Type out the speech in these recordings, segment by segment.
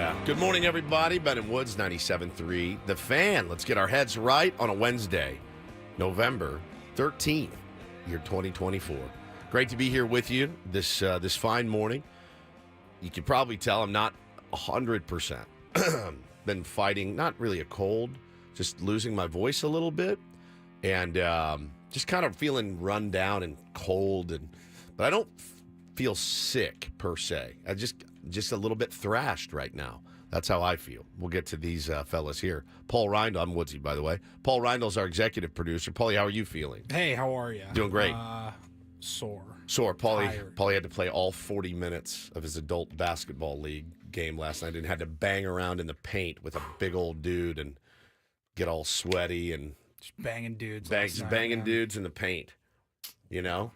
Yeah. Good morning, everybody. Ben and Woods, 97.3. The Fan. Let's get our heads right on a Wednesday, November 13th, year 2024. Great to be here with you this fine morning. You can probably tell I'm not 100%. Been fighting, not really a cold, just losing my voice a little bit. And just kind of feeling run down and cold. But I don't feel sick, per se. I just a little bit thrashed right now. That's how I feel. We'll get to these fellas here. Paul Rindle, I'm Woodsy, by the way. Paul Rindle's our executive producer. Paulie, how are you feeling? Hey, how are you? Doing great. Sore. Paulie had to play all 40 minutes of his adult basketball league game last night and had to bang around in the paint with a big old dude and get all sweaty and just banging dudes. Banging dudes in the paint. You know?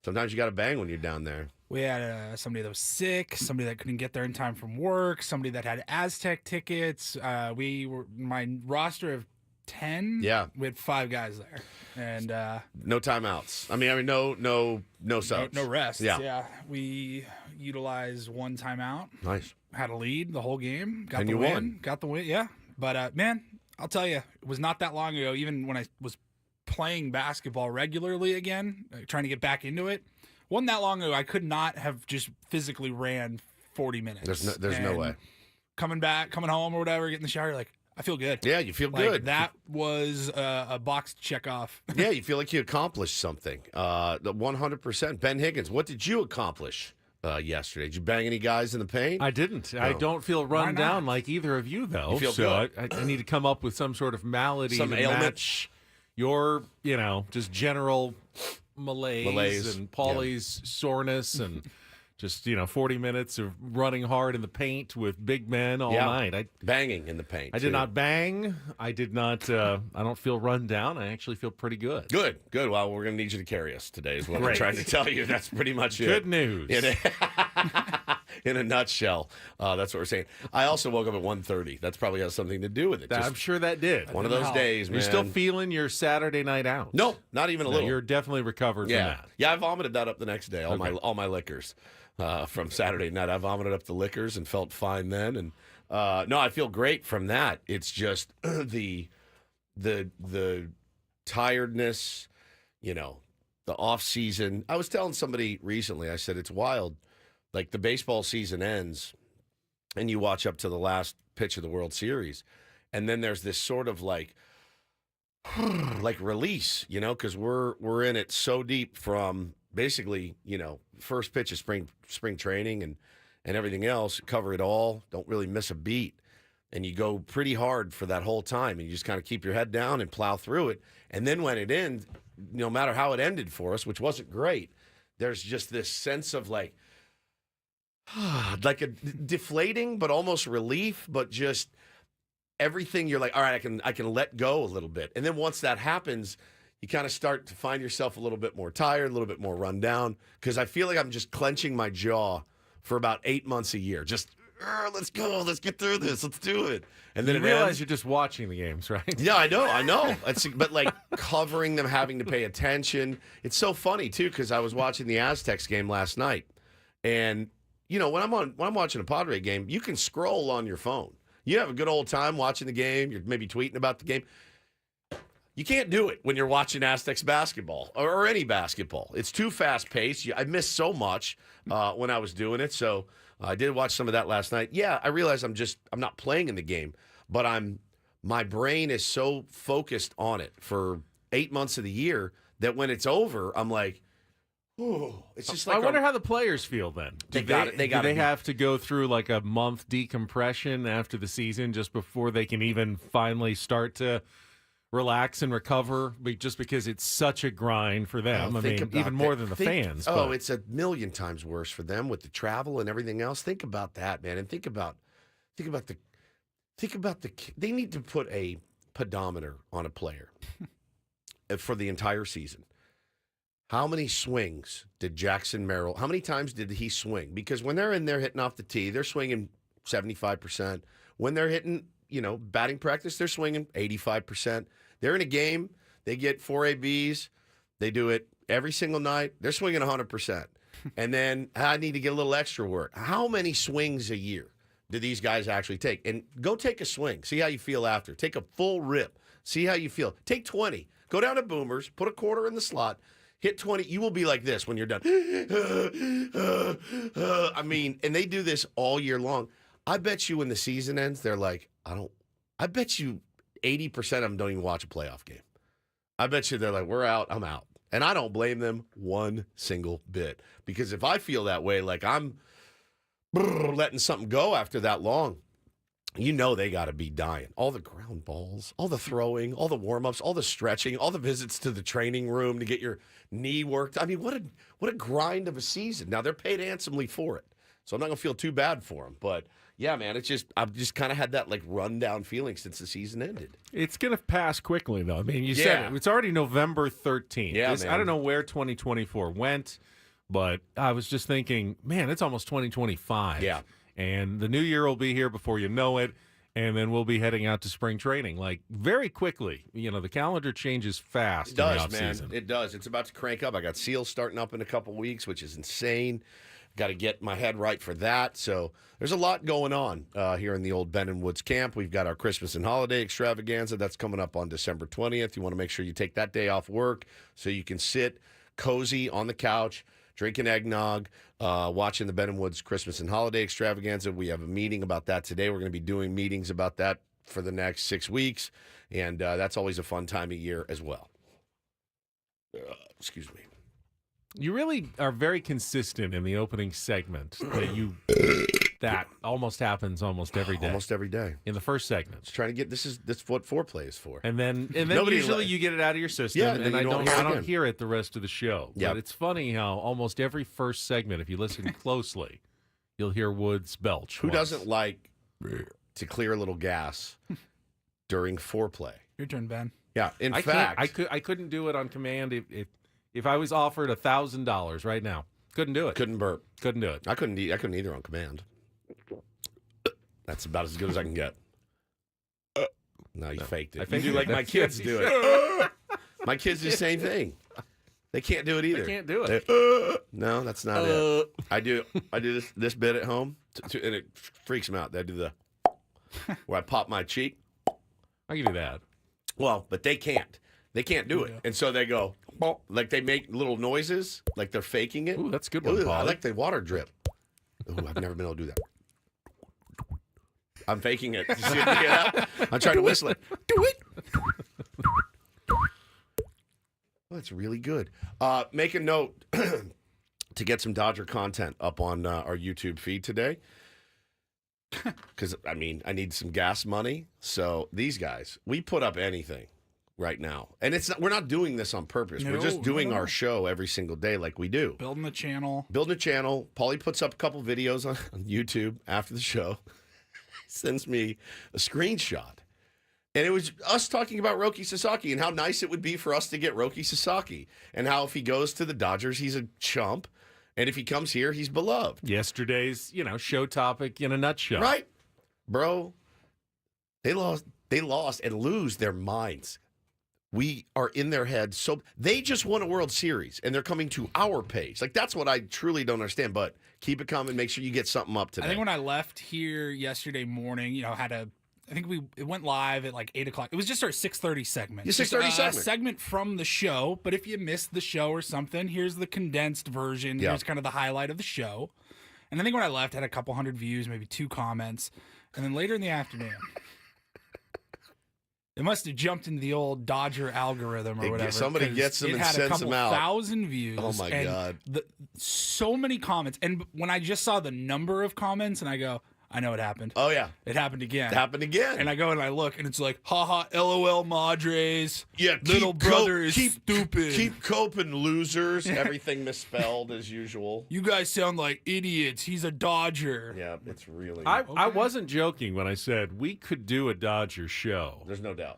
Sometimes you got to bang when you're down there. We had somebody that was sick, somebody that couldn't get there in time from work, somebody that had Aztec tickets. My roster of 10. Yeah, we had 5 guys there, and no timeouts. I mean, no subs, no rest. Yeah, we utilized 1 timeout. Nice. Had a lead the whole game. Got and the you win. won. Got the win. Yeah, but man, I'll tell you, it was not that long ago. Even when I was playing basketball regularly again, trying to get back into it. Wasn't that long ago, I could not have just physically ran 40 minutes. There's no way. Coming home or whatever, getting in the shower, like, I feel good. Yeah, you feel good. That was a box to check off. Yeah, you feel like you accomplished something. 100%. Ben Higgins, what did you accomplish yesterday? Did you bang any guys in the paint? I didn't. No. I don't feel run down like either of you, though. You feel good? I need to come up with some sort of malady some to ailment. Match your, just general malaise and Paulie's soreness and just 40 minutes of running hard in the paint with big men all night. Banging in the paint. I did not bang. I did not. I don't feel run down. I actually feel pretty good. Good. Well, we're going to need you to carry us today is what we're trying to tell you. That's pretty much it. Good news. In a nutshell, that's what we're saying. I also woke up at 1:30. That's probably has something to do with it. I'm sure that did. One of those days, man. You're still feeling your Saturday night out? No, not even a little. You're definitely recovered from that. Yeah, I vomited that up the next day. All my liquors from Saturday night. I vomited up the liquors and felt fine then. And no, I feel great from that. It's just the tiredness, the off season. I was telling somebody recently. I said it's wild. Like the baseball season ends, and you watch up to the last pitch of the World Series, and then there's this sort of like release, because we're in it so deep from basically, first pitch of spring training and everything else, cover it all, don't really miss a beat, and you go pretty hard for that whole time, and you just kind of keep your head down and plow through it, and then when it ends, no matter how it ended for us, which wasn't great, there's just this sense of like a deflating, but almost relief, but just everything. You're like, all right, I can let go a little bit. And then once that happens, you kind of start to find yourself a little bit more tired, a little bit more run down, because I feel like I'm just clenching my jaw for about 8 months a year. Just, let's go, let's get through this, let's do it. And then you realize you're just watching the games, right? Yeah, I know. But like covering them, having to pay attention. It's so funny too, because I was watching the Aztecs game last night, and when I'm watching a Padre game, you can scroll on your phone. You have a good old time watching the game. You're maybe tweeting about the game. You can't do it when you're watching Aztecs basketball or any basketball. It's too fast-paced. I missed so much when I was doing it. So I did watch some of that last night. Yeah, I realize I'm not playing in the game, but my brain is so focused on it for 8 months of the year that when it's over, I'm like, oh, it's just like I wonder how the players feel then. Do they have to go through like a month decompression after the season just before they can even finally start to relax and recover, just because it's such a grind for them? Even more than the fans. It's a million times worse for them with the travel and everything else. Think about that, man, and think about the. They need to put a pedometer on a player for the entire season. How many swings did Jackson Merrill, how many times did he swing? Because when they're in there hitting off the tee, they're swinging 75%. When they're hitting, batting practice, they're swinging 85%. They're in a game, they get 4 ABs, they do it every single night, they're swinging 100%. And then I need to get a little extra work. How many swings a year do these guys actually take? And go take a swing. See how you feel after. Take a full rip. See how you feel. Take 20. Go down to Boomers. Put a quarter in the slot. Hit 20. You will be like this when you're done. I mean, and they do this all year long. I bet you when the season ends, they're like, I bet you 80% of them don't even watch a playoff game. I bet you they're like, we're out, I'm out. And I don't blame them one single bit. Because if I feel that way, like I'm letting something go after that long, you know they got to be dying. All the ground balls, all the throwing, all the warm-ups, all the stretching, all the visits to the training room to get your knee worked. I mean, what a grind of a season. Now, they're paid handsomely for it. So I'm not going to feel too bad for them. But, yeah, man, I've just kind of had that, like, rundown feeling since the season ended. It's going to pass quickly, though. I mean, you said it. It's already November 13th. Yeah, man. I don't know where 2024 went, but I was just thinking, man, it's almost 2025. Yeah. And the new year will be here before you know it, and then we'll be heading out to spring training, like, very quickly. You know, the calendar changes fast. It does, in the man. offseason. It does. It's about to crank up. I got SEAL starting up in a couple weeks, which is insane. Got to get my head right for that. So there's a lot going on here in the old Ben & Woods camp. We've got our Christmas and holiday extravaganza that's coming up on December 20th. You want to make sure you take that day off work so you can sit cozy on the couch, drinking eggnog, watching the Ben & Woods Christmas and holiday extravaganza. We have a meeting about that today. We're going to be doing meetings about that for the next 6 weeks, and that's always a fun time of year as well. Excuse me. You really are very consistent in the opening segment that almost happens almost every day. Almost every day. In the first segment. Just trying to get this is what foreplay is for. And then usually you get it out of your system, Yeah, and I don't hear it the rest of the show. Yep. But it's funny how almost every first segment, if you listen closely, you'll hear Woods belch. Who doesn't like to clear a little gas during foreplay? Your turn, Ben. Yeah, in I fact, I couldn't do it on command if I was offered $1,000 right now. Couldn't do it. couldn't burp. Couldn't do it. I couldn't either on command. That's about as good as I can get. No, you faked it. You do like my kids do it. My kids do the same thing. They can't do it either. They can't do it. No, that's not it. I do this bit at home, and it freaks them out. They do the where I pop my cheek. I'll give you that. Well, but they can't. They can't do it. Yeah. And so they go, like they make little noises, like they're faking it. Ooh, that's a good one, Ooh, Paul. I like the water drip. Ooh, I've never been able to do that. I'm faking it. You see it? Yeah. I'm trying to whistle it. Do it. Well, that's really good. Make a note to get some Dodger content up on our YouTube feed today. Because, I mean, I need some gas money. So these guys, we put up anything right now. And we're not doing this on purpose. We're just doing our show every single day like we do. Building the channel. Building a channel. Paulie puts up a couple videos on YouTube after the show. Sends me a screenshot. And it was us talking about Roki Sasaki and how nice it would be for us to get Roki Sasaki. And how if he goes to the Dodgers, he's a chump. And if he comes here, he's beloved. Yesterday's, show topic in a nutshell. Right. Bro, they lost and lose their minds. We are in their heads. So they just won a World Series, and they're coming to our pace. Like, that's what I truly don't understand. But keep it coming. Make sure you get something up today. I think when I left here yesterday morning, it went live at like 8 o'clock. It was just our 6:30 segment. Your 6:30 segment. Segment from the show. But if you missed the show or something, here's the condensed version. Yeah. Here's kind of the highlight of the show. And I think when I left, I had a couple hundred views, maybe 2 comments. And then later in the afternoon, it must have jumped into the old Dodger algorithm or whatever. Somebody gets them and sends them out. It had a couple thousand views. Oh, my God. So many comments. And when I just saw the number of comments, and I go, I know it happened. Oh, yeah. It happened again. It happened again. And I go and I look, and it's like, haha, LOL Madres. Yeah, little brother is stupid. Keep coping, losers. Everything misspelled as usual. You guys sound like idiots. He's a Dodger. Yeah, it's really. I wasn't joking when I said we could do a Dodger show. There's no doubt.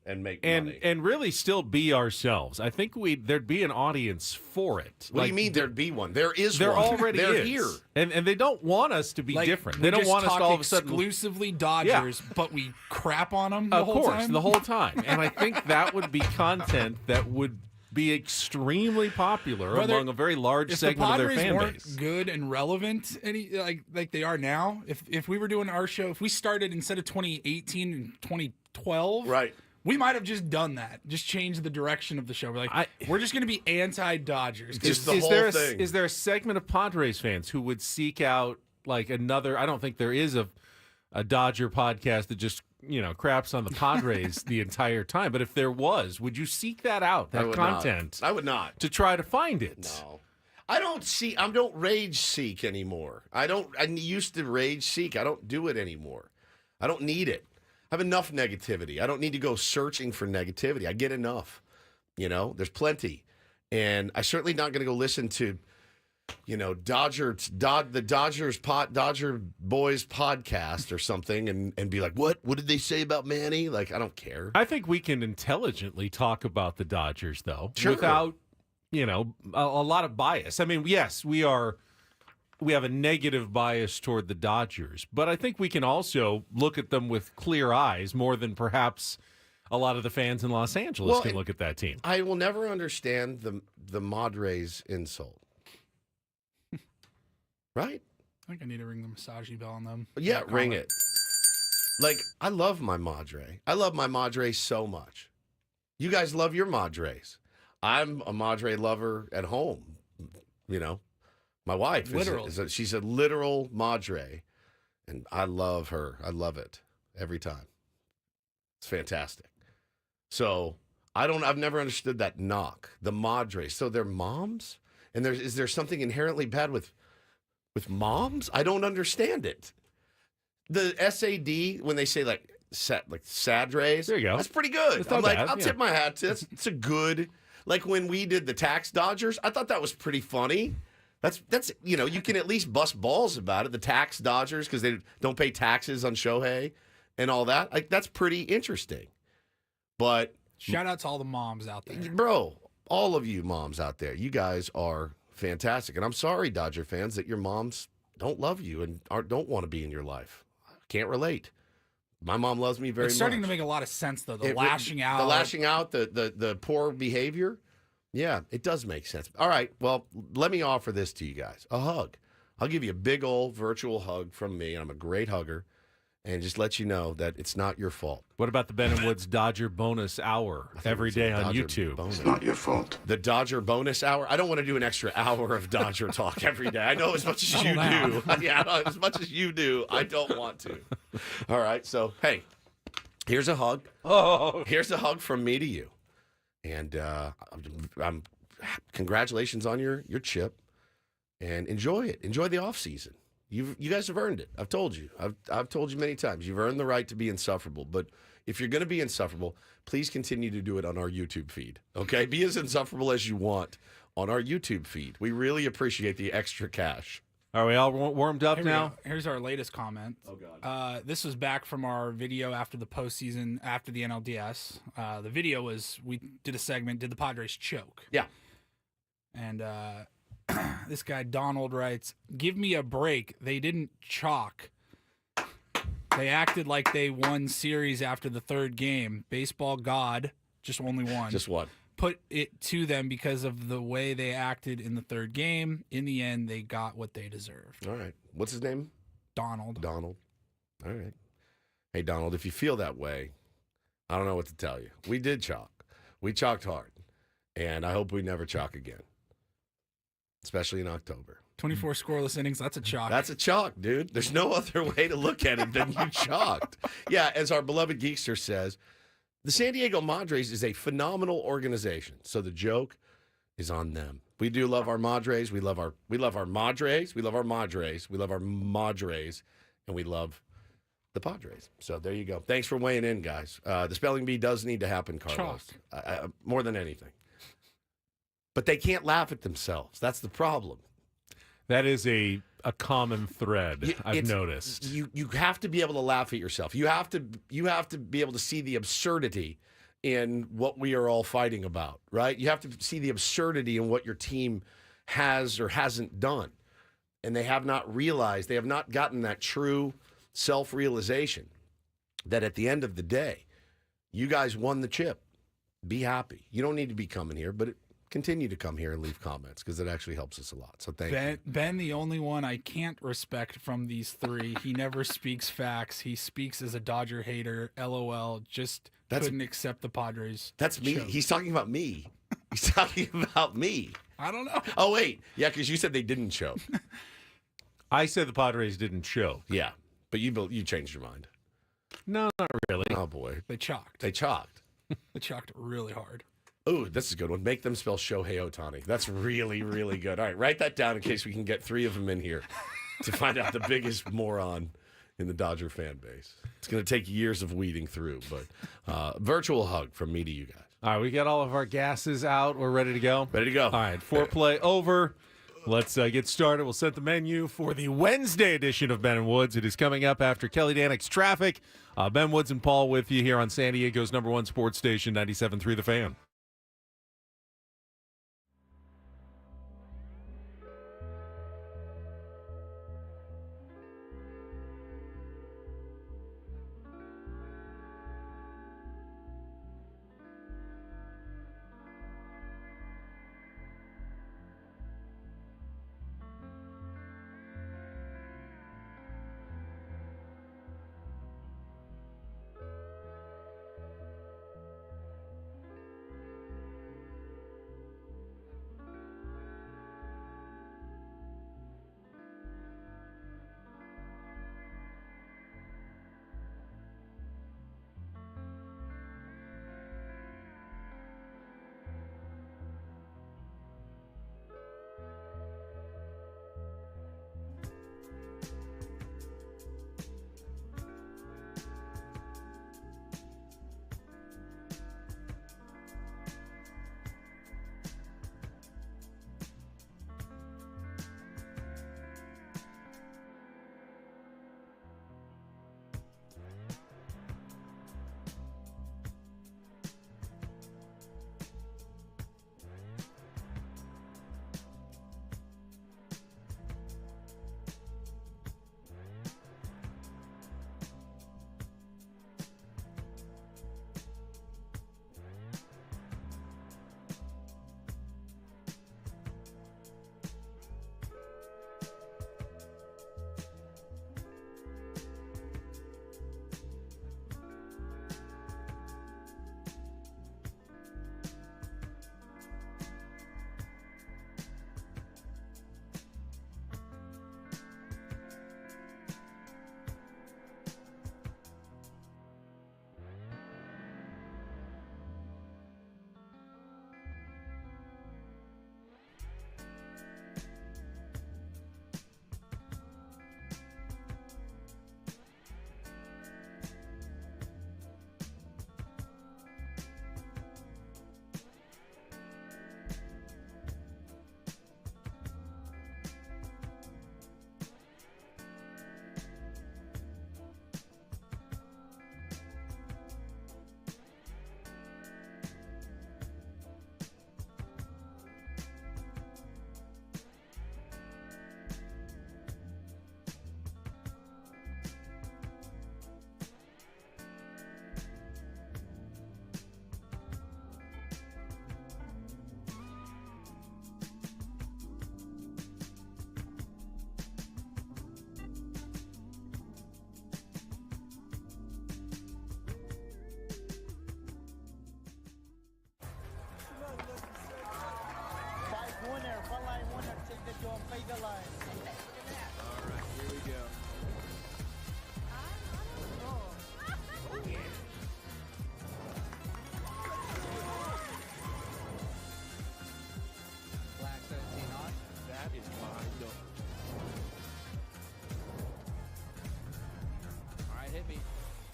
And make money. And really still be ourselves. I think there'd be an audience for it. What do you mean there'd be one? There is there one. Already They're is. here. And they don't want us to be different. They don't want us to all of a sudden exclusively Dodgers, but we crap on them the whole time. The whole time. And I think that would be content that would be extremely popular among a very large segment of their fan base. If the Padres weren't good and relevant, like they are now, if we were doing our show, if we started instead of 2018 and 2012, right, we might have just done that, just changed the direction of the show. We're like, we're just going to be anti-Dodgers. Just the whole thing. Is there a segment of Padres fans who would seek out like another? I don't think there is a Dodger podcast that just craps on the Padres the entire time. But if there was, would you seek that out? That content? I would not. To try to find it. No. I don't rage seek anymore. I used to rage seek. I don't do it anymore. I don't need it. I have enough negativity. I don't need to go searching for negativity. I get enough. There's plenty. And I'm certainly not going to go listen to, the Dodger Boys podcast or something and be like, what did they say about Manny? Like, I don't care. I think we can intelligently talk about the Dodgers, though, sure, without, a lot of bias. I mean, yes, we have a negative bias toward the Dodgers, but I think we can also look at them with clear eyes more than perhaps a lot of the fans in Los Angeles can look at that team. I will never understand the Padres insult. Right? I think I need to ring the massage bell on them. Yeah, ring it. Like, I love my Madre. I love my Madre so much. You guys love your Madres. I'm a Madre lover at home. My wife she's a literal Madre, and I love her. I love it every time. It's fantastic. So I've never understood that knock. The Madres. So they're moms? And is there something inherently bad with moms? I don't understand it. The SAD, when they say Sadres, there you go. That's pretty good. I'm like, I'll tip my hat to it. It's a good, like when we did the tax Dodgers, I thought that was pretty funny. That's you can at least bust balls about it. The tax Dodgers, because they don't pay taxes on Shohei and all that. Like, that's pretty interesting. But shout out to all the moms out there. Bro, all of you moms out there, you guys are fantastic. And I'm sorry, Dodger fans, that your moms don't love you and don't want to be in your life. I can't relate. My mom loves me very much. It's starting to make a lot of sense, though. The lashing out. The poor behavior. Yeah, it does make sense. All right, well, let me offer this to you guys. A hug. I'll give you a big old virtual hug from me, and I'm a great hugger, and just let you know that it's not your fault. What about the Ben and Woods Dodger bonus hour every day on YouTube? Bonus. It's not your fault. The Dodger bonus hour? I don't want to do an extra hour of Dodger talk every day. I know as much as you do. Yeah, as much as you do, I don't want to. All right, so, hey, here's a hug. Oh. Here's a hug from me to you. And I'm congratulations on your chip, and enjoy it. Enjoy the off season. You guys have earned it. I've told you. I've told you many times. You've earned the right to be insufferable. But if you're going to be insufferable, please continue to do it on our YouTube feed. Okay, be as insufferable as you want on our YouTube feed. We really appreciate the extra cash. Are we all warmed up now? Here's our latest comment. Oh, God. This was back from our video after the postseason, after the NLDS. The video was, we did a segment, did the Padres choke? Yeah. And this guy, Donald, writes, "Give me a break. They didn't chalk. They acted like they won series after the third game. Baseball god, just only one. Just one. Put it to them because of the way they acted in the third game. In the end, they got what they deserved." All right. What's his name? Donald. All right. Hey, Donald, if you feel that way, I don't know what to tell you. We did chalk. We chalked hard. And I hope we never chalk again, especially in October. 24 scoreless innings, that's a chalk. That's a chalk, dude. There's no other way to look at it than you chalked. Yeah, as our beloved Geekster says, the San Diego Padres is a phenomenal organization. So the joke is on them. We do love our Padres. We love our Padres. We love our Padres. We love our Padres. And we love the Padres. So there you go. Thanks for weighing in, guys. The spelling bee does need to happen, Carlos. More than anything. But they can't laugh at themselves. That's the problem. That is a common thread I've noticed. You have to be able to laugh at yourself. You have to be able to see the absurdity in what we are all fighting about, right? You have to see the absurdity in what your team has or hasn't done. And they have not realized, they have not gotten that true self-realization that at the end of the day, you guys won the chip. Be happy. You don't need to be coming here, but continue to come here and leave comments because it actually helps us a lot. So thank you. Ben, the only one I can't respect from these three. He never speaks facts. He speaks as a Dodger hater. LOL. Just couldn't accept the Padres. That's me. Choke. He's talking about me. He's talking about me. I don't know. Oh, wait. Yeah, because you said they didn't choke. I said the Padres didn't choke. Yeah, but you changed your mind. No, not really. Oh, boy. They chalked. They chalked. They chalked really hard. Ooh, this is a good one. Make them spell Shohei Ohtani. That's really, really good. All right, write that down in case we can get 3 of them in here to find out the biggest moron in the Dodger fan base. It's going to take years of weeding through, but virtual hug from me to you guys. All right, we got all of our gases out. We're ready to go. Ready to go. All right, foreplay over. Let's get started. We'll set the menu for the Wednesday edition of Ben and Woods. It is coming up after Kelly Danick's Traffic. Ben Woods and Paul with you here on San Diego's #1 sports station, 97.3 The Fan.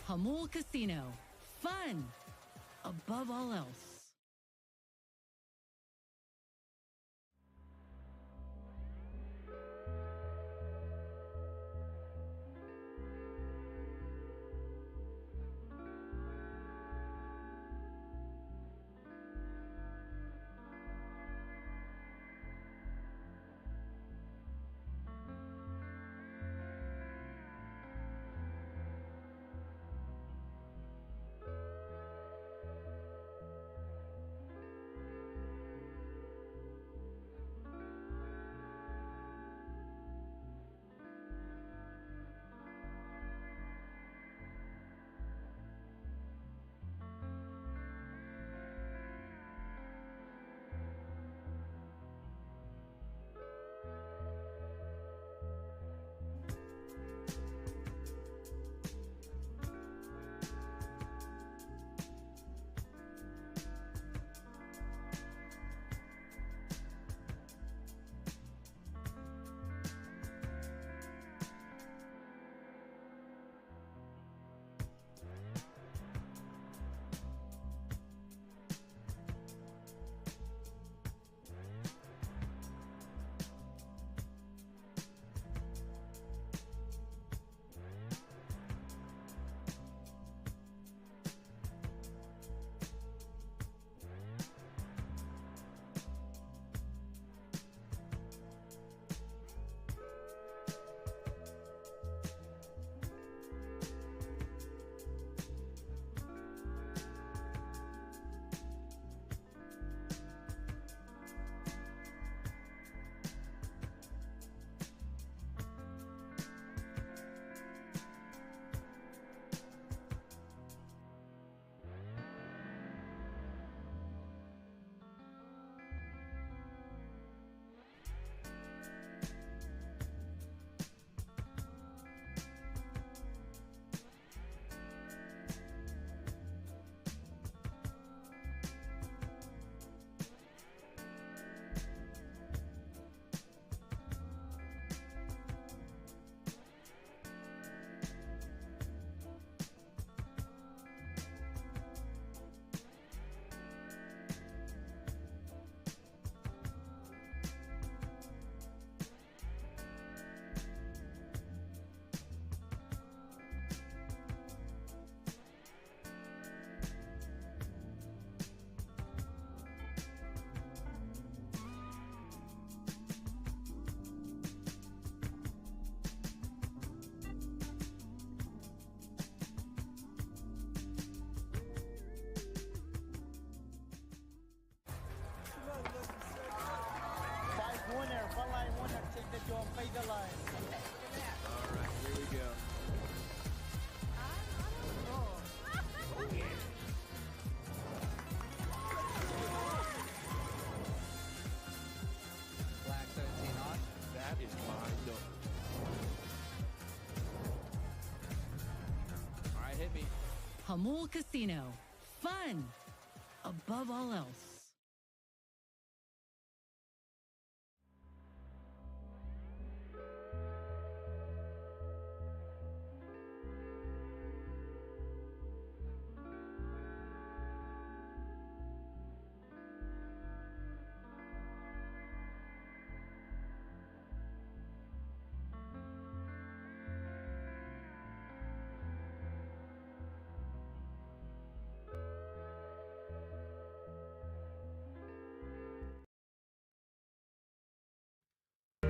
Hamul Casino. Fun above all else. Hamul Casino. Fun above all else.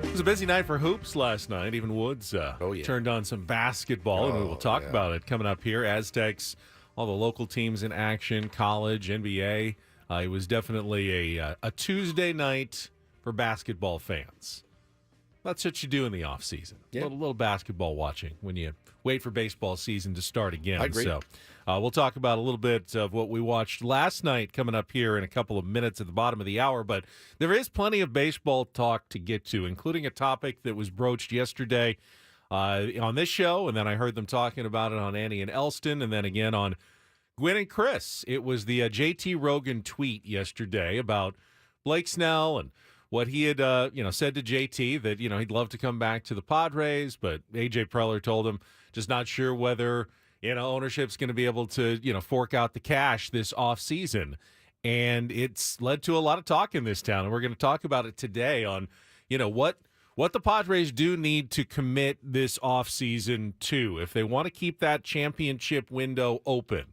It was a busy night for hoops last night. Even Woods turned on some basketball, and we will talk about it coming up here. Aztecs, all the local teams in action, college, NBA. It was definitely a Tuesday night for basketball fans. That's what you do in the offseason. Yeah. A little basketball watching when you wait for baseball season to start again. I agree. So we'll talk about a little bit of what we watched last night coming up here in a couple of minutes at the bottom of the hour. But there is plenty of baseball talk to get to, including a topic that was broached yesterday on this show. And then I heard them talking about it on Annie and Elston, and then again on Gwen and Chris. It was the JT Rogan tweet yesterday about Blake Snell and what he had said to JT that he'd love to come back to the Padres, but AJ Preller told him just not sure whether ownership's going to be able to fork out the cash this offseason. And it's led to a lot of talk in this town, and we're going to talk about it today on what the Padres do need to commit this offseason to if they want to keep that championship window open.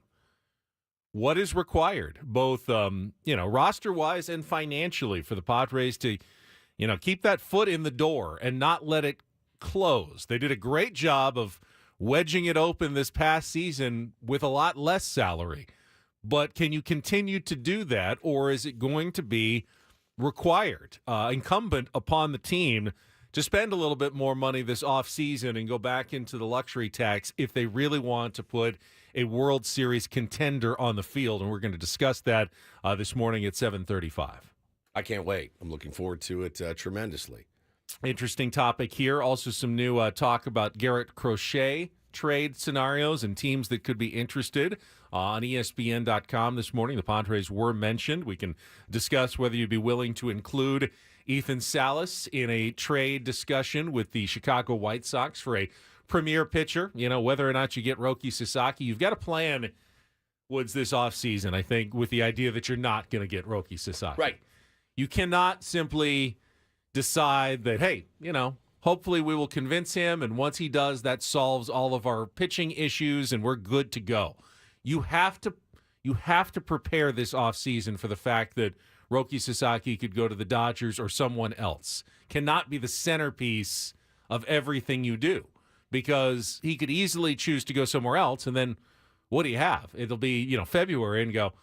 What is required, both roster-wise and financially, for the Padres to, keep that foot in the door and not let it close? They did a great job of wedging it open this past season with a lot less salary. But can you continue to do that, or is it going to be required, incumbent upon the team to spend a little bit more money this offseason and go back into the luxury tax if they really want to put a World Series contender on the field? And we're going to discuss that this morning at 7:35. I can't wait. I'm looking forward to it tremendously. Interesting topic here. Also some new talk about Garrett Crochet trade scenarios and teams that could be interested. On ESPN.com this morning, the Padres were mentioned. We can discuss whether you'd be willing to include Ethan Salas in a trade discussion with the Chicago White Sox for a premier pitcher. Whether or not you get Roki Sasaki, you've got a plan, Woods, this offseason, I think, with the idea that you're not going to get Roki Sasaki. Right. You cannot simply decide that, hey, hopefully we will convince him, and once he does, that solves all of our pitching issues, and we're good to go. You have to prepare this offseason for the fact that Roki Sasaki could go to the Dodgers or someone else. Cannot be the centerpiece of everything you do, because he could easily choose to go somewhere else, and then what do you have? It'll be, February, and go,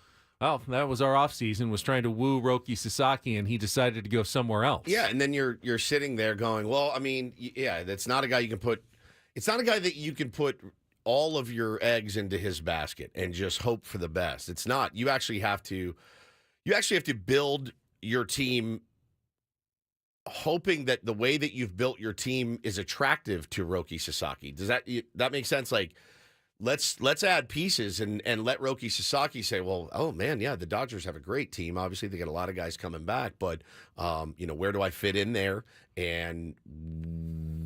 well, that was our offseason, was trying to woo Roki Sasaki, and he decided to go somewhere else. Yeah, and then you're sitting there going, well, I mean, yeah, that's not a guy you can put – it's not a guy that you can put all of your eggs into his basket and just hope for the best. It's not. You actually have to build your team hoping that the way that you've built your team is attractive to Roki Sasaki. Does that make sense? Like, let's add pieces and let Roki Sasaki say, well, oh man, yeah, the Dodgers have a great team. Obviously, they got a lot of guys coming back, but where do I fit in there? And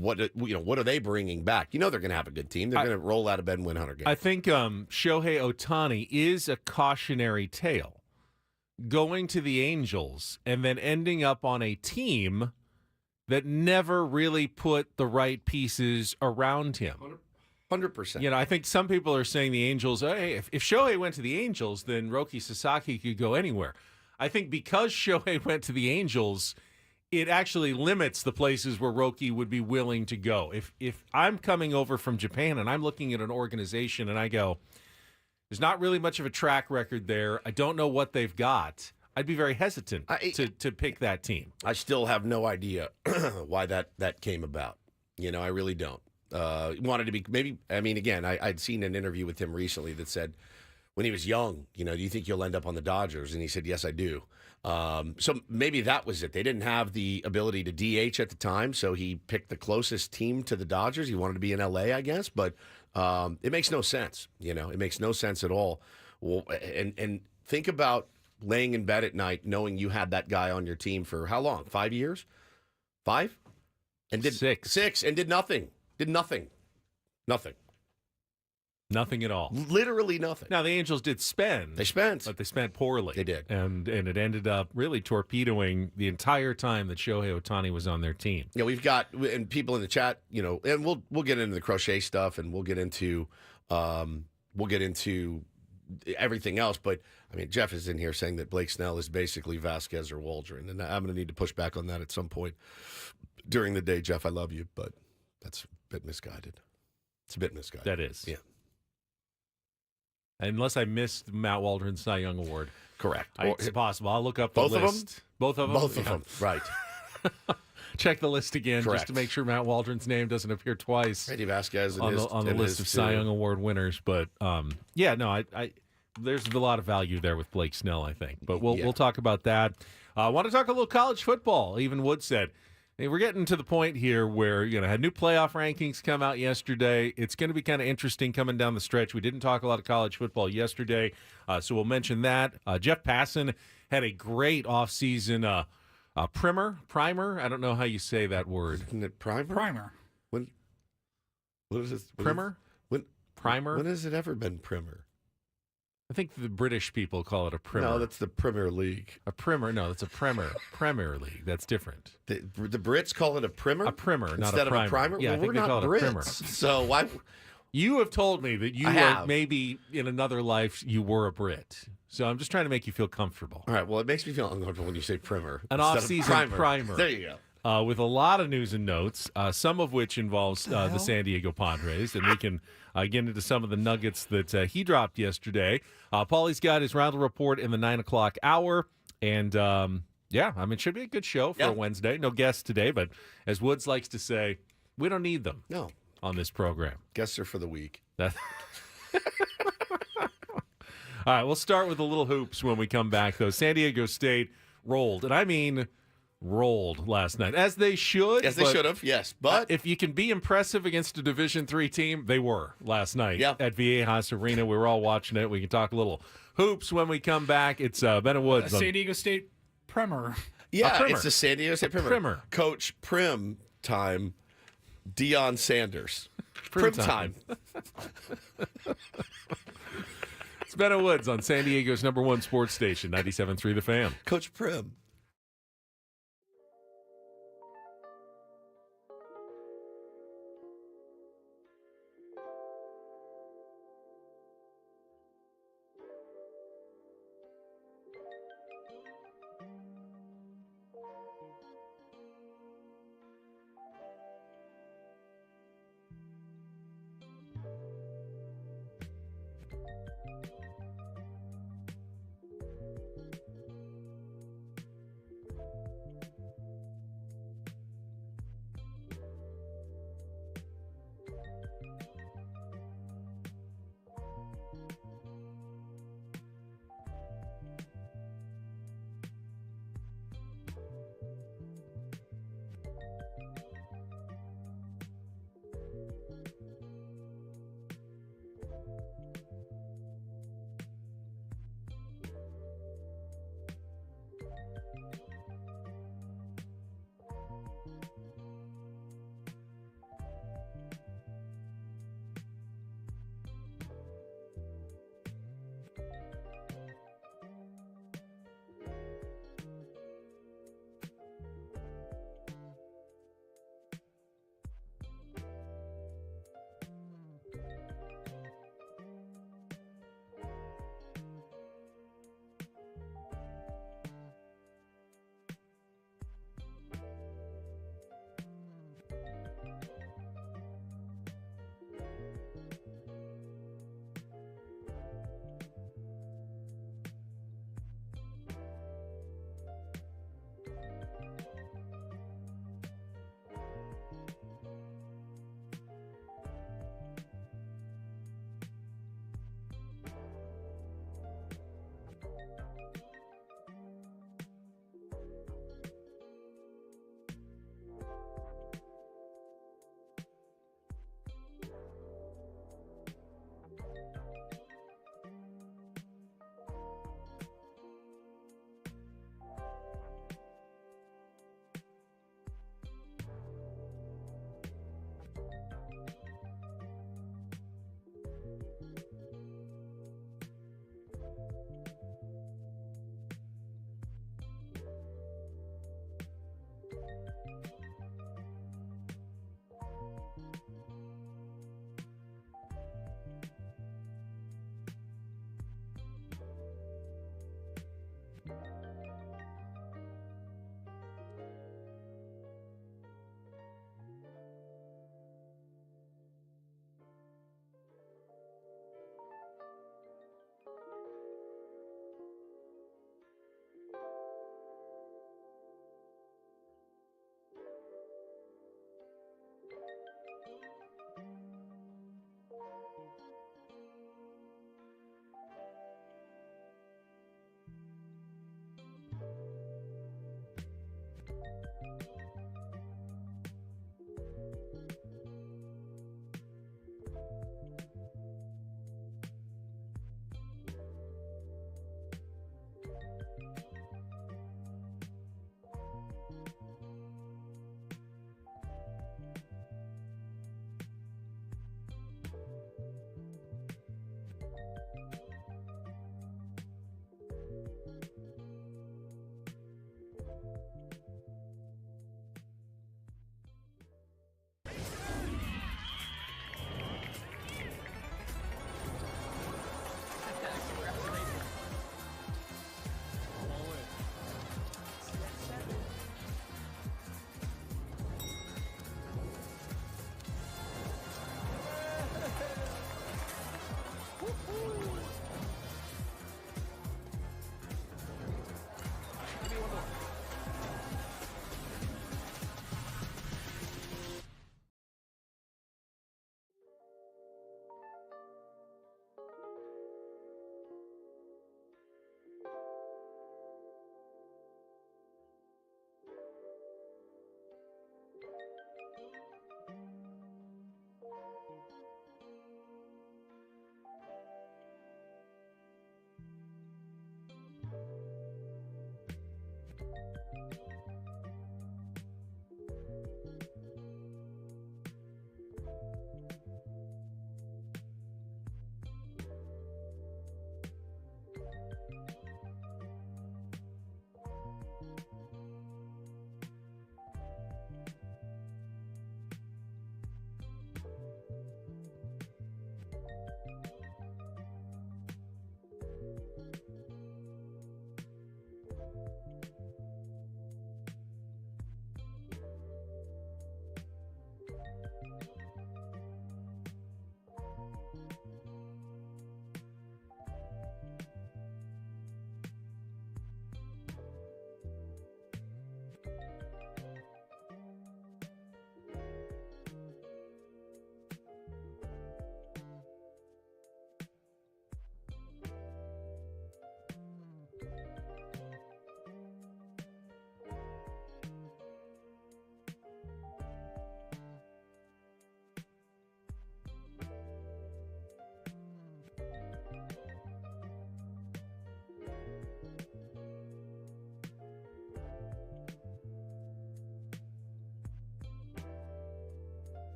what are they bringing back? They're going to have a good team. They're going to roll out of bed and win 100 games. I think Shohei Ohtani is a cautionary tale. Going to the Angels and then ending up on a team that never really put the right pieces around him. 100%. I think some people are saying the Angels, hey, if Shohei went to the Angels, then Roki Sasaki could go anywhere. I think because Shohei went to the Angels, it actually limits the places where Roki would be willing to go. If I'm coming over from Japan and I'm looking at an organization and I go, there's not really much of a track record there, I don't know what they've got, I'd be very hesitant to pick that team. I still have no idea why that came about. I really don't. Wanted to be maybe. I mean, again, I'd seen an interview with him recently that said when he was young, do you think you'll end up on the Dodgers? And he said, yes, I do. So maybe that was it. They didn't have the ability to DH at the time, so he picked the closest team to the Dodgers. He wanted to be in LA, I guess. But It makes no sense. It makes no sense at all. Well, and think about laying in bed at night knowing you had that guy on your team for how long? 5 years? 5? And did 6 and did nothing. Did nothing. Nothing. Nothing at all. Literally nothing. Now, the Angels did spend. They spent. But they spent poorly. They did. And it ended up really torpedoing the entire time that Shohei Ohtani was on their team. Yeah, we've got, and people in the chat, and we'll get into the Crochet stuff, and we'll get into everything else. But, I mean, Jeff is in here saying that Blake Snell is basically Vasquez or Waldron, and I'm going to need to push back on that at some point during the day. Jeff, I love you, but that's a bit misguided. It's a bit misguided. That is. Yeah. Unless I missed Matt Waldron's Cy Young Award. Correct. It's possible. I'll look up the both list. Of them? Both of them? Both of them, right. Check the list again Correct. just to make sure Matt Waldron's name doesn't appear twice Eddie Vasquez on the list of Cy Young Award winners. But, I there's a lot of value there with Blake Snell, I think. But we'll talk about that. I want to talk a little college football. Even Wood said, hey, we're getting to the point here where, had new playoff rankings come out yesterday. It's going to be kind of interesting coming down the stretch. We didn't talk a lot of college football yesterday, so we'll mention that. Jeff Passan had a great offseason primer. I don't know how you say that word. Isn't it primer? Primer. What is it? Primer? Primer? When has it ever been primer? I think the British people call it a primer. No, that's the Premier League. A primer? No, that's a Premier. Premier League. That's different. The Brits call it a primer? A primer, not Instead a primer. of a primer? Yeah, well, I think we're they call not it Brits. a primer. So why... You have told me that you were maybe in another life you were a Brit. So I'm just trying to make you feel comfortable. All right, well, it makes me feel uncomfortable when you say primer. An off-season primer. There you go. With a lot of news and notes, some of which involves the San Diego Padres, and we can get into some of the nuggets that he dropped yesterday. Paulie's got his round report in the 9 o'clock hour, and it should be a good show for a Wednesday. No guests today, but as Woods likes to say, we don't need them on this program. Guests are for the week. All right, we'll start with a little hoops when we come back, though. San Diego State rolled, and I mean rolled last night, as they should. As they should have, yes. But if you can be impressive against a Division III team, they were last night at Viejas Arena. We were all watching it. We can talk a little hoops when we come back. It's Ben and Woods. San Diego State Primer. Yeah, it's the San Diego State Primer. Coach Prim time, Deion Sanders. Prim time. It's Ben and Woods on San Diego's #1 sports station, 97.3 The Fan. Coach Prim.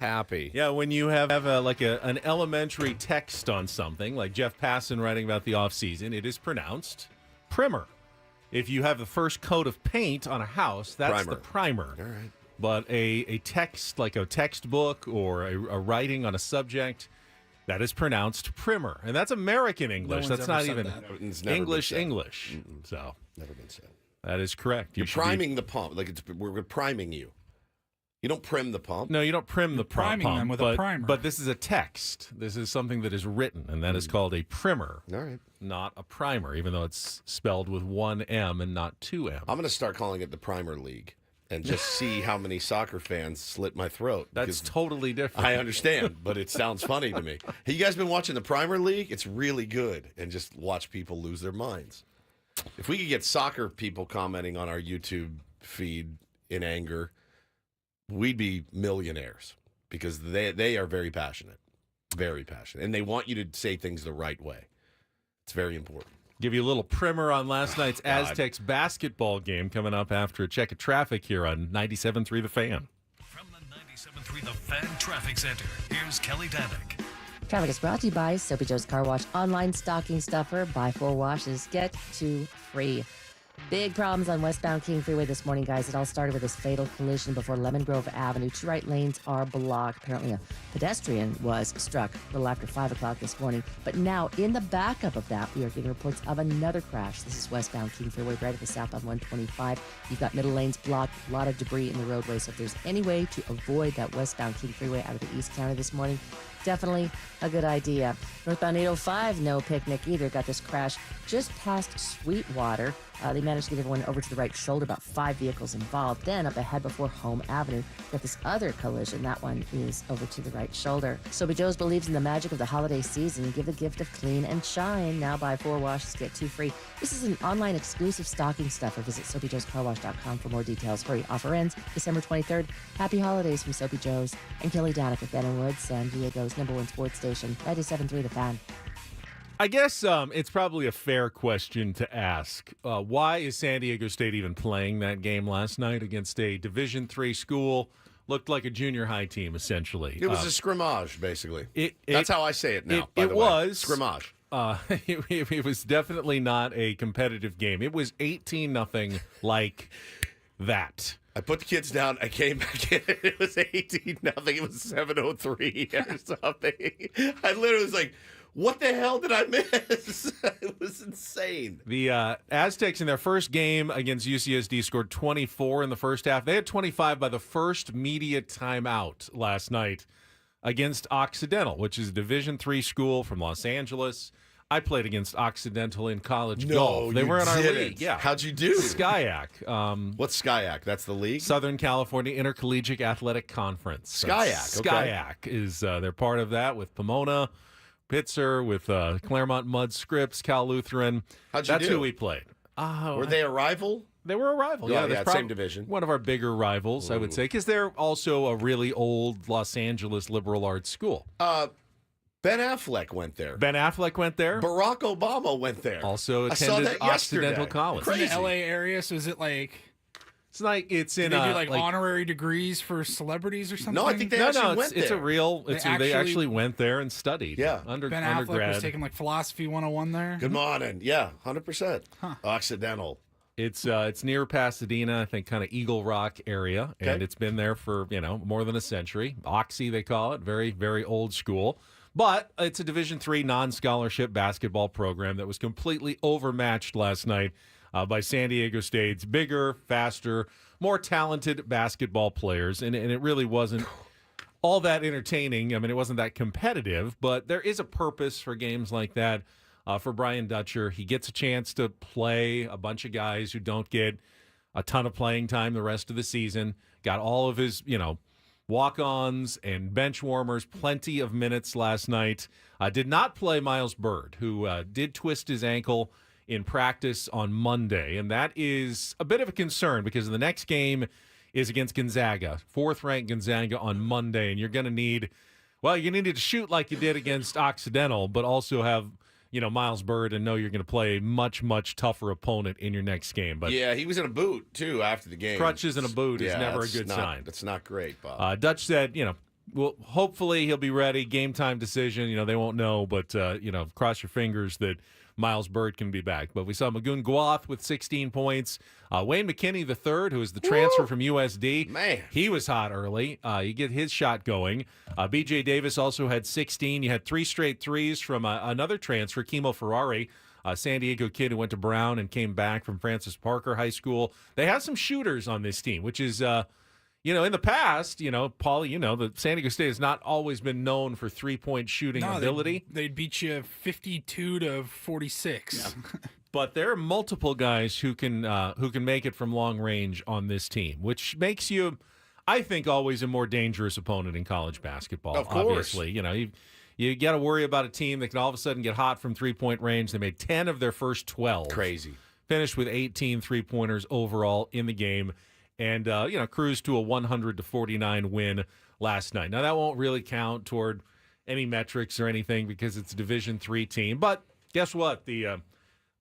Happy. Yeah, when you have an elementary text on something, like Jeff Passan writing about the offseason, it is pronounced primer. If you have the first coat of paint on a house, that's the primer. All right. But a text, like a textbook or a writing on a subject, that is pronounced primer. And that's American English. No that's not even English. So Never been said. that is correct. You're priming the pump. Like we're priming you. You don't prim the pump. No, you don't prim the pump. Priming them with a primer. But this is a text. This is something that is written, and that is called a primer. All right. Not a primer, even though it's spelled with one M and not two M. I'm going to start calling it the Primer League and just see how many soccer fans slit my throat. That's totally different. I understand, but it sounds funny to me. Have you guys been watching the Primer League? It's really good, and just watch people lose their minds. If we could get soccer people commenting on our YouTube feed in anger, we'd be millionaires because they are very passionate, and they want you to say things the right way. It's very important. Give you a little primer on last night's Aztecs basketball game coming up after a check of traffic here on 97.3 The Fan. From the 97.3 The Fan Traffic Center, here's Kelly Danick. Traffic is brought to you by Soapy Joe's Car Wash online stocking stuffer. Buy 4 washes, get 2 free. Big problems on westbound King Freeway this morning, guys. It all started with this fatal collision before Lemon Grove Avenue. 2 right lanes are blocked. Apparently a pedestrian was struck a little after 5 o'clock this morning. But now, in the backup of that, we are getting reports of another crash. This is westbound King Freeway, right at the south on 125. You've got middle lanes blocked, a lot of debris in the roadway. So if there's any way to avoid that westbound King Freeway out of the East County this morning, definitely a good idea. Northbound 805, no picnic either. Got this crash just past Sweetwater. They managed to get everyone over to the right shoulder, about 5 vehicles involved. Then up ahead before Home Avenue, got this other collision. That one is over to the right shoulder. Soapy Joe's believes in the magic of the holiday season. Give the gift of clean and shine. Now buy 4 washes, get 2 free. This is an online exclusive stocking stuffer. Visit SoapyJoesCarWash.com for more details. Hurry, offer ends December 23rd. Happy holidays from Soapy Joe's and Kelly Danick with Ben and Woods, San Diego's #1 sports station, 97.3 The Fan. I guess it's probably a fair question to ask. Why is San Diego State even playing that game last night against a Division III school? Looked like a junior high team, essentially. It was a scrimmage, basically. That's how I say it now, by the way. Was. Scrimmage. It was definitely not a competitive game. It was 18-0, like that. I put the kids down. I came back in. It was 18-0. It was 7:03 or something. I literally was like, what the hell did I miss? It was insane. The Aztecs in their first game against UCSD scored 24 in the first half. They had 25 by the first media timeout last night against Occidental, which is a Division III school from Los Angeles. I played against Occidental in college golf. They were in our league. Yeah. How'd you do? SCIAC. What's SCIAC? That's the league? Southern California Intercollegiate Athletic Conference. SCIAC. Okay. SCIAC is they're part of that with Pomona, Pitzer, with Claremont Mudd Scripps, Cal Lutheran. How'd you That's do? who we played. Were they a rival? They were a rival. Yeah, same division. One of our bigger rivals, I would say, because they're also a really old Los Angeles liberal arts school. Ben Affleck went there. Ben Affleck went there. Barack Obama went there. Also I saw attended that yesterday. Occidental College. It's in Crazy. the LA area, so is it like It's do in they do like honorary degrees for celebrities or something? No, I think they actually went it's there. a real. They actually went there and studied. Yeah. Ben Affleck undergrad. was taking like philosophy 101 there. Good morning. Yeah, 100%. Occidental. It's near Pasadena, I think, kind of Eagle Rock area, and Okay. it's been there for more than a century. Oxy, they call it, very very old school. But it's a Division III non-scholarship basketball program that was completely overmatched last night by San Diego State's bigger, faster, more talented basketball players, and it really wasn't all that entertaining. I mean, it wasn't that competitive, but there is a purpose for games like that. For Brian Dutcher, he gets a chance to play a bunch of guys who don't get a ton of playing time the rest of the season. Got all of his, walk-ons and bench warmers, plenty of minutes last night. Did not play Miles Bird, who did twist his ankle in practice on Monday, and that is a bit of a concern because the next game is against Gonzaga, 4th-ranked Gonzaga on Monday, and you're going to need, you need to shoot like you did against Occidental, but also have Miles Bird and know you're going to play a much, much tougher opponent in your next game. But yeah, he was in a boot, too, after the game. Crutches in a boot is never a that's good sign. That's not great, Bob. Dutch said, well, hopefully he'll be ready. Game time decision. They won't know, but, cross your fingers that Miles Bird can be back. But we saw Magoon Guath with 16 points. Wayne McKinney III, who is the transfer from USD. Man. He was hot early. You get his shot going. B.J. Davis also had 16. You had 3 straight threes from another transfer, Kimo Ferrari, a San Diego kid who went to Brown and came back from Francis Parker High School. They have some shooters on this team, which is, in the past, Paulie, the San Diego State has not always been known for three-point shooting ability. They'd beat you 52-46. Yeah. But there are multiple guys who can make it from long range on this team, which makes you, I think, always a more dangerous opponent in college basketball. Of course. Obviously, you got to worry about a team that can all of a sudden get hot from 3-point range. They made 10 of their first 12. Crazy. Finished with 18 3-pointers overall in the game, and cruised to a 100-49 win last night. Now that won't really count toward any metrics or anything because it's a Division III team. But guess what?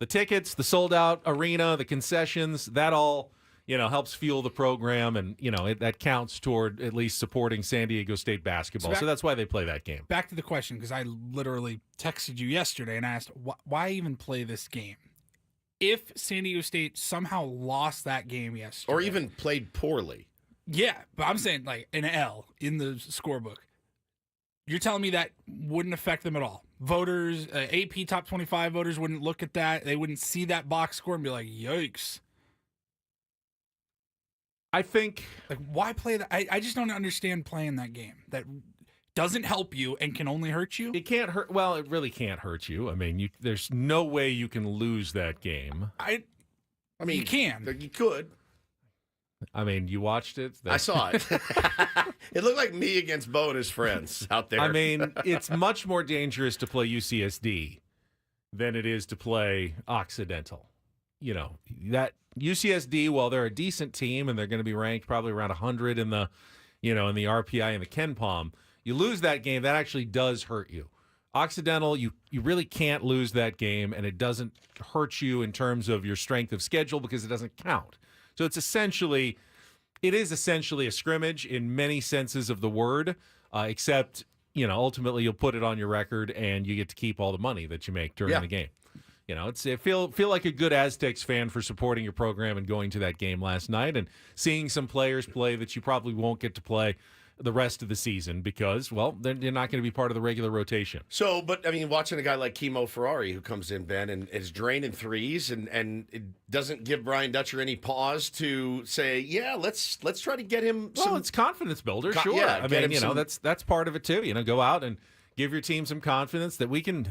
The tickets, the sold-out arena, the concessions, that all, helps fuel the program, and, that counts toward at least supporting San Diego State basketball. So that's why they play that game. Back to the question, because I literally texted you yesterday and asked, why even play this game? If San Diego State somehow lost that game yesterday. Or even played poorly. Yeah, but I'm saying like an L in the scorebook. You're telling me that wouldn't affect them at all? Voters, AP top 25 voters wouldn't look at that. They wouldn't see that box score and be like, yikes. I think. Like, why play that? I just don't understand playing that game. That doesn't help you and can only hurt you. It can't hurt. Well, it really can't hurt you. I mean, there's no way you can lose that game. I mean, you can. You could. I mean, you watched it. I saw it. It looked like me against Bo and his friends out there. I mean, it's much more dangerous to play UCSD than it is to play Occidental. That UCSD, while they're a decent team and they're going to be ranked probably around 100 in the, in the RPI and the Ken Palm, you lose that game, that actually does hurt you. Occidental, you really can't lose that game, and it doesn't hurt you in terms of your strength of schedule because it doesn't count. So it is essentially a scrimmage in many senses of the word, except, ultimately you'll put it on your record and you get to keep all the money that you make during the game. You know, feel like a good Aztecs fan for supporting your program and going to that game last night and seeing some players play that you probably won't get to play the rest of the season because, well, they're not going to be part of the regular rotation. So, but I mean, watching a guy like Kimo Ferrari who comes in, Ben, and is draining threes, and it doesn't give Brian Dutcher any pause to say, yeah, let's try to get him. Well, it's confidence builder, sure. Yeah, I mean, that's part of it too. You know, go out and give your team some confidence that we can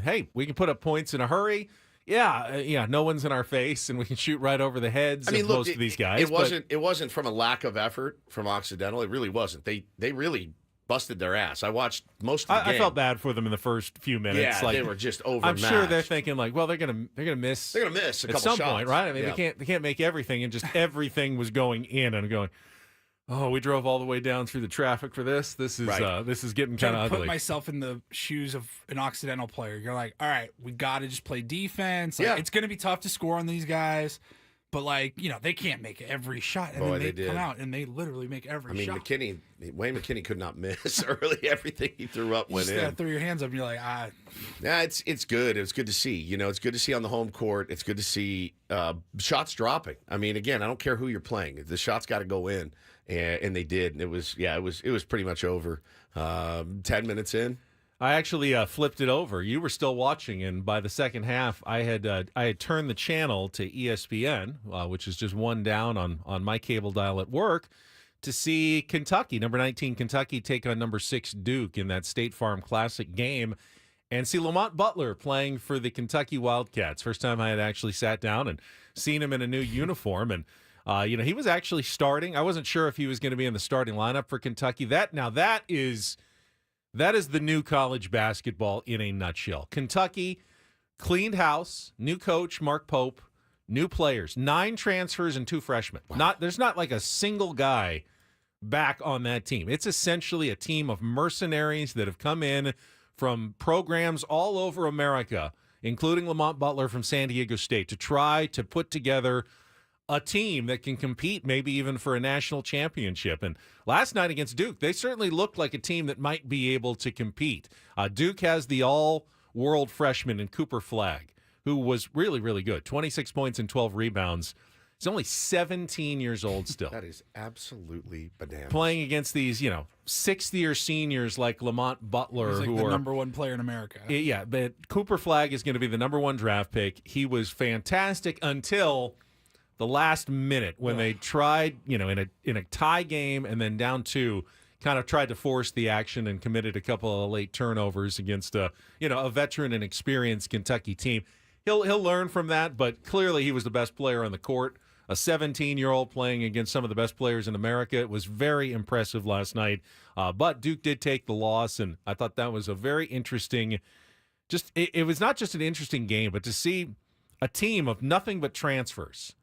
put up points in a hurry. Yeah, no one's in our face, and we can shoot right over the heads of most of these guys. It wasn't from a lack of effort from Occidental. It really wasn't. They really busted their ass. I watched most of the game. I felt bad for them in the first few minutes. Yeah, they were just overmatched. I'm sure they're thinking like, well, they're gonna miss. They're gonna miss a couple at some shots. point, right? I mean, they can't make everything, and just everything was going in and going. Oh, we drove all the way down through the traffic for this. This is getting kind of ugly. Put myself in the shoes of an Occidental player. You're like, all right, we got to just play defense. Like, it's going to be tough to score on these guys, but like, you know, they can't make every shot, and then they come out and they literally make every shot. Wayne McKinney could not miss early. Everything he threw up went in. You throw your hands up, and you're like, Yeah, it's good. It was good to see. You know, it's good to see on the home court. It's good to see shots dropping. I mean, again, I don't care who you're playing. The shots got to go in. And they did. And it was pretty much over. 10 minutes in. I actually flipped it over. You were still watching, and by the second half, I had turned the channel to ESPN, which is just one down on my cable dial at work, to see Kentucky, number 19 Kentucky, take on number 6 Duke in that State Farm Classic game, and see Lamont Butler playing for the Kentucky Wildcats. First time I had actually sat down and seen him in a new uniform, and he was actually starting. I wasn't sure if he was going to be in the starting lineup for Kentucky. That is the new college basketball in a nutshell. Kentucky cleaned house, new coach Mark Pope, new players, 9 transfers and 2 freshmen. Wow. There's not like a single guy back on that team. It's essentially a team of mercenaries that have come in from programs all over America, including Lamont Butler from San Diego State, to try to put together a team that can compete maybe even for a national championship. And last night against Duke, they certainly looked like a team that might be able to compete. Duke has the all-world freshman in Cooper Flagg, who was really, really good. 26 points and 12 rebounds. He's only 17 years old still. That is absolutely bananas. Playing against these, sixth-year seniors like Lamont Butler, he's like who the are number 1 player in America. Yeah, but Cooper Flagg is going to be the number 1 draft pick. He was fantastic until the last minute when they tried, in a tie game and then down 2, kind of tried to force the action and committed a couple of late turnovers against a veteran and experienced Kentucky team. He'll learn from that, but clearly he was the best player on the court. A 17-year-old playing against some of the best players in America. It was very impressive last night. But Duke did take the loss, and I thought that was a very interesting. It was not just an interesting game, but to see a team of nothing but transfers.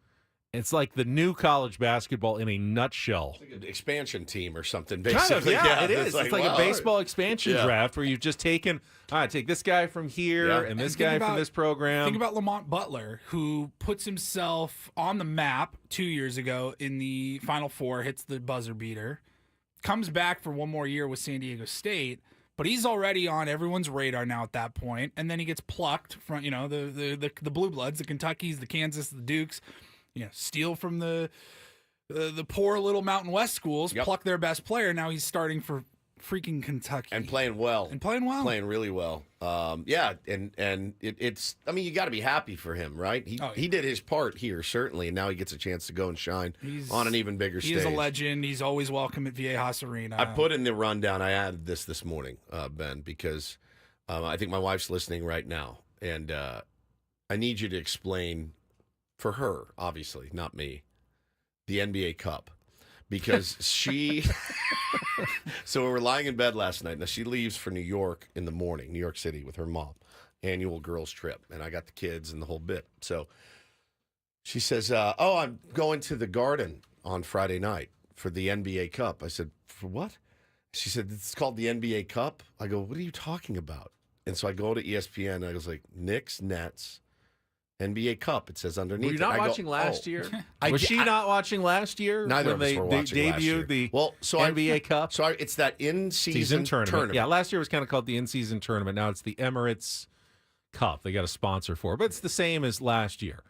It's like the new college basketball in a nutshell. It's like an expansion team or something, basically. Kind of, it is. It's like a baseball expansion draft where you've just taken, all right, take this guy from here and this guy from this program. Think about Lamont Butler, who puts himself on the map 2 years ago in the Final Four, hits the buzzer beater, comes back for one more year with San Diego State, but he's already on everyone's radar now at that point, and then he gets plucked from, the Blue Bloods, the Kentuckys, the Kansas, the Dukes, steal from the poor little Mountain West schools, pluck their best player. Now he's starting for freaking Kentucky and playing well, playing really well. It's. I mean, you got to be happy for him, right? He did his part here certainly, and now he gets a chance to go and shine on an even bigger stage. He's a legend. He's always welcome at Viejas Arena. I put in the rundown. I added this morning, Ben, because I think my wife's listening right now, and I need you to explain. For her, obviously, not me, the NBA Cup. Because she... So we were lying in bed last night. Now, she leaves for New York in the morning, New York City, with her mom. Annual girls' trip. And I got the kids and the whole bit. So she says, I'm going to the Garden on Friday night for the NBA Cup. I said, for what? She said, it's called the NBA Cup. I go, what are you talking about? And so I go to ESPN, and I was like, Knicks, Nets... NBA Cup, it says underneath. Were you not watching last year? Was she not watching last year? Neither when of us were watching last year. The NBA Cup? So it's that in-season tournament. Yeah, last year was kind of called the in-season tournament. Now it's the Emirates cup. They got a sponsor for it, but it's the same as last year.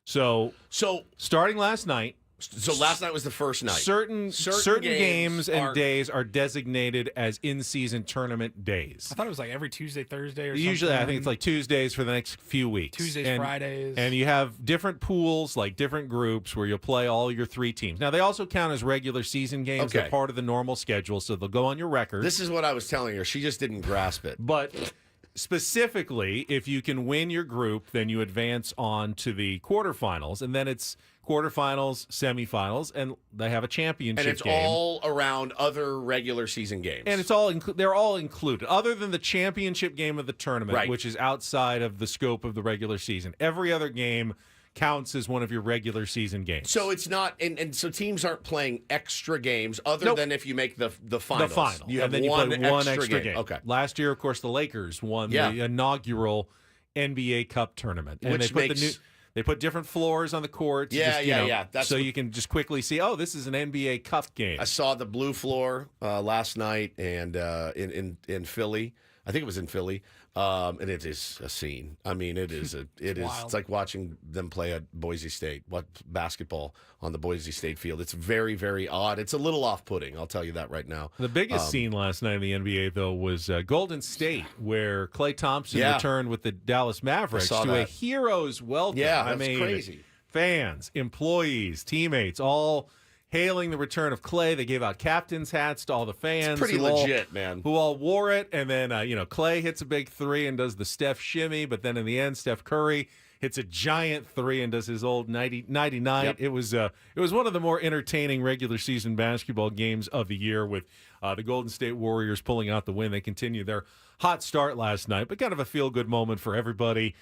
So starting last night. So last night was the first night. Certain games and days are designated as in-season tournament days. I thought it was like every Tuesday, Thursday, or something. Usually, I think it's like Tuesdays for the next few weeks. Tuesdays, Fridays. And you have different pools, like different groups, where you'll play all your 3 teams. Now, they also count as regular season games. Okay. They're part of the normal schedule, so they'll go on your record. This is what I was telling her. She just didn't grasp it. But specifically, if you can win your group, then you advance on to the quarterfinals, and then it's quarterfinals, semifinals, and they have a championship game. And it's all around other regular season games. And it's all they're all included, other than the championship game of the tournament, which is outside of the scope of the regular season. Every other game counts as one of your regular season games. So it's not, and so teams aren't playing extra games other than if you make the finals. The final. You have and then you play one extra game. Okay. Last year, of course, the Lakers won the inaugural NBA Cup tournament. And which makes... They put different floors on the court. Yeah. So you can just quickly see, this is an NBA Cup game. I saw the blue floor last night and in Philly. I think it was in Philly. And it is a scene. I mean, it's like watching them play at Boise State, basketball on the Boise State field. It's very, very odd. It's a little off-putting, I'll tell you that right now. The biggest scene last night in the NBA, though, was Golden State, where Klay Thompson returned with the Dallas Mavericks to a hero's welcome. Yeah, that's crazy. Fans, employees, teammates, all hailing the return of Klay. They gave out captain's hats to all the fans. It's pretty legit, man. Who all wore it. And then, Klay hits a big 3 and does the Steph shimmy. But then in the end, Steph Curry hits a giant 3 and does his old 99. Yep. It was one of the more entertaining regular season basketball games of the year, with the Golden State Warriors pulling out the win. They continue their hot start last night, but kind of a feel-good moment for everybody.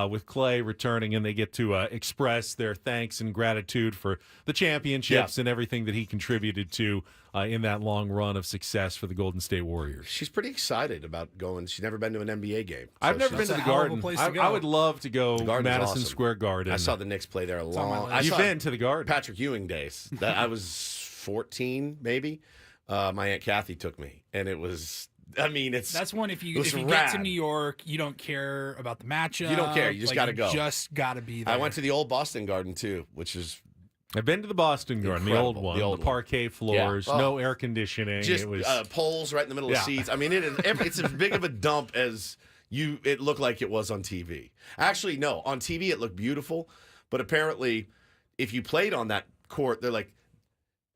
With Klay returning, and they get to express their thanks and gratitude for the championships and everything that he contributed to in that long run of success for the Golden State Warriors. She's pretty excited about going. She's never been to an NBA game. I've never been to the Garden. I would love to go Madison awesome. Square Garden. I saw the Knicks play there a long. You've been to the Garden? Patrick Ewing days. I was 14, maybe. My Aunt Kathy took me, and it was. I mean, that's one. If you get to New York, you don't care about the matchup. You don't care. You just got to go. Just got to be there. I went to the old Boston Garden too, which is. I've been to the Boston Garden, the old one, the parquet floors, no air conditioning. Just it was poles right in the middle of seats. I mean, it's as big of a dump as it looked like it was on TV. Actually, no, on TV it looked beautiful, but apparently, if you played on that court, they're like,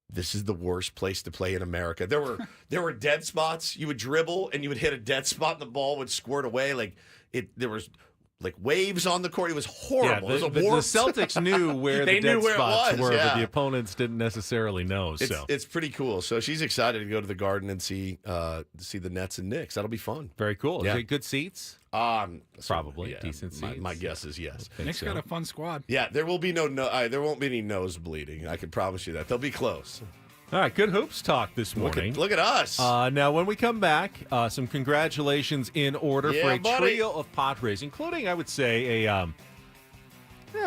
this is the worst place to play in America. There were dead spots. You would dribble and you would hit a dead spot and the ball would squirt away. There was like waves on the court. It was horrible. Yeah, the Celtics knew where the dead spots were, but the opponents didn't necessarily know. It's pretty cool. So she's excited to go to the Garden and see the Nets and Knicks. That'll be fun. Very cool. Yeah. Is it good seats? Probably decent seats. My guess is yes. Knicks got a fun squad. Yeah, there will be there won't be any nose bleeding. I can promise you that. They'll be close. All right, good hoops talk this morning. Look at us. Now, when we come back, some congratulations in order for a trio of Padres, including, I would say, a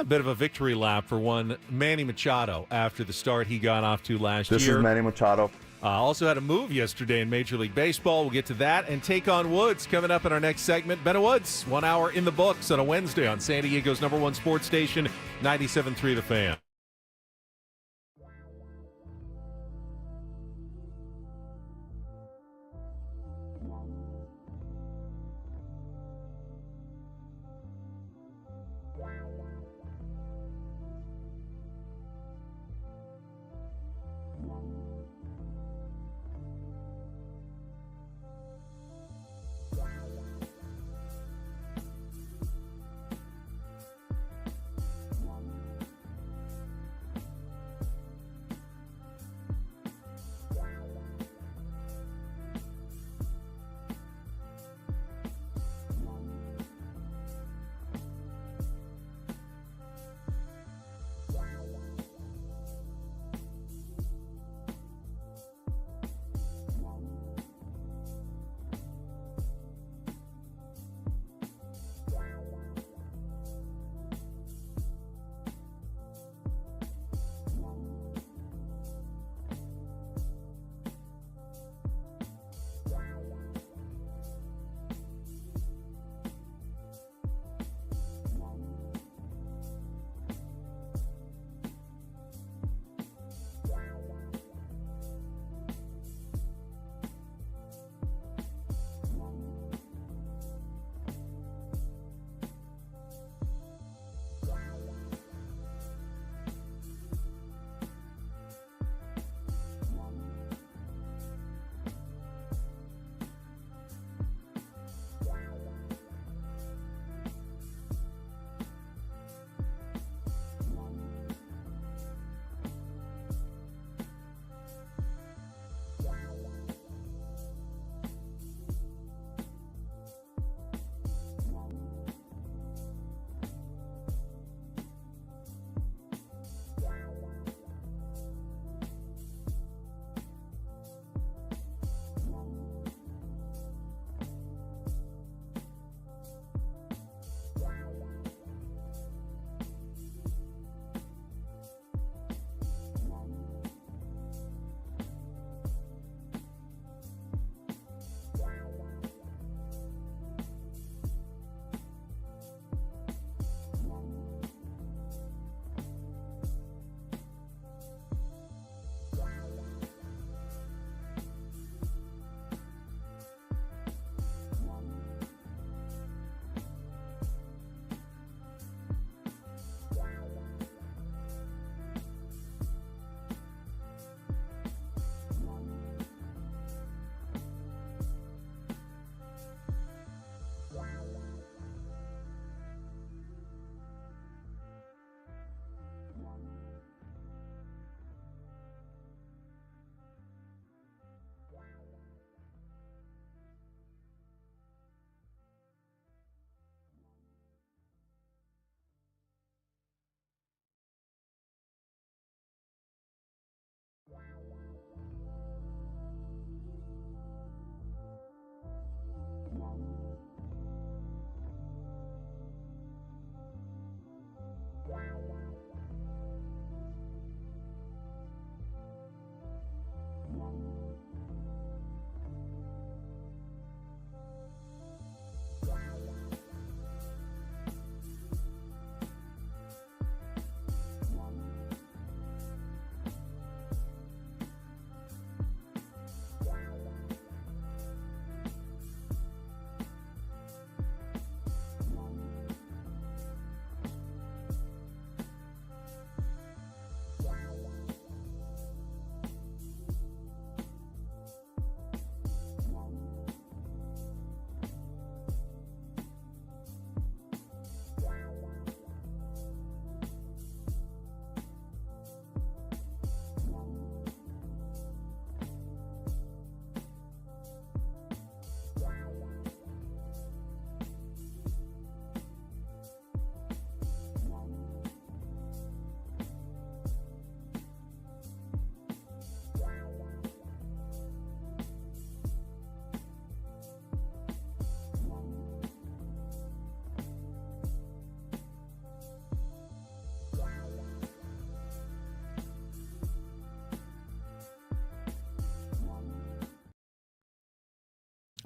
bit of a victory lap for one Manny Machado after the start he got off to last year. This is Manny Machado. Also had a move yesterday in Major League Baseball. We'll get to that and take on Woods coming up in our next segment. Ben Woods, 1 hour in the books on a Wednesday on San Diego's #1 sports station, 97.3 The Fan.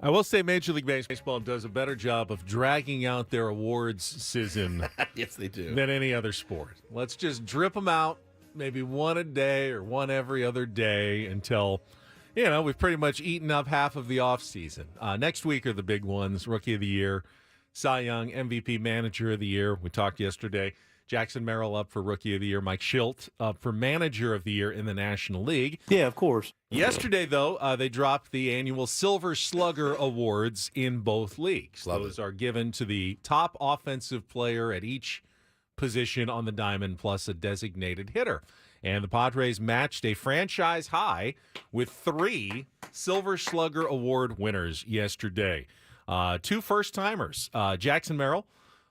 I will say Major League Baseball does a better job of dragging out their awards season Yes, they do. than any other sport. Let's just drip them out, maybe one a day or one every other day until, we've pretty much eaten up half of the offseason. Next week are the big ones: Rookie of the Year, Cy Young, MVP, Manager of the Year. We talked yesterday. Jackson Merrill up for Rookie of the Year. Mike Schilt up for Manager of the Year in the National League. Yeah, of course. Yesterday, though, they dropped the annual Silver Slugger Awards in both leagues. Those are given to the top offensive player at each position on the diamond, plus a designated hitter. And the Padres matched a franchise high with 3 Silver Slugger Award winners yesterday. 2 first-timers. Jackson Merrill,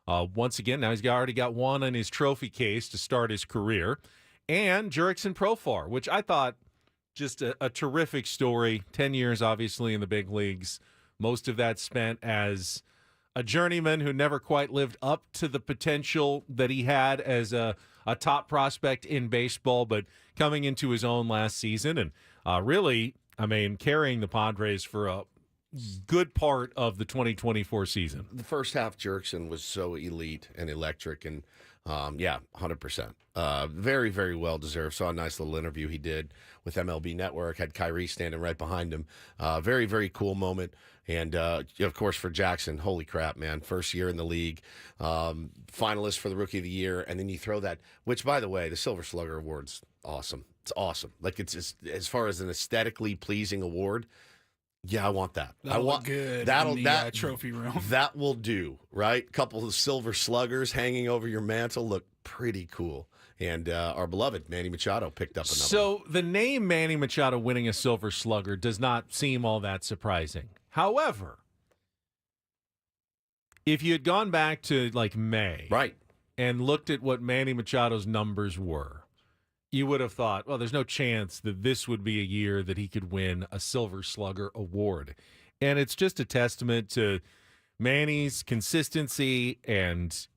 once again, now he's already got one in his trophy case to start his career. And Jurickson Profar, which I thought just a terrific story. 10 years, obviously, in the big leagues. Most of that spent as a journeyman who never quite lived up to the potential that he had as a top prospect in baseball, but coming into his own last season and really, carrying the Padres for a good part of the 2024 season. The first half, Jurickson was so elite and electric, and 100%. Very, very well deserved. Saw a nice little interview he did with MLB Network. Had Kyrie standing right behind him. Very, very cool moment. And of course, for Jackson, holy crap, man! First year in the league, finalist for the Rookie of the Year, and then you throw that. Which, by the way, the Silver Slugger Award's awesome. It's awesome. Like it's just, as far as an aesthetically pleasing award. Yeah, I want that. That'll look good in the trophy room. That will do, right? Couple of Silver Sluggers hanging over your mantle look pretty cool. And our beloved Manny Machado picked up another one. So the name Manny Machado winning a Silver Slugger does not seem all that surprising. However, if you had gone back to like May, right, and looked at what Manny Machado's numbers were, you would have thought, well, there's no chance that this would be a year that he could win a Silver Slugger award. And it's just a testament to Manny's consistency and,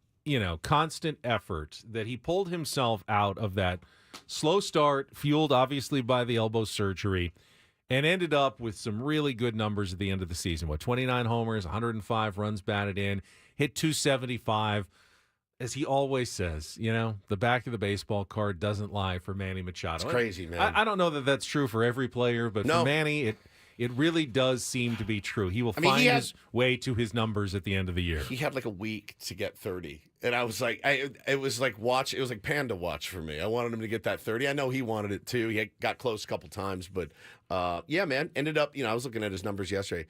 constant effort that he pulled himself out of that slow start, fueled obviously by the elbow surgery, and ended up with some really good numbers at the end of the season. 29 homers, 105 runs batted in, hit 275. As he always says, the back of the baseball card doesn't lie for Manny Machado. It's crazy, man. I don't know that that's true for every player, but for Manny, it really does seem to be true. He will find his way to his numbers at the end of the year. He had like a week to get 30. And I was like, it was like Panda watch for me. I wanted him to get that 30. I know he wanted it too. He got close a couple times, but man, ended up, I was looking at his numbers yesterday.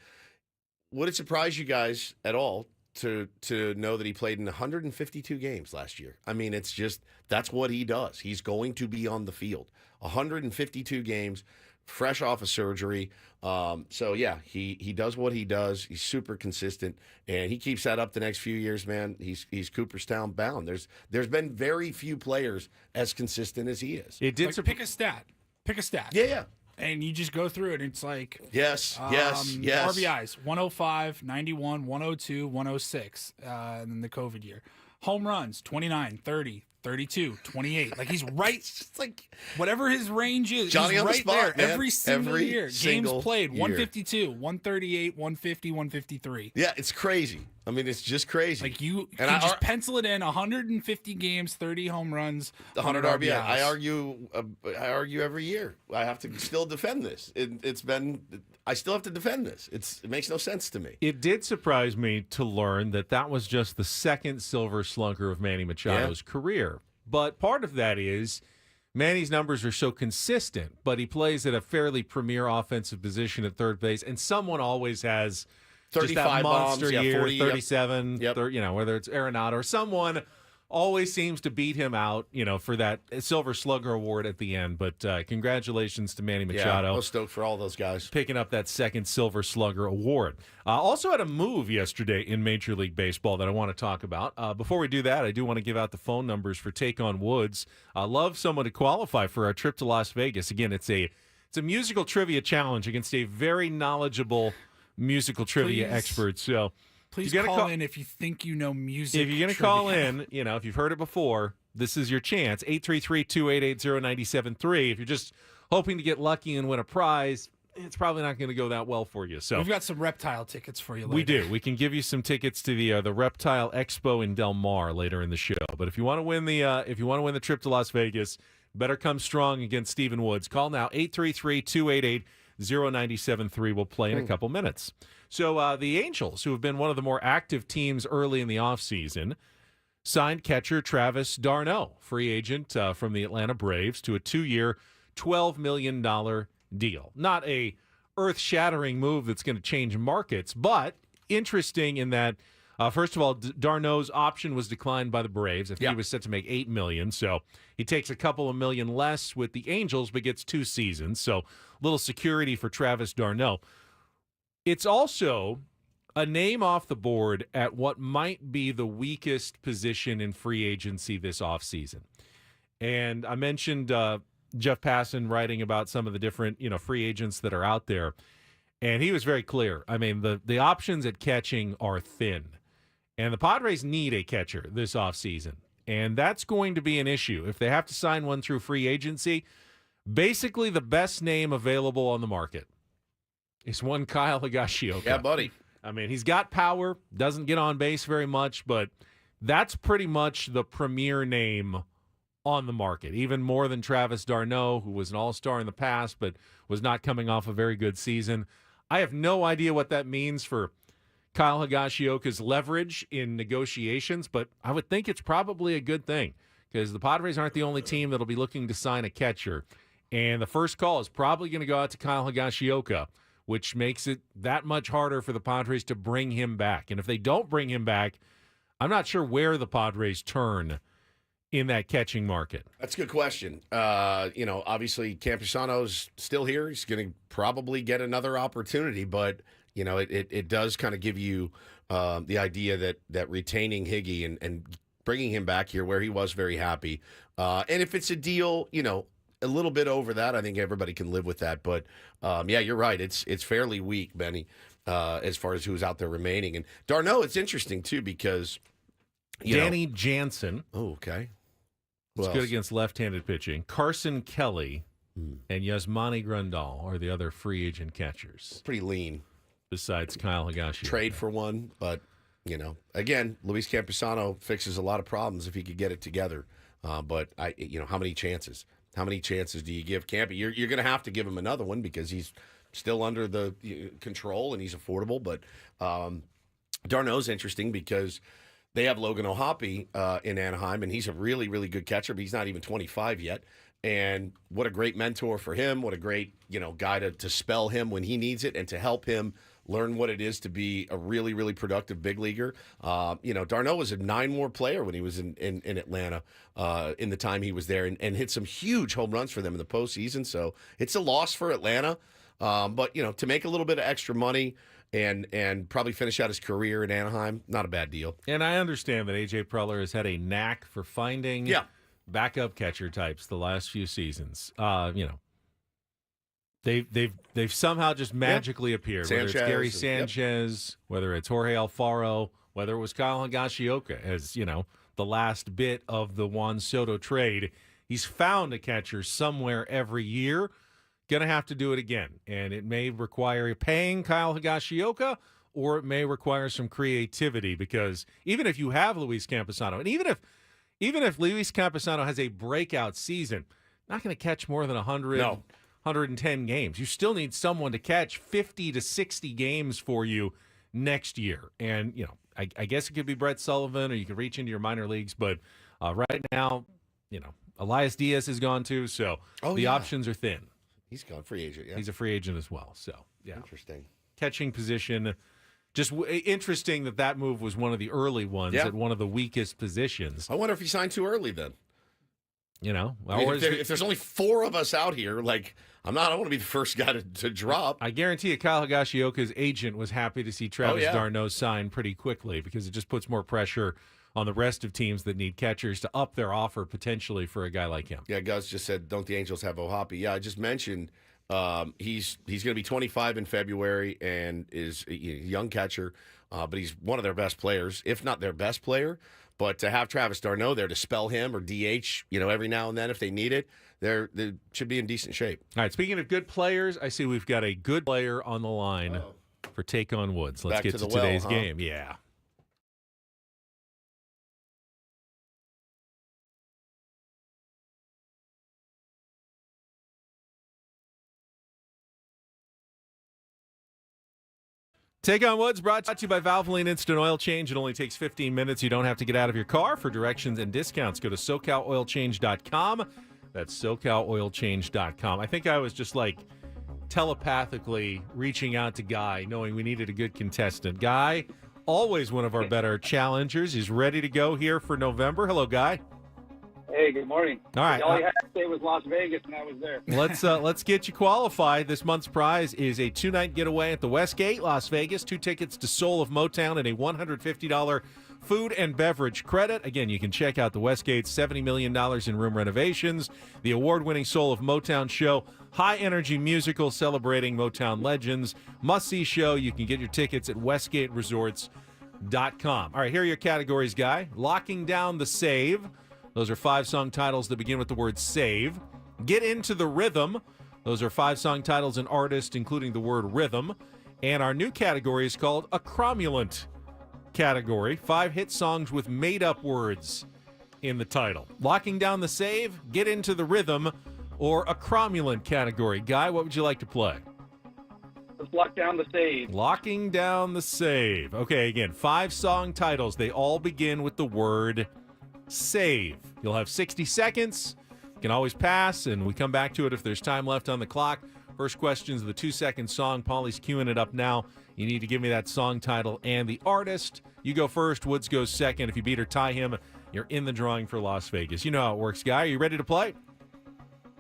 Would it surprise you guys at all to know that he played in 152 games last year? It's just, that's what he does. He's going to be on the field. 152 games, fresh off of surgery. He does what he does. He's super consistent, and he keeps that up the next few years, man. He's Cooperstown bound. There's been very few players as consistent as he is. It did pick a stat. Pick a stat. Yeah. And you just go through it, and it's like... Yes. RBIs, 105, 91, 102, 106, and then the COVID year. Home runs, 29, 30, 32, 28. Like, he's right... It's like... Whatever his range is, Johnny he's on the right spot, there man. every single year. Games played, year. 152, 138, 150, 153. Yeah, it's crazy. It's just crazy. Like, you can just pencil it in, 150 games, 30 home runs, 100 RBIs. I argue every year. I have to still defend this. I still have to defend this. It makes no sense to me. It did surprise me to learn that was just the second Silver Slugger of Manny Machado's career. But part of that is Manny's numbers are so consistent, but he plays at a fairly premier offensive position at third base, and someone always has 35 monster bombs, year, 40, 37, whether it's Arenado or someone always seems to beat him out, for that Silver Slugger award at the end. But congratulations to Manny Machado. Yeah, stoked for all those guys. Picking up that second Silver Slugger award. Also had a move yesterday in Major League Baseball that I want to talk about. Before we do that, I do want to give out the phone numbers for Take on Woods. Love someone to qualify for our trip to Las Vegas. Again, it's a musical trivia challenge against a very knowledgeable musical trivia expert. So please call in if you think you know music. If you're going to call in, if you've heard it before, this is your chance. 833-288-0973. If you're just hoping to get lucky and win a prize, it's probably not going to go that well for you. So we've got some reptile tickets for you later. We do. We can give you some tickets to the Reptile Expo in Del Mar later in the show. But if you want to win the trip to Las Vegas, better come strong against Stephen Woods. Call now 833-288-0973. We'll play in a couple minutes. So the Angels, who have been one of the more active teams early in the offseason, signed catcher Travis d'Arnaud, free agent from the Atlanta Braves, to a 2-year, $12 million deal. Not a earth-shattering move that's going to change markets, but interesting in that, first of all, d'Arnaud's option was declined by the Braves. I think he was set to make $8 million, so he takes a couple of million less with the Angels, but gets 2 seasons, so a little security for Travis d'Arnaud. It's also a name off the board at what might be the weakest position in free agency this offseason. And I mentioned Jeff Passan writing about some of the different, free agents that are out there. And he was very clear. I mean, the options at catching are thin. And the Padres need a catcher this offseason. And that's going to be an issue. If they have to sign one through free agency, basically the best name available on the market is one Kyle Higashioka. Yeah, buddy. I mean, he's got power, doesn't get on base very much, but that's pretty much the premier name on the market, even more than Travis d'Arnaud, who was an all-star in the past but was not coming off a very good season. I have no idea what that means for Kyle Higashioka's leverage in negotiations, but I would think it's probably a good thing because the Padres aren't the only team that'll be looking to sign a catcher. And the first call is probably going to go out to Kyle Higashioka, which makes it that much harder for the Padres to bring him back. And if they don't bring him back, I'm not sure where the Padres turn in that catching market. That's a good question. Obviously Campusano's still here. He's going to probably get another opportunity, but it does kind of give you the idea that retaining Higgy and bringing him back here where he was very happy. And if it's a deal, a little bit over that, I think everybody can live with that. But you're right. It's fairly weak, Benny, as far as who's out there remaining. And d'Arnaud, it's interesting too because Danny Jansen. Oh, okay. It's good against left-handed pitching. Carson Kelly and Yasmani Grandal are the other free agent catchers. Pretty lean. Besides Kyle Higashioka. Trade for one, but again, Luis Campusano fixes a lot of problems if he could get it together. But how many chances? How many chances do you give Campy? You're going to have to give him another one because he's still under the control and he's affordable. But d'Arnaud's interesting because they have Logan O'Hoppe in Anaheim, and he's a really, really good catcher, but he's not even 25 yet. And what a great mentor for him. What a great guy to spell him when he needs it and to help him learn what it is to be a really, really productive big leaguer. d'Arnaud was a 9-WAR player when he was in Atlanta in the time he was there and hit some huge home runs for them in the postseason. So it's a loss for Atlanta. But to make a little bit of extra money and probably finish out his career in Anaheim, not a bad deal. And I understand that A.J. Preller has had a knack for finding backup catcher types the last few seasons. They've somehow just magically appeared. Sanchez, whether it's Gary Sanchez, whether it's Jorge Alfaro, whether it was Kyle Higashioka, as the last bit of the Juan Soto trade, he's found a catcher somewhere every year. Going to have to do it again, and it may require paying Kyle Higashioka, or it may require some creativity because even if you have Luis Campusano, and even if Luis Campusano has a breakout season, not going to catch more than 100. No. 110 games. You still need someone to catch 50 to 60 games for you next year. And, I guess it could be Brett Sullivan or you could reach into your minor leagues. But right now, Elias Diaz is gone too. So the options are thin. He's gone free agent. Yeah. He's a free agent as well. So, yeah. Interesting. Catching position. Just interesting that move was one of the early ones at one of the weakest positions. I wonder if he signed too early then. If there's only 4 of us out here, I don't want to be the first guy to drop. I guarantee you Kyle Higashioka's agent was happy to see Travis d'Arnaud sign pretty quickly because it just puts more pressure on the rest of teams that need catchers to up their offer potentially for a guy like him. Yeah, Gus just said, don't the Angels have O'Hoppe? Yeah, I just mentioned he's going to be 25 in February and is a young catcher, but he's one of their best players, if not their best player. But to have Travis d'Arnaud there to spell him or DH, every now and then if they need it, they should be in decent shape. All right, speaking of good players, I see we've got a good player on the line for Take on Woods. Let's get to today's game. Yeah. Take on Woods brought to you by Valvoline Instant Oil Change. It only takes 15 minutes. You don't have to get out of your car. For directions and discounts, go to SoCalOilChange.com. That's SoCalOilChange.com. I think I was just telepathically reaching out to Guy, knowing we needed a good contestant. Guy, always one of our better challengers. He's ready to go here for November. Hello, Guy. Hey, good morning. All right. All you had to say was Las Vegas, and I was there. Let's get you qualified. This month's prize is a 2-night getaway at the Westgate, Las Vegas, 2 tickets to Soul of Motown, and a $150 food and beverage credit. Again, you can check out the Westgate's $70 million in room renovations, the award-winning Soul of Motown show, high-energy musical celebrating Motown legends, must-see show. You can get your tickets at WestgateResorts.com. All right, here are your categories, Guy. Locking down the save. Those are 5 song titles that begin with the word save. Get into the rhythm. Those are 5 song titles and artists, including the word rhythm. And our new category is called a cromulent category. 5 hit songs with made-up words in the title. Locking down the save, get into the rhythm, or a cromulent category. Guy, what would you like to play? Let's lock down the save. Locking down the save. Okay, again, 5 song titles. They all begin with the word save. You'll have 60 seconds. You can always pass, and we come back to it if there's time left on the clock. First question's the 2-second song. Paulie's queuing it up now. You need to give me that song title and the artist. You go first. Woods goes second. If you beat or tie him, you're in the drawing for Las Vegas. You know how it works, Guy. Are you ready to play?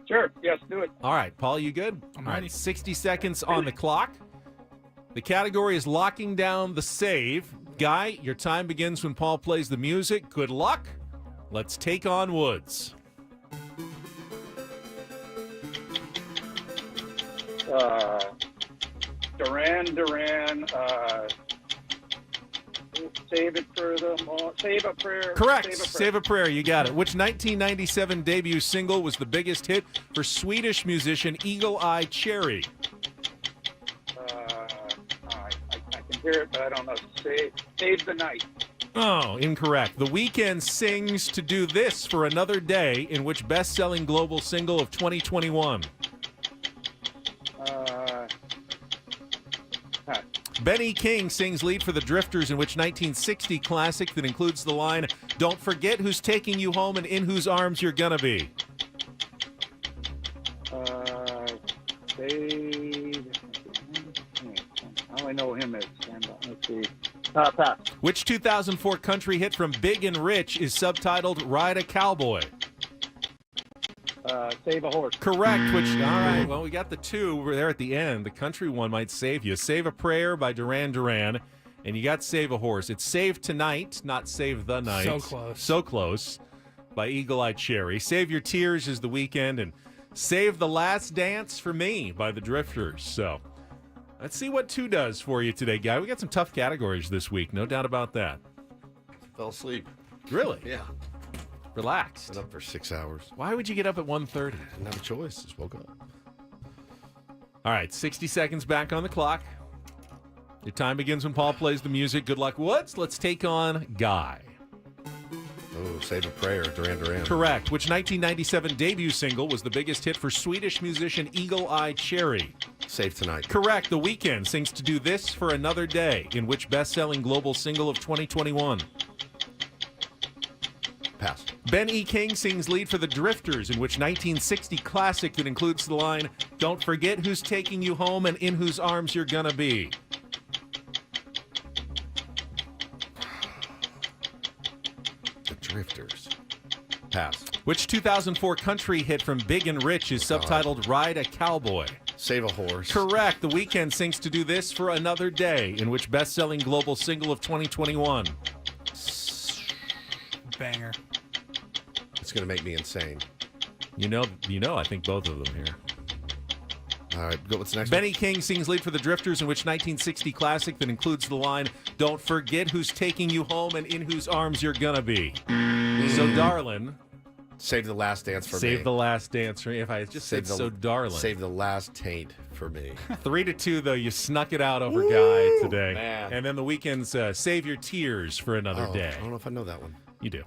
Sure. Yes, do it. All right. Paul, you good? I'm All ready. right. 60 seconds on the clock. The category is locking down the save. Guy, your time begins when Paul plays the music. Good luck. Let's take on Woods. Duran, save it for the save a prayer. Correct. Save a prayer. You got it. Which 1997 debut single was the biggest hit for Swedish musician Eagle Eye Cherry? I can hear it, but I don't know. Save the night. Oh, incorrect. The Weeknd sings To Do This for Another Day, in which best-selling global single of 2021? Benny King sings lead for the Drifters, in which 1960 classic that includes the line, "Don't forget who's taking you home and in whose arms you're gonna be." I only know him as let's see. Pass. Which 2004 country hit from Big and Rich is subtitled Ride a Cowboy? Save a horse. Correct, which, all right, well, we got the 2 over there at the end. The country one might save you. Save a Prayer by Duran Duran, and you got Save a Horse. It's Save Tonight, not Save the Night. So close. So close, by Eagle Eye Cherry. Save Your Tears is The Weeknd, and Save the Last Dance for Me by the Drifters. So let's see what 2 does for you today, Guy. We got some tough categories this week, no doubt about that. Fell asleep. Really? Yeah. Relaxed. Been up for 6 hours. Why would you get up at 1:30? Didn't have a choice. Just woke up. All right, 60 seconds back on the clock. Your time begins when Paul plays the music. Good luck, Woods. Let's take on Guy. Oh, Save a Prayer, Duran Duran. Correct. Which 1997 debut single was the biggest hit for Swedish musician Eagle Eye Cherry? Save Tonight. Correct. The Weeknd sings To Do This for Another Day, in which best-selling global single of 2021? Pass. Ben E. King sings lead for the Drifters, in which 1960 classic that includes the line, "Don't forget who's taking you home and in whose arms you're gonna be." The Drifters. Pass. Which 2004 country hit from Big and Rich is subtitled Ride a Cowboy? Save a Horse. Correct. The Weeknd sings To Do This for Another Day, in which best-selling global single of 2021? Banger. It's going to make me insane. You know, I think both of them here. All right, go. What's next? Benny King sings lead for the Drifters in which 1960 classic that includes the line, "Don't forget who's taking you home and in whose arms you're gonna be." So, darling. Save the last dance for me. Save the last dance for me. If I just said so, darling. Save the last taint for me. 3-2, though. You snuck it out over Guy today. Man. And then the weekend's Save Your Tears for Another Day. I don't know if I know that one. You do.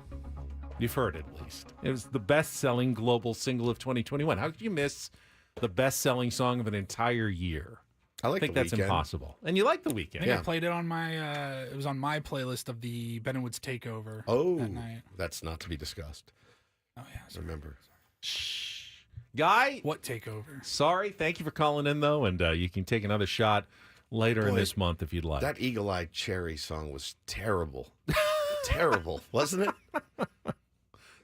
You've heard it, at least. It was the best-selling global single of 2021. How could you miss the best-selling song of an entire year? I think The that's Weeknd. impossible. And you like The Weeknd. I think I played it on my. It was on my playlist of the Benwoods Takeover. That night. That's not to be discussed. Oh yeah. Sorry. Remember. Shh. Guy. What takeover? Sorry. Thank you for calling in, though, and you can take another shot later in this month if you'd like. That Eagle Eye Cherry song was terrible. Terrible, wasn't it?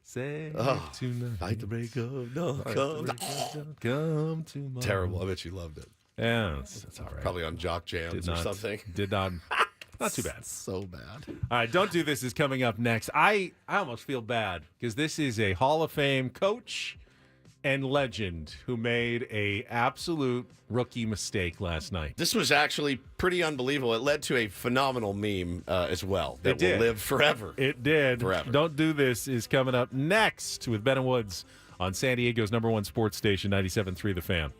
Say tonight. Fight the break of dawn. Come tomorrow. Terrible. I bet you loved it. Yeah, that's all right. Probably on Jock Jams or something. Did not. Not too bad. So bad. All right, Don't Do This is coming up next. I almost feel bad because this is a Hall of Fame coach and legend who made a absolute rookie mistake last night. This was actually pretty unbelievable. It led to a phenomenal meme as well that will did. live forever. It did. Forever. Don't Do This is coming up next with Ben and Woods on San Diego's #1 sports station, 97.3 The Fan.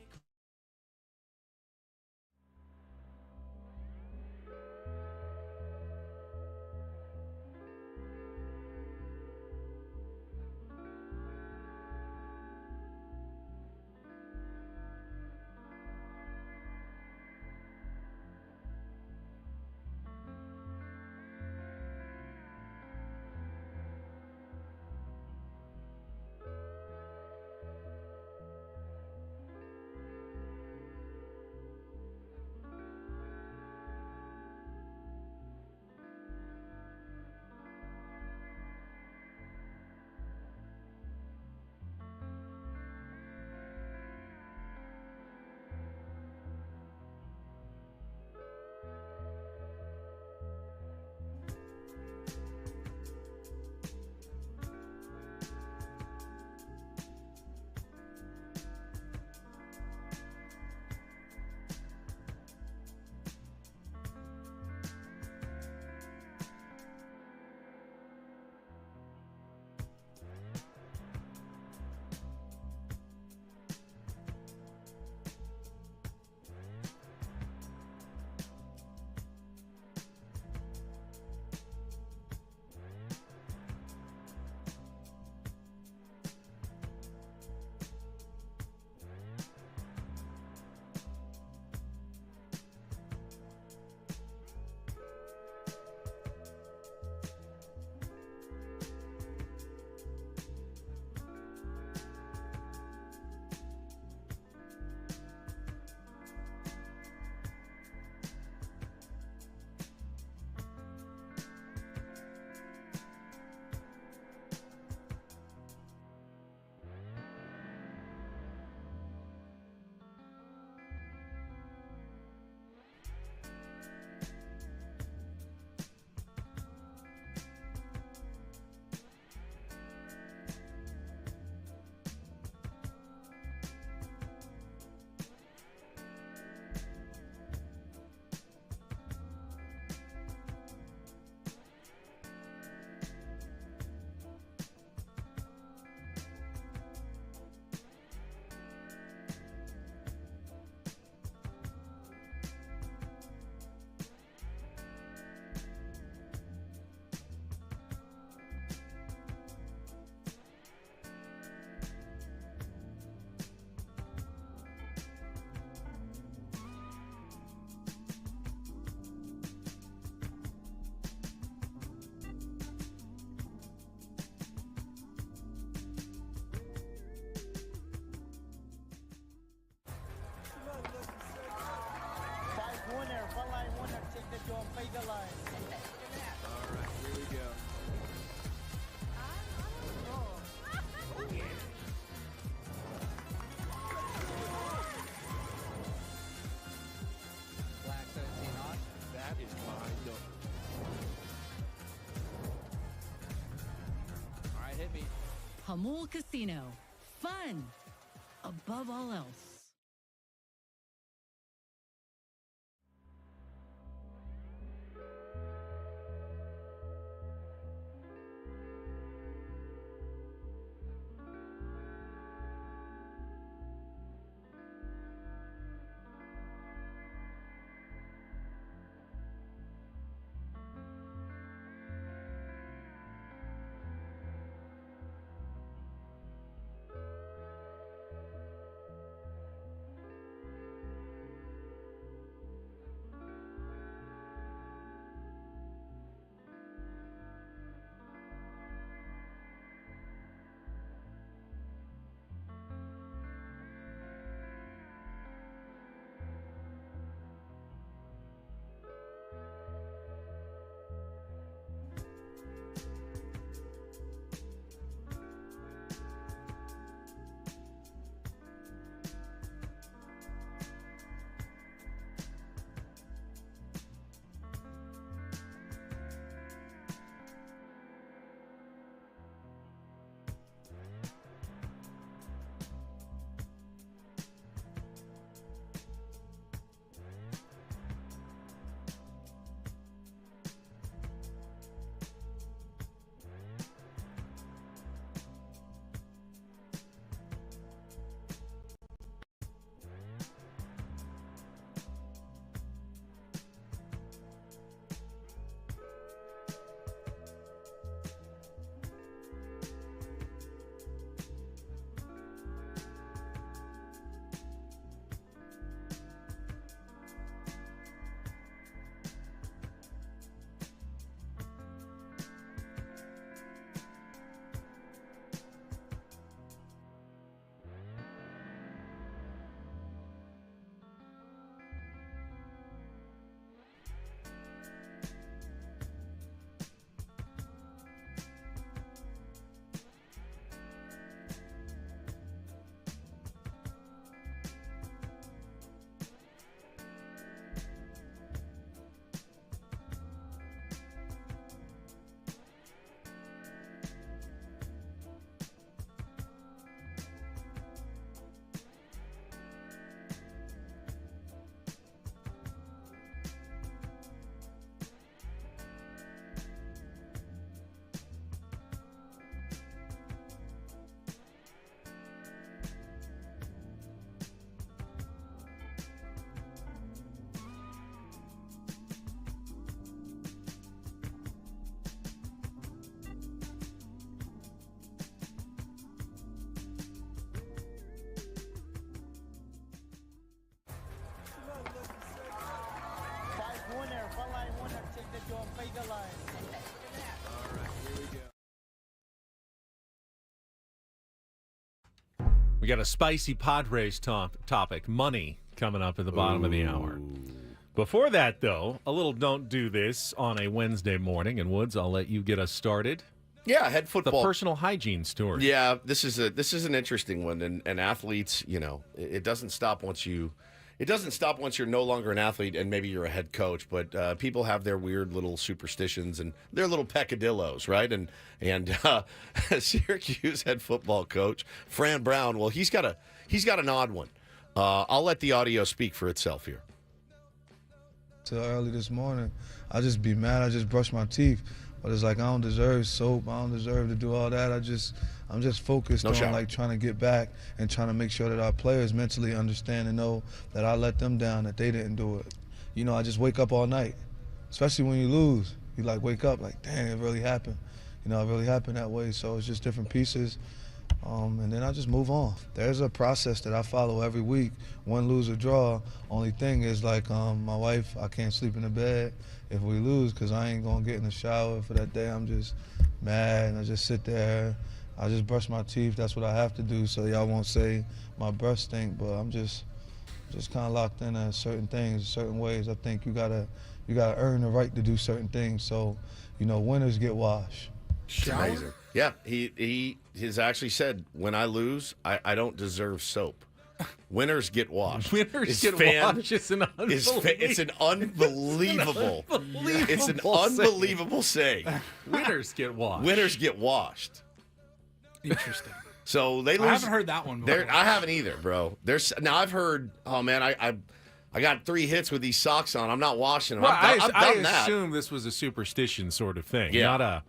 Hamul Casino. Fun above all else. We got a spicy Padres topic, money, coming up at the bottom of the hour. Before that, though, a little don't do this on a Wednesday morning. And Woods, I'll let you get us started. Yeah, head football. The personal hygiene story. Yeah, this is an interesting one, and athletes, it doesn't stop once you're no longer an athlete and maybe you're a head coach. But people have their weird little superstitions and their little peccadillos, right? And Syracuse head football coach Fran Brown, well, he's got an odd one. I'll let the audio speak for itself here. Till early this morning, I just be mad. I just brush my teeth. But it's like I don't deserve soap. I don't deserve to do all that. I'm just focused on like trying to get back and trying to make sure that our players mentally understand and know that I let them down, that they didn't do it. I just wake up all night, especially when you lose. You like wake up like, dang, it really happened. It really happened that way. So it's just different pieces. And then I just move on. There's a process that I follow every week. Win, lose, or draw. Only thing is like my wife, I can't sleep in the bed if we lose because I ain't going to get in the shower for that day. I'm just mad and I just sit there. I just brush my teeth. That's what I have to do so y'all won't say my breath stink. But I'm just kind of locked in at certain things, certain ways. I think you gotta earn the right to do certain things. So, winners get washed. Amazing. Yeah, he has actually said, when I lose, I don't deserve soap. Winners get washed. Winners get washed. It's an unbelievable saying. Winners get washed. Winners get washed. Interesting. So they lose. I haven't heard that one before. I haven't either, bro. Now I've heard, oh man, I got 3 hits with these socks on. I'm not washing them. Well, I've done I assume this was a superstition sort of thing, not a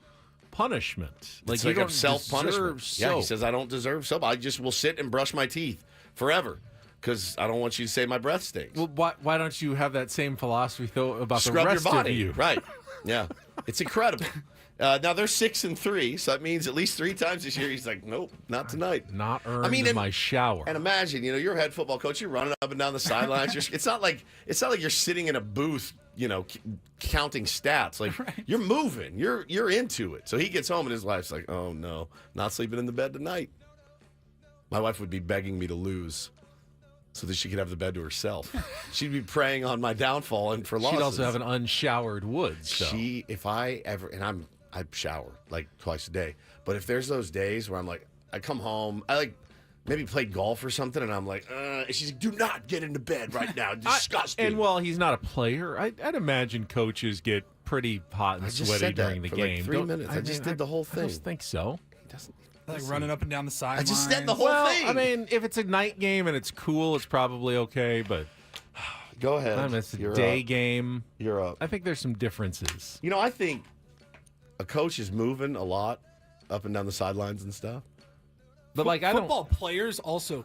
punishment. Like you don't self-punishment. Soap. Yeah, he says I don't deserve soap. I just will sit and brush my teeth forever because I don't want you to say my breath stinks. Well, why don't you have that same philosophy though about Scrub the rest your body. of you? Right. Yeah. It's incredible. Now they're 6-3, so that means at least 3 times this year he's like, nope, not tonight. Not earned in my shower. And imagine, you're a head football coach. You're running up and down the sidelines. It's not like you're sitting in a booth, counting stats. Like you're moving. You're into it. So he gets home and his wife's like, oh no, not sleeping in the bed tonight. My wife would be begging me to lose so that she could have the bed to herself. She'd be preying on my downfall and for losses. She'd also have an unshowered Woods. So. I shower like twice a day. But if there's those days where I'm like, I come home, I like maybe play golf or something, and I'm like, and she's like, do not get into bed right now. Disgusting. And while he's not a player, I'd imagine coaches get pretty hot and sweaty during the game. Like 3 minutes. I just did the whole thing. I just think so. He doesn't. Like running up and down the sideline. I just said the whole thing. I mean, if it's a night game and it's cool, it's probably okay, but go ahead. It's a day game. You're up. I think there's some differences. I think a coach is moving a lot up and down the sidelines and stuff. But football players also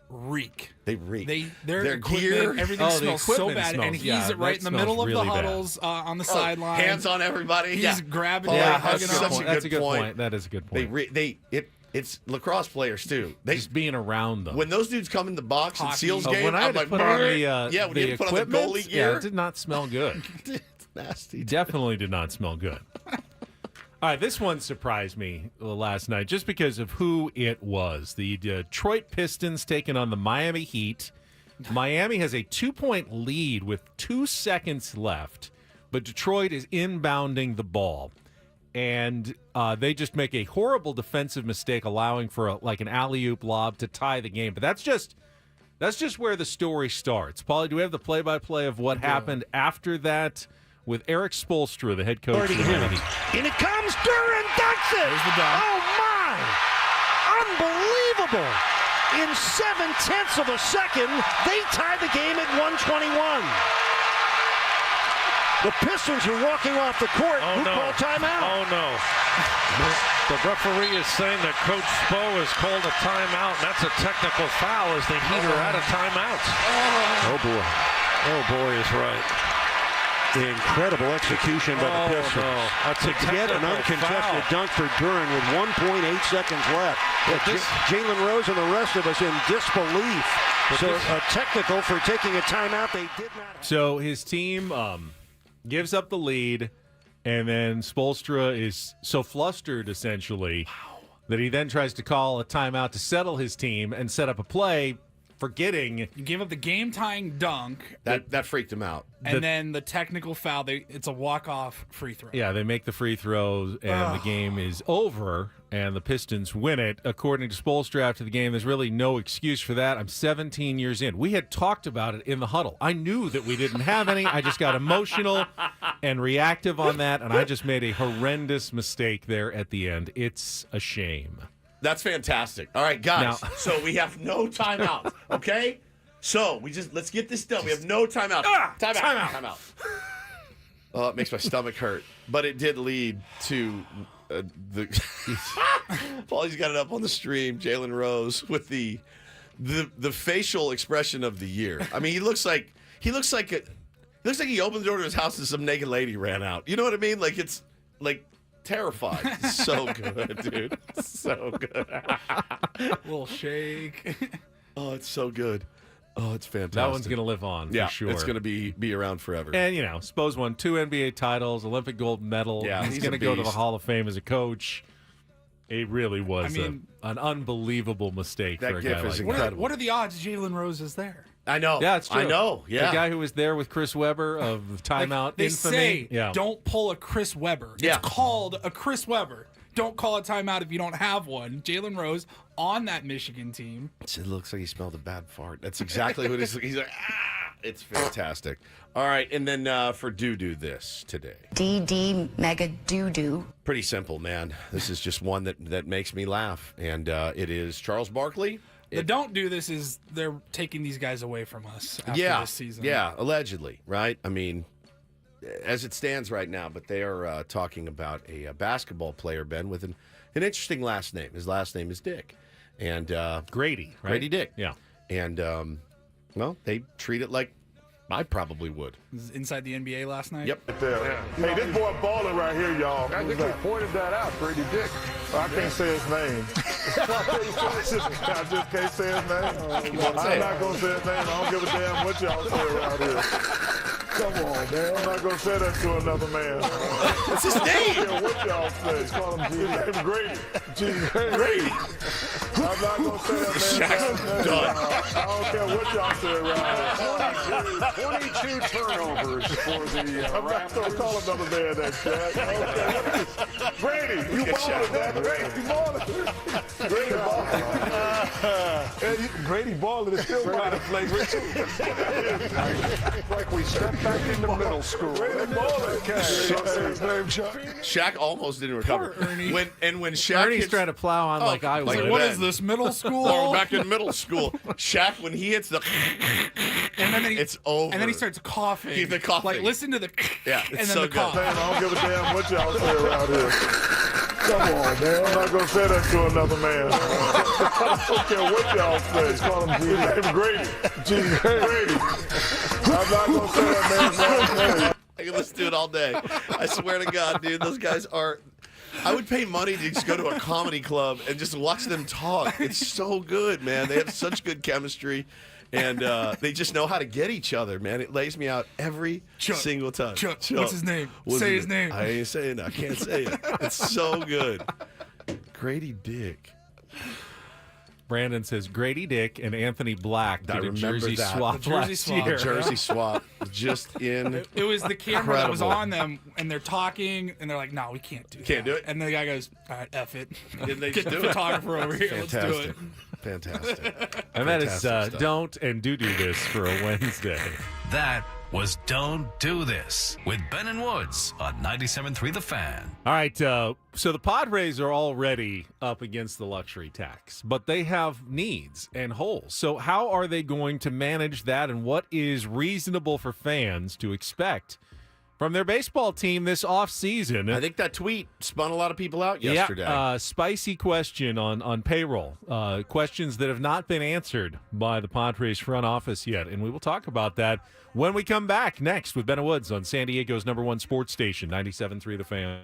reek. They reek. Their gear, everything smells so bad, and he's right in the middle of the huddles on the sideline. Hands on everybody. He's grabbing. Hugging them. That's a good point. That is a good point. It's lacrosse players too. Just being around them. When those dudes come in the box and Seals game, when I had to put on the goalie gear, it did not smell good. It's nasty. Definitely did not smell good. All right, this one surprised me last night just because of who it was. The Detroit Pistons taking on the Miami Heat. Miami has a 2-point lead with 2 seconds left, but Detroit is inbounding the ball. And they just make a horrible defensive mistake, allowing for an alley-oop lob to tie the game. But that's just where the story starts. Paulie, do we have the play-by-play of what happened after that? With Eric Spoelstra, the head coach of the Miami Heat. In it comes, Duran dunks it! Oh, my! Unbelievable! In 7/10 of a second, they tie the game at 1:21. The Pistons are walking off the court. Who called timeout? Oh, no. The referee is saying that Coach Spo has called a timeout, and that's a technical foul as the Heat are out of timeouts. Oh, boy. Oh, boy is right. Incredible execution by the Pistons. No. That's a Get an uncontested dunk for Duran with 1.8 seconds left. Jalen Rose and the rest of us in disbelief. So a technical for taking a timeout. They did not. So his team gives up the lead, and then Spoelstra is so flustered, essentially, that he then tries to call a timeout to settle his team and set up a play, forgetting. You gave up the game-tying dunk. That freaked him out. And then the technical foul, it's a walk-off free throw. Yeah, they make the free throws, and the game is over, and the Pistons win it. According to Spoelstra after the game, there's really no excuse for that. I'm 17 years in. We had talked about it in the huddle. I knew that we didn't have any. I just got emotional and reactive on that, and I just made a horrendous mistake there at the end. It's a shame. That's fantastic. All right, guys. Now, so we have no timeouts, okay? So let's get this done. We have no timeouts. Timeout. Oh, it makes my stomach hurt. But it did lead to Paulie's got it up on the stream. Jalen Rose with the facial expression of the year. I mean, he looks like he opened the door to his house and some naked lady ran out. You know what I mean? Like it's like. Terrified. So good, dude. So good. Little shake. Oh, it's so good. Oh, it's fantastic. That one's going to live on, for sure. It's going to be around forever. And, Spose won 2 NBA titles, Olympic gold medal. Yeah, he's going to go to the Hall of Fame as a coach. It really was an unbelievable mistake for a guy like that. What are the odds Jalen Rose is there? I know. Yeah, it's true. I know. Yeah. The guy who was there with Chris Webber of timeout they infamy. Say, don't pull a Chris Webber. Yeah. It's called a Chris Webber. Don't call a timeout if you don't have one. Jalen Rose on that Michigan team. It looks like he smelled a bad fart. That's exactly what he's like. It's fantastic. All right, and then for do this today. DD mega doo-doo. Pretty simple, man. This is just one that makes me laugh, and it is Charles Barkley. The don't do this is they're taking these guys away from us after this season. Yeah, allegedly, right? I mean, as it stands right now, but they are talking about a basketball player, Ben, with an interesting last name. His last name is Dick. And Grady, right? Grady Dick. Yeah. And, they treat it like I probably would. Inside the NBA last night? Yep. Yeah. Hey, this boy balling right here, y'all. I think we pointed that out, Grady Dick. I can't say his name. I just can't say his name. I'm not going to say his name. I don't give a damn what y'all say around here. Come on, man. I'm not going to say that to another man. What's his name? I don't care what y'all say. Just call him His name's Grady. Grady. I'm not going to say that man's done. I don't care what y'all say around here. 22 turnovers for the I'm not going to call another man that, Jack. Okay. Grady, you balling, man. Grady, you balling. Grady balling. Grady balling is still trying to play Richard. like we stepped back into middle school. Grady balling. Shaq almost didn't recover. When Shaq Ernie's trying to plow on like I was. Like, what is this, middle school? Oh, back in middle school. Shaq, when he hits the and then it's over. And then he starts coughing. He's the coughing. Like, listen to the yeah, and it's then so the good. cough. Man, I don't give a damn what y'all say around here. Come on, man. I'm not going to say that to another man. I don't care what y'all say. Just call him His name's Grady. Grady. I'm not going to say that man's last name. I can listen to it all day. I swear to God, dude, those guys are. I would pay money to just go to a comedy club and just watch them talk. It's so good, man. They have such good chemistry, and they just know how to get each other, man. It lays me out every single time. Chuck. What's his name? Say his name. I ain't saying it. I can't say it. It's so good. Grady Dick. Brandon says Grady Dick and Anthony Black did a jersey swap last year. Jersey swap. Just in. It was the camera that was on them, and they're talking, and they're like, "No, we can't do that." Can't do it. And the guy goes, "All right, F it. Didn't they Get just the do it? photographer over here. Fantastic. Let's do it." Fantastic. And that is Fantastic don't and do this for a Wednesday. That was Don't Do This with Ben and Woods on 97.3 The Fan. All right, so the Padres are already up against the luxury tax, but they have needs and holes. So how are they going to manage that, and what is reasonable for fans to expect from their baseball team this offseason? I think that tweet spun a lot of people out yesterday. Yeah, spicy question on payroll. Questions that have not been answered by the Padres front office yet, and we will talk about that when we come back next with Ben Woods on San Diego's #1 sports station, 97.3 The Fan.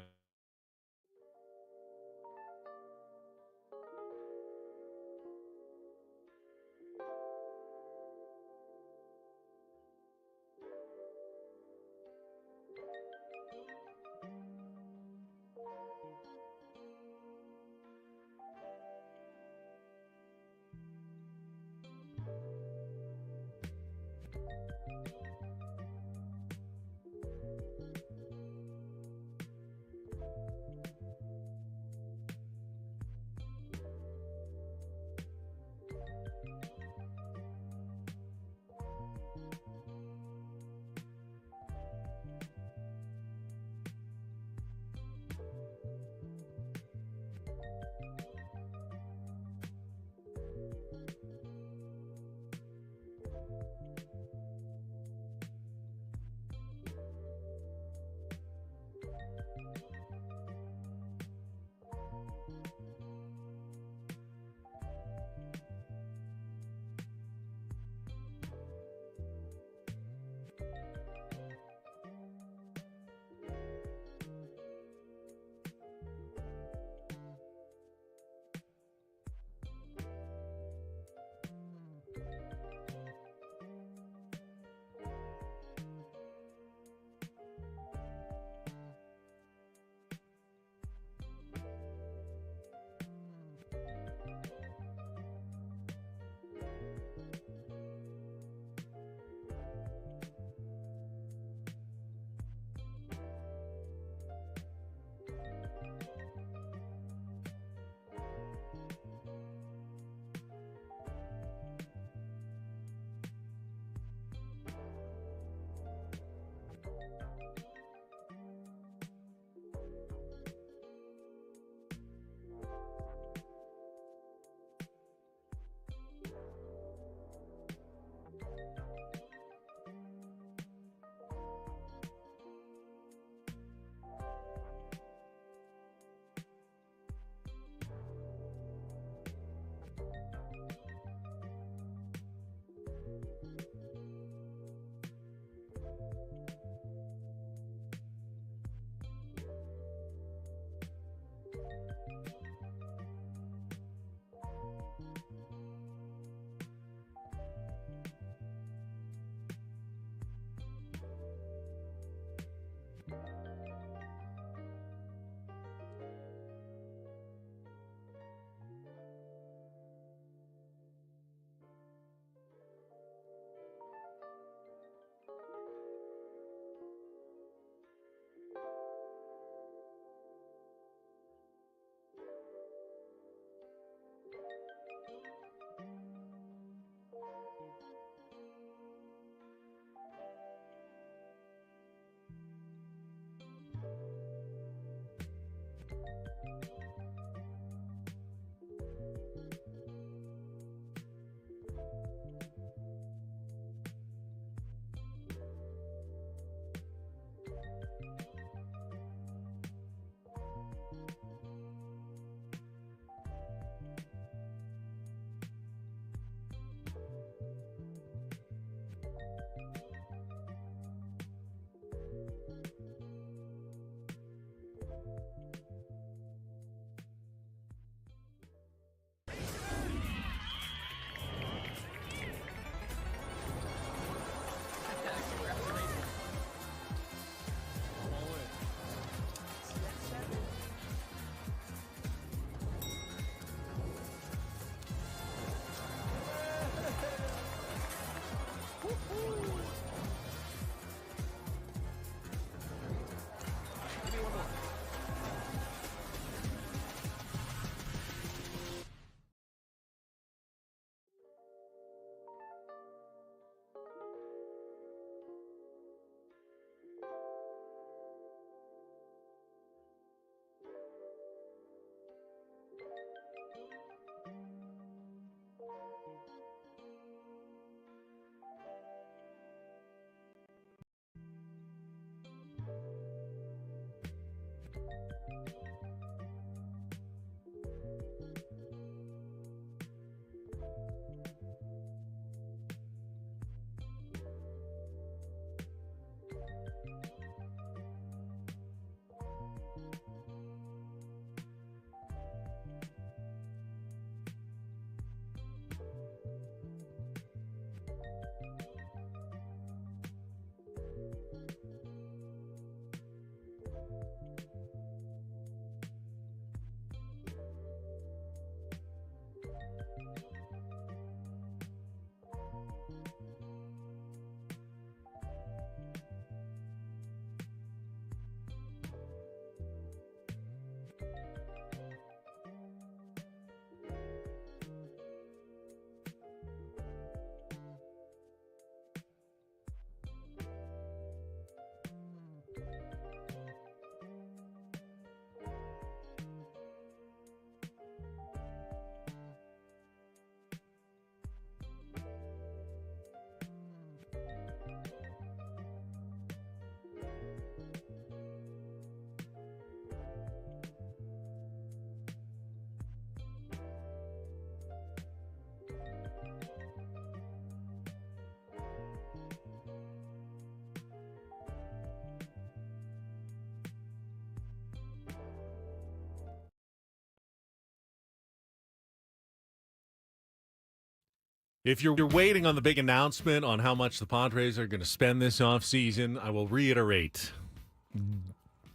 If you're waiting on the big announcement on how much the Padres are going to spend this offseason, I will reiterate,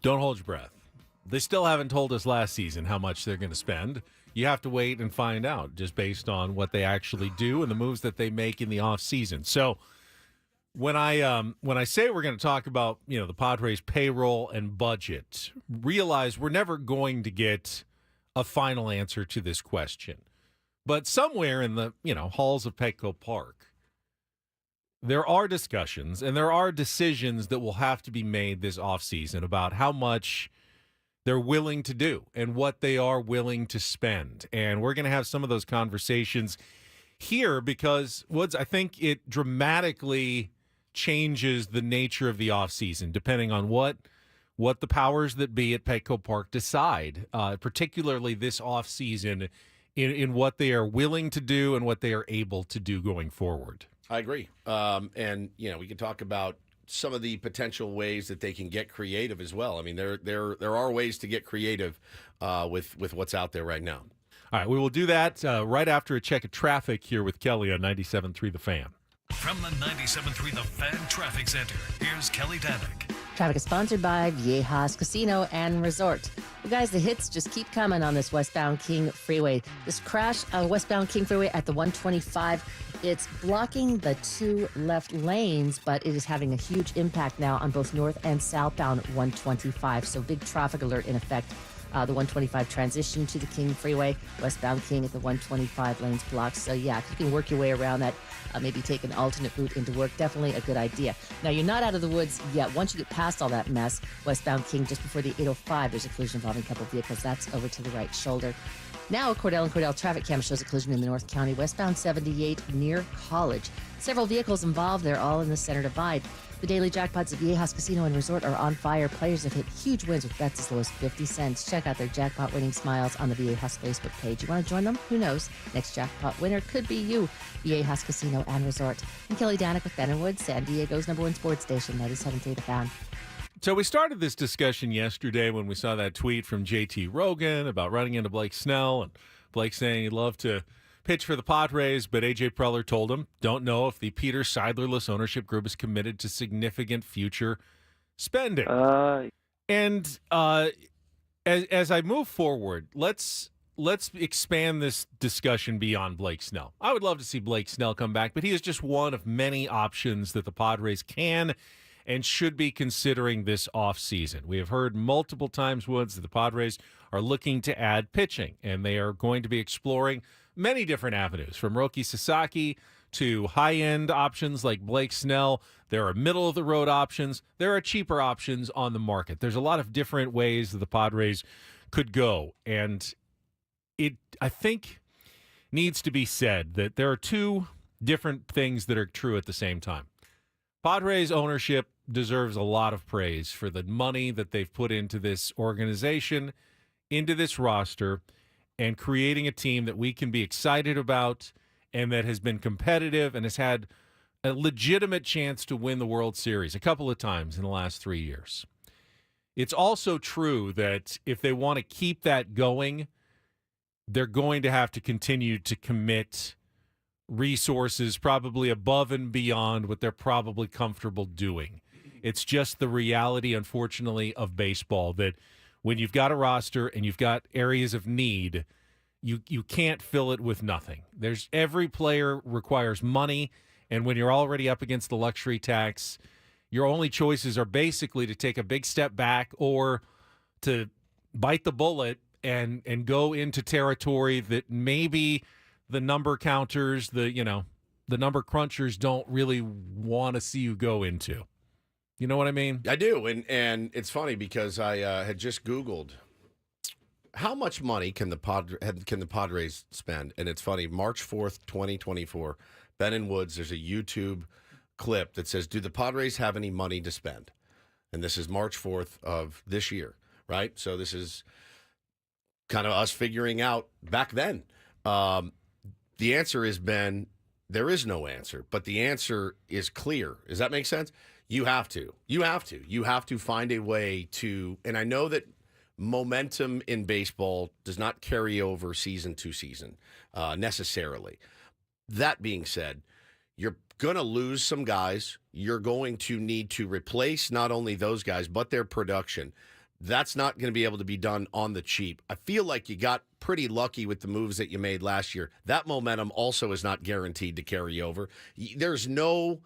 don't hold your breath. They still haven't told us last season how much they're going to spend. You have to wait and find out just based on what they actually do and the moves that they make in the offseason. So when I say we're going to talk about, the Padres payroll and budget, realize we're never going to get a final answer to this question. But somewhere in the, halls of Petco Park, there are discussions and there are decisions that will have to be made this offseason about how much they're willing to do and what they are willing to spend. And we're going to have some of those conversations here because, Woods, I think it dramatically changes the nature of the offseason depending on what the powers that be at Petco Park decide, particularly this offseason, in what they are willing to do and what they are able to do going forward. I agree. And, we can talk about some of the potential ways that they can get creative as well. I mean, there are ways to get creative with what's out there right now. All right, we will do that right after a check of traffic here with Kelly on 97.3 The Fan. From the 97.3 The Fan Traffic Center, here's Kelly Danick. Traffic is sponsored by Viejas Casino and Resort. Well, guys, the hits just keep coming on this westbound King Freeway. This crash westbound King Freeway at the 125, it's blocking the two left lanes, but it is having a huge impact now on both north and southbound 125. So big traffic alert in effect. The 125 transition to the King Freeway, westbound King at the 125 lanes blocked. So yeah, if you can work your way around that, maybe take an alternate route into work, definitely a good idea. Now, you're not out of the woods yet. Once you get past all that mess, westbound King, just before the 805, there's a collision involving a couple of vehicles. That's over to the right shoulder. Now, Cordell and Cordell traffic cam shows a collision in the North County, westbound 78 near College. Several vehicles involved. They're all in the center divide. The daily jackpots at Viejas Casino and Resort are on fire. Players have hit huge wins with bets as low as 50 cents. Check out their jackpot winning smiles on the Viejas Facebook page. You want to join them? Who knows? Next jackpot winner could be you. Viejas Casino and Resort. I'm Kelly Danick with Ben and Woods, San Diego's #1 sports station, 97.3 The Fan. So we started this discussion yesterday when we saw that tweet from JT Rogan about running into Blake Snell and Blake saying he'd love to pitch for the Padres, but A.J. Preller told him, don't know if the Peter Seidlerless ownership group is committed to significant future spending. And as I move forward, let's expand this discussion beyond Blake Snell. I would love to see Blake Snell come back, but he is just one of many options that the Padres can and should be considering this offseason. We have heard multiple times, Woods, that the Padres are looking to add pitching, and they are going to be exploring many different avenues, from Roki Sasaki to high-end options like Blake Snell. There are middle-of-the-road options. There are cheaper options on the market. There's a lot of different ways that the Padres could go, and it, I think, needs to be said that there are two different things that are true at the same time. Padres ownership deserves a lot of praise for the money that they've put into this organization, into this roster, and creating a team that we can be excited about and that has been competitive and has had a legitimate chance to win the World Series a couple of times in the last 3 years. It's also true that if they want to keep that going, they're going to have to continue to commit resources probably above and beyond what they're probably comfortable doing. It's just the reality, unfortunately, of baseball that when you've got a roster and you've got areas of need, you can't fill it with nothing. Every player requires money, and when you're already up against the luxury tax, your only choices are basically to take a big step back or to bite the bullet and go into territory that maybe the number counters, the number crunchers don't really want to see you go into. You know what I mean? I do, and it's funny because I had just Googled how much money can the Padres spend, and it's funny. March 4th, 2024, Ben and Woods. There's a YouTube clip that says, "Do the Padres have any money to spend?" And this is March 4th of this year, right? So this is kind of us figuring out back then. The answer is, Ben, there is no answer, but the answer is clear. Does that make sense? You have to. You have to find a way to, and I know that momentum in baseball does not carry over season to season necessarily, That being said, you're going to lose some guys. You're going to need to replace not only those guys, but their production. That's not going to be able to be done on the cheap. I feel like you got pretty lucky with the moves that you made last year. That momentum also is not guaranteed to carry over. There is no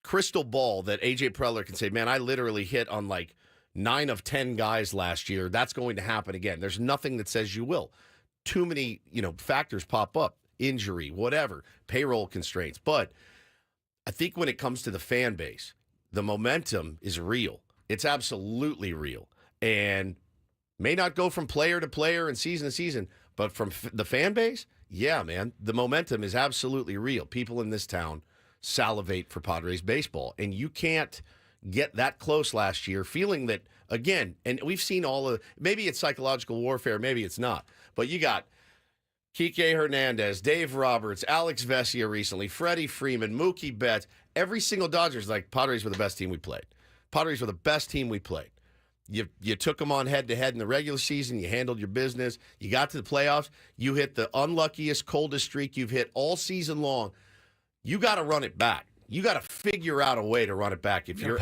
crystal ball that A.J. Preller can say, man, I literally hit on like 9 of 10 guys last year. That's going to happen again. There's nothing that says you will. Too many, factors pop up. Injury, whatever, payroll constraints. But I think when it comes to the fan base, the momentum is real. It's absolutely real. And may not go from player to player and season to season, but from the fan base, yeah, man, the momentum is absolutely real. People in this town salivate for Padres baseball. And you can't get that close last year feeling that, again, and we've seen maybe it's psychological warfare, maybe it's not, but you got Kike Hernandez, Dave Roberts, Alex Vesia recently, Freddie Freeman, Mookie Betts. Every single Dodgers, like, Padres were the best team we played. Padres were the best team we played. You took them on head-to-head in the regular season. You handled your business. You got to the playoffs. You hit the unluckiest, coldest streak you've hit all season long. You got to run it back. You got to figure out a way to run it back. If you're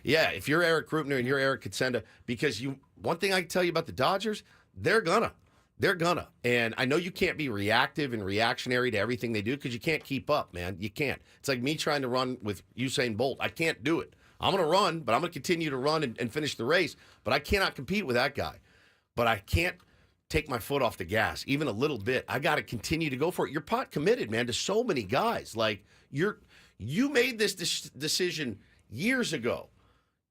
if you're Eric Krupner and you're Eric Katsenda, because one thing I can tell you about the Dodgers, they're gonna. And I know you can't be reactive and reactionary to everything they do because you can't keep up, man. You can't. It's like me trying to run with Usain Bolt. I can't do it. I'm going to run, but I'm going to continue to run and finish the race. But I cannot compete with that guy. But I can't take my foot off the gas, even a little bit. I got to continue to go for it. You're pot committed, man, to so many guys. Like, you made this decision years ago.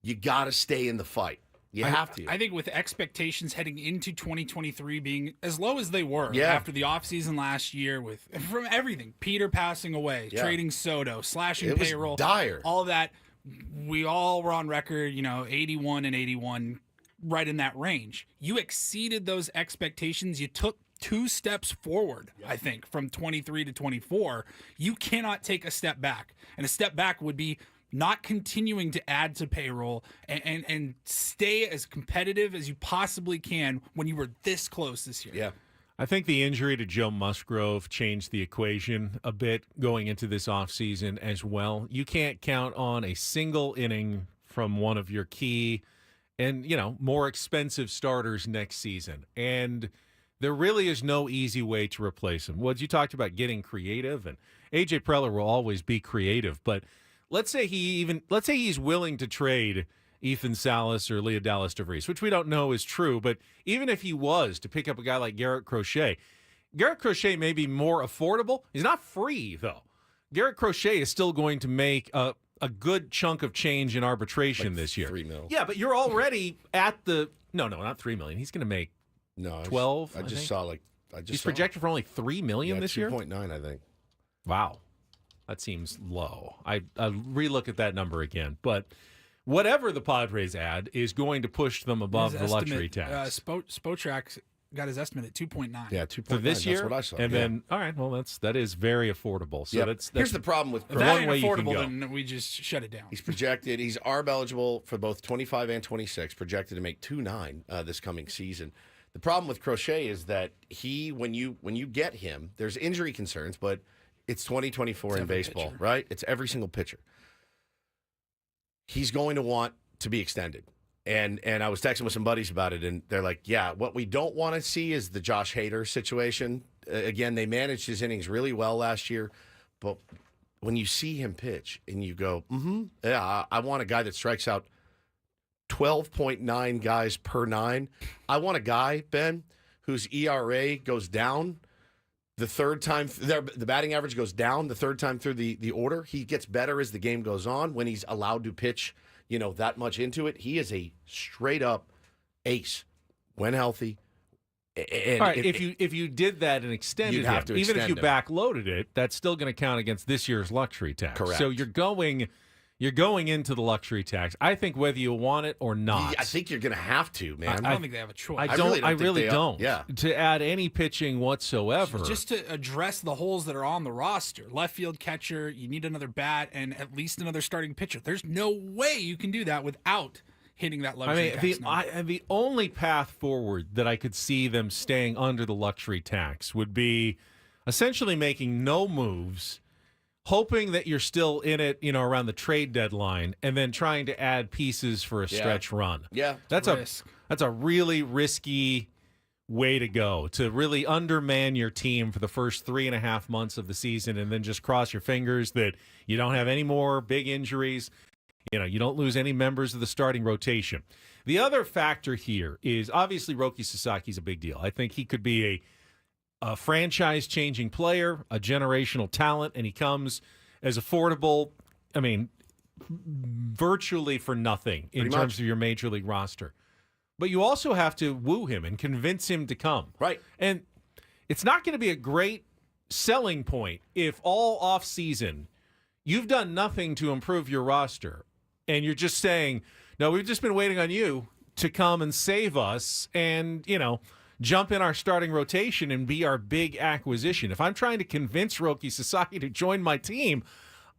You got to stay in the fight. You have to. I think with expectations heading into 2023 being as low as they were after the offseason last year, from everything, Peter passing away, trading Soto, slashing payroll, was dire. All of that, we all were on record, 81 and 81, right in that range. You exceeded those expectations. You took 2 steps forward, I think, from 23 to 24. You cannot take a step back. And a step back would be not continuing to add to payroll and stay as competitive as you possibly can when you were this close this year. Yeah. I think the injury to Joe Musgrove changed the equation a bit going into this offseason as well. You can't count on a single inning from one of your key and, more expensive starters next season. And there really is no easy way to replace him. Woods, you talked about getting creative, and A.J. Preller will always be creative, but let's say he's willing to trade Ethan Salas or Leodalis DeVries, which we don't know is true, but even if he was to pick up a guy like Garrett Crochet may be more affordable. He's not free, though. Garrett Crochet is still going to make a good chunk of change in arbitration this year. $3 million. Yeah, but you're already at the no, not $3 million. He's going to make 12. He's projected for only $3 million this year. 2.9, I think. Wow. That seems low. I relook at that number again. But whatever the Padres add is going to push them above the luxury tax. Spotrac got his estimate at 2.9. Yeah, 2.9 for this year. That's what I saw. And then, all right, well, that is very affordable. So that's here's the problem with if that ain't affordable, then we just shut it down. He's projected. He's ARB eligible for both 25 and 26. Projected to make 2.9 this coming season. The problem with Crochet is that when you get him, there's injury concerns, but it's 2024 in baseball, pitcher. Right? It's every single pitcher. He's going to want to be extended. And I was texting with some buddies about it, and they're like, yeah, what we don't want to see is the Josh Hader situation. Again, they managed his innings really well last year, but when you see him pitch and you go, I want a guy that strikes out 12.9 guys per 9. I want a guy, Ben, whose ERA goes down the third time. The batting average goes down the third time through the order. He gets better as the game goes on when he's allowed to pitch, that much into it. He is a straight-up ace when healthy. And all right, if you did that and extended him, even if you backloaded it, that's still going to count against this year's luxury tax. Correct. So you're going into the luxury tax. I think whether you want it or not. I think you're going to have to, man. I don't think they have a choice. I really don't. Yeah. To add any pitching whatsoever. Just to address the holes that are on the roster. Left field catcher, you need another bat, and at least another starting pitcher. There's no way you can do that without hitting that luxury tax number. The only path forward that I could see them staying under the luxury tax would be essentially making no moves, hoping that you're still in it, around the trade deadline, and then trying to add pieces for a stretch run. Yeah, that's a really risky way to go, to really underman your team for the first 3.5 months of the season, and then just cross your fingers that you don't have any more big injuries. You don't lose any members of the starting rotation. The other factor here is obviously Roki Sasaki's a big deal. I think he could be a franchise-changing player, a generational talent, and he comes as affordable, virtually for nothing in terms of your major league roster. But you also have to woo him and convince him to come. Right. And it's not going to be a great selling point if all offseason you've done nothing to improve your roster, and you're just saying, no, we've just been waiting on you to come and save us and, jump in our starting rotation and be our big acquisition. If I'm trying to convince Roki Sasaki to join my team,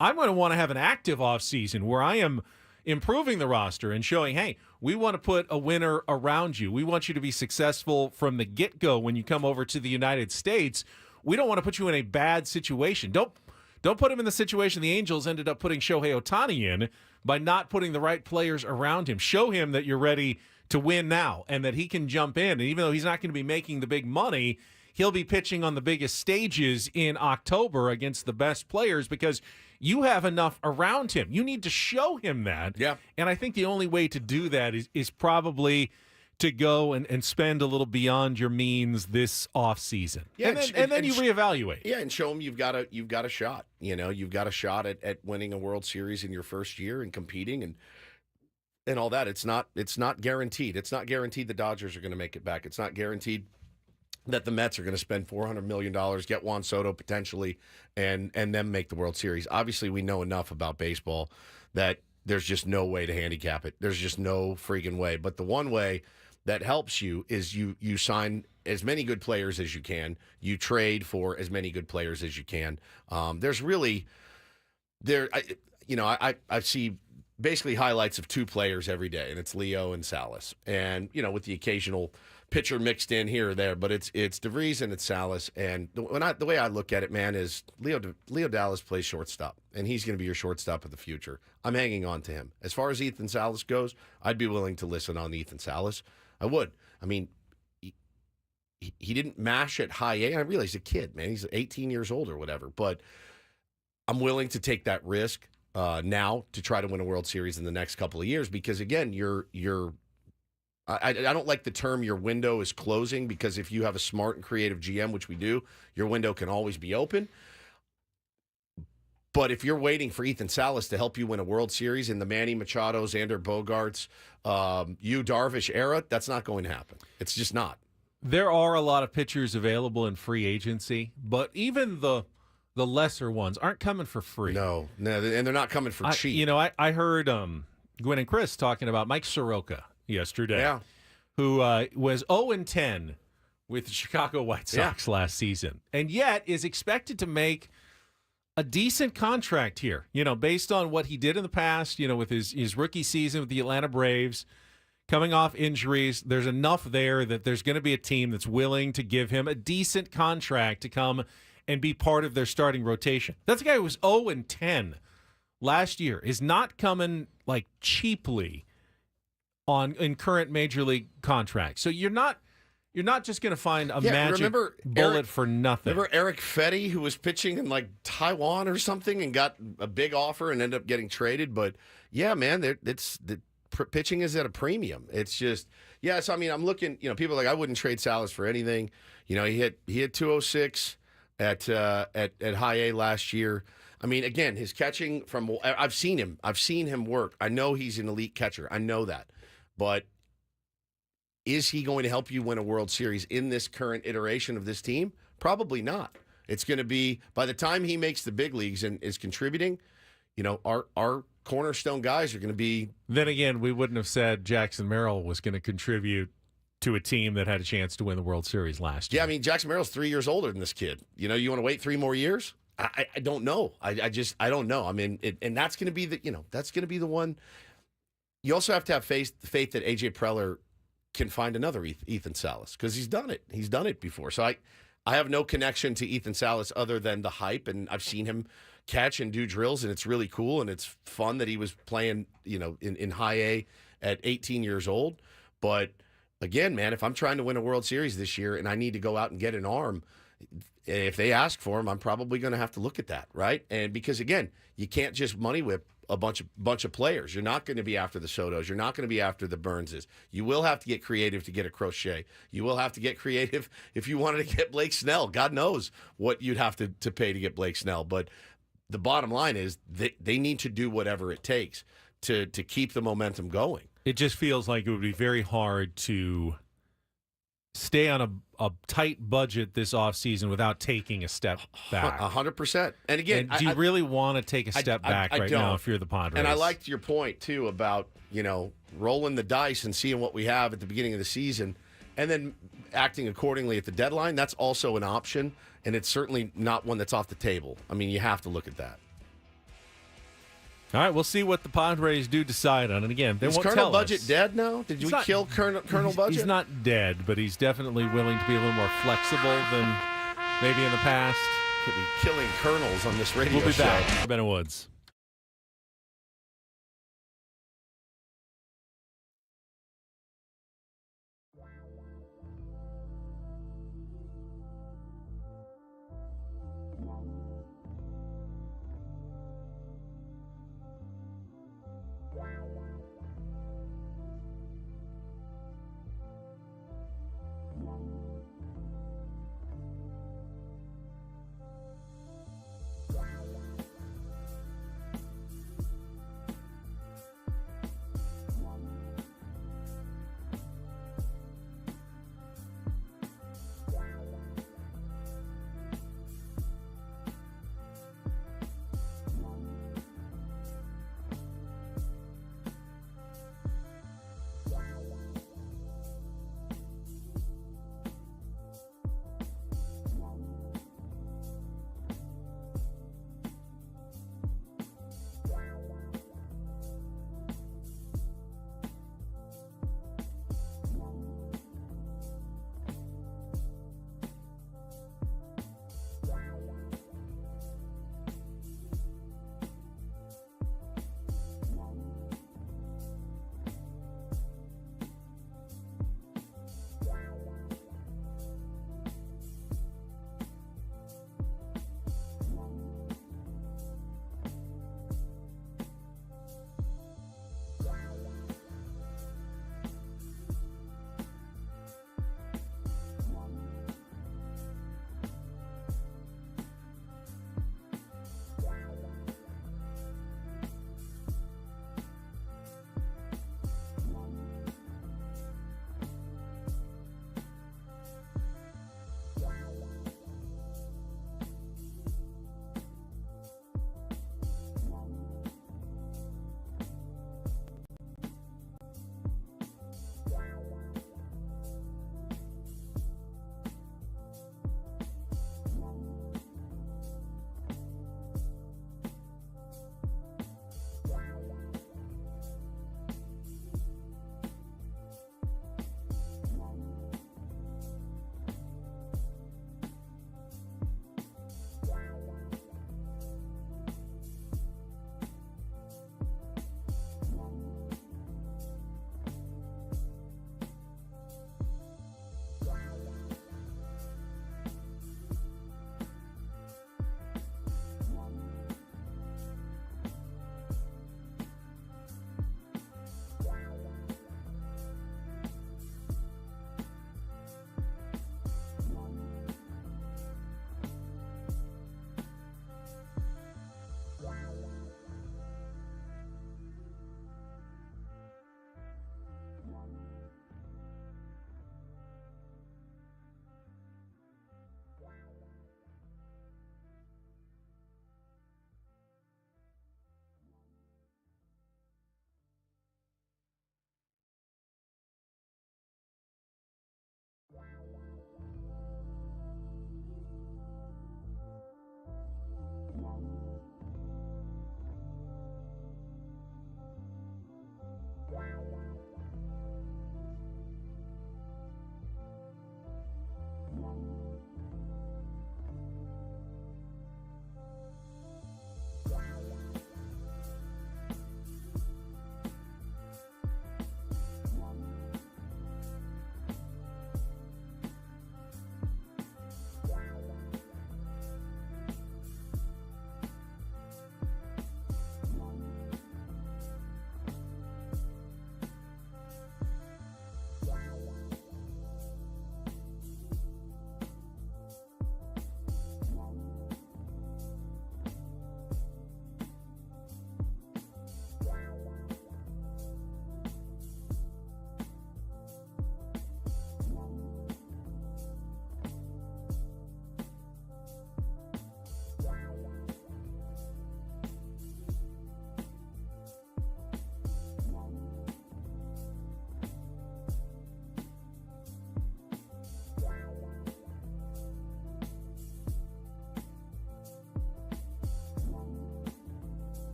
I'm going to want to have an active offseason where I am improving the roster and showing, hey, we want to put a winner around you. We want you to be successful from the get-go when you come over to the United States. We don't want to put you in a bad situation. Don't put him in the situation the Angels ended up putting Shohei Ohtani in by not putting the right players around him. Show him that you're ready to win now and that he can jump in. And even though he's not going to be making the big money, he'll be pitching on the biggest stages in October against the best players because you have enough around him. You need to show him that. Yeah. And I think the only way to do that is probably to go and spend a little beyond your means this offseason. Yeah, and then you reevaluate. Yeah, and show them you've got a shot. You've got a shot at winning a World Series in your first year and competing and all that. It's not guaranteed. It's not guaranteed the Dodgers are going to make it back. It's not guaranteed that the Mets are going to spend $400 million, get Juan Soto potentially, and then make the World Series. Obviously, we know enough about baseball that there's just no way to handicap it. There's just no freaking way. But the one way that helps you is you sign as many good players as you can. You trade for as many good players as you can. There's really I see basically highlights of two players every day, and it's Leo and Salas. And, with the occasional pitcher mixed in here or there, but it's DeVries and it's Salas. And the way I look at it, man, is Leo Dallas plays shortstop, and he's going to be your shortstop of the future. I'm hanging on to him. As far as Ethan Salas goes, I'd be willing to listen on Ethan Salas. I would. I mean, he didn't mash at high A. I realize he's a kid, man. He's 18 years old or whatever, but I'm willing to take that risk now to try to win a World Series in the next couple of years because, again, I don't like the term your window is closing because if you have a smart and creative GM, which we do, your window can always be open. But if you're waiting for Ethan Salas to help you win a World Series in the Manny Machado, Xander Bogaerts, Yu Darvish era, that's not going to happen. It's just not. There are a lot of pitchers available in free agency, but even the lesser ones aren't coming for free. No, and they're not coming for cheap. I heard Gwen and Chris talking about Mike Soroka yesterday, who was 0-10 with the Chicago White Sox last season, and yet is expected to make a decent contract here, based on what he did in the past, with his rookie season with the Atlanta Braves, coming off injuries. There's enough there that there's going to be a team that's willing to give him a decent contract to come and be part of their starting rotation. That's a guy who was 0-10 last year, is not coming like cheaply in current major league contracts. So you're not just going to find a magic bullet for nothing. Remember Eric Fetty, who was pitching in like Taiwan or something and got a big offer and ended up getting traded? But yeah, man, pitching is at a premium. It's just, so I mean, I'm looking, people are like, I wouldn't trade Salas for anything. He hit 206 at high A last year. I mean, again, his catching I've seen him work. I know he's an elite catcher. I know that. But is he going to help you win a World Series in this current iteration of this team? Probably not. It's going to be, by the time he makes the big leagues and is contributing, our cornerstone guys are going to be. Then again, we wouldn't have said Jackson Merrill was going to contribute to a team that had a chance to win the World Series last year. Yeah, I mean, Jackson Merrill's 3 years older than this kid. You want to wait 3 more years? I don't know. I don't know. I mean, and that's going to be the one. you also have to have faith that A.J. Preller can find another Ethan Salas, because he's done it. He's done it before. So I have no connection to Ethan Salas other than the hype, and I've seen him catch and do drills, and it's really cool, and it's fun that he was playing, in high A at 18 years old. But again, man, if I'm trying to win a World Series this year and I need to go out and get an arm, if they ask for him, I'm probably going to have to look at that, right? And because, again, you can't just money whip a bunch of players. You're not going to be after the Sotos. You're not going to be after the Burnses. You will have to get creative to get a Crochet. You will have to get creative if you wanted to get Blake Snell. God knows what you'd have to pay to get Blake Snell. But the bottom line is they need to do whatever it takes to keep the momentum going. It just feels like it would be very hard to stay on a tight budget this offseason without taking a step back. 100%. And again, do you really want to take a step back right now if you're the Padres? And I liked your point, too, about, rolling the dice and seeing what we have at the beginning of the season and then acting accordingly at the deadline. That's also an option, and it's certainly not one that's off the table. I mean, you have to look at that. All right, we'll see what the Padres do decide on. And again, they won't tell us. Is Colonel Budget dead now? Did you kill Colonel Budget? He's not dead, but he's definitely willing to be a little more flexible than maybe in the past. Could be killing colonels on this radio show. We'll be back. Ben and Woods.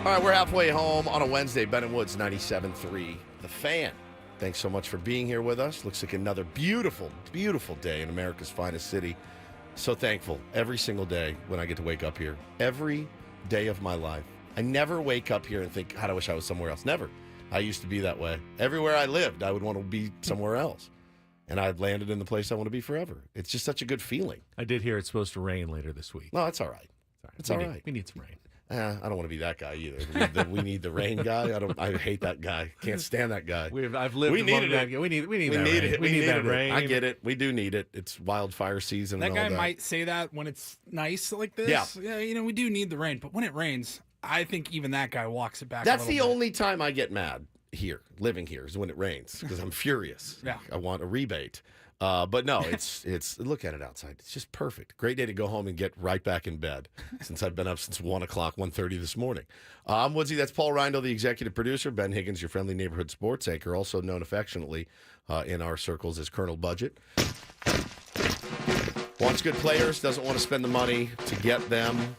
All right, we're halfway home on a Wednesday. Ben and Woods, 97.3. The Fan. Thanks so much for being here with us. Looks like another beautiful, beautiful day in America's finest city. So thankful every single day when I get to wake up here. Every day of my life. I never wake up here and think, God, I wish I was somewhere else. Never. I used to be that way. Everywhere I lived, I would want to be somewhere else. And I've landed in the place I want to be forever. It's just such a good feeling. I did hear it's supposed to rain later this week. No, that's all right. It's all right. We need some rain. I don't want to be that guy either. We need the rain guy. I hate that guy. Can't stand that guy. I've lived. We needed that. We need that rain. I get it. We do need it. It's wildfire season. That and guy all that. might say that when it's nice like this. Yeah, we do need the rain. But when it rains, I think even that guy walks it back. That's the only time I get mad here, living here, is when it rains because I'm furious. Yeah, I want a rebate. But no, it's look at it outside. It's just perfect. Great day to go home and get right back in bed since I've been up since 1:30 this morning. I'm Woodsy. That's Paul Rindle, the executive producer. Ben Higgins, your friendly neighborhood sports anchor, also known affectionately in our circles as Colonel Budget. Wants good players, doesn't want to spend the money to get them,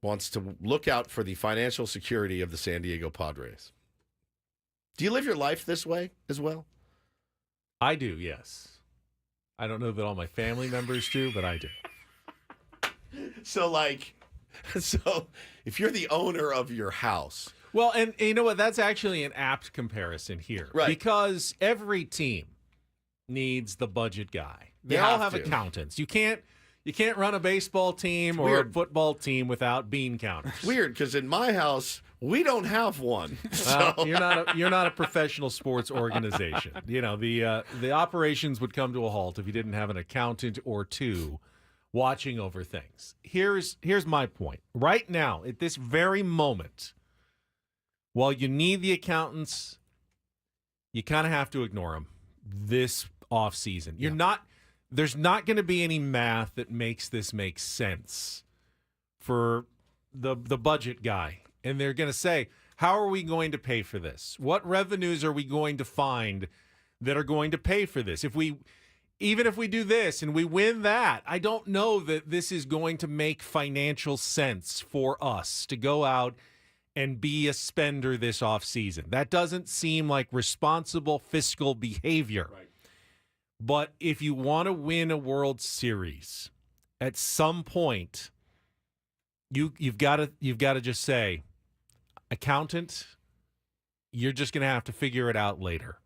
wants to look out for the financial security of the San Diego Padres. Do you live your life this way as well? I do, yes. I don't know that all my family members do, but I do. So if you're the owner of your house. Well, and you know what? That's actually an apt comparison here. Right. Because every team needs the budget guy. They all have accountants. You can't run a baseball team or a football team without bean counters. It's weird, because in my house, we don't have one. So. You're not a professional sports organization. The operations would come to a halt if you didn't have an accountant or two watching over things. Here's my point. Right now, at this very moment, while you need the accountants, you kind of have to ignore them this offseason. There's not going to be any math that makes this make sense for the budget guy. And they're going to say, how are we going to pay for this? What revenues are we going to find that are going to pay for this? Even if we do this and we win that, I don't know that this is going to make financial sense for us to go out and be a spender this offseason. That doesn't seem like responsible fiscal behavior. Right. But if you want to win a World Series, at some point, you've got to just say, accountant, you're just going to have to figure it out later,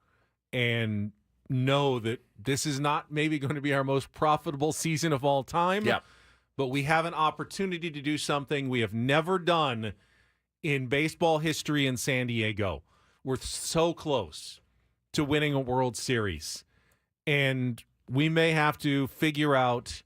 and know that this is not maybe going to be our most profitable season of all time. Yeah. But we have an opportunity to do something we have never done in baseball history in San Diego. We're so close to winning a World Series. And we may have to figure out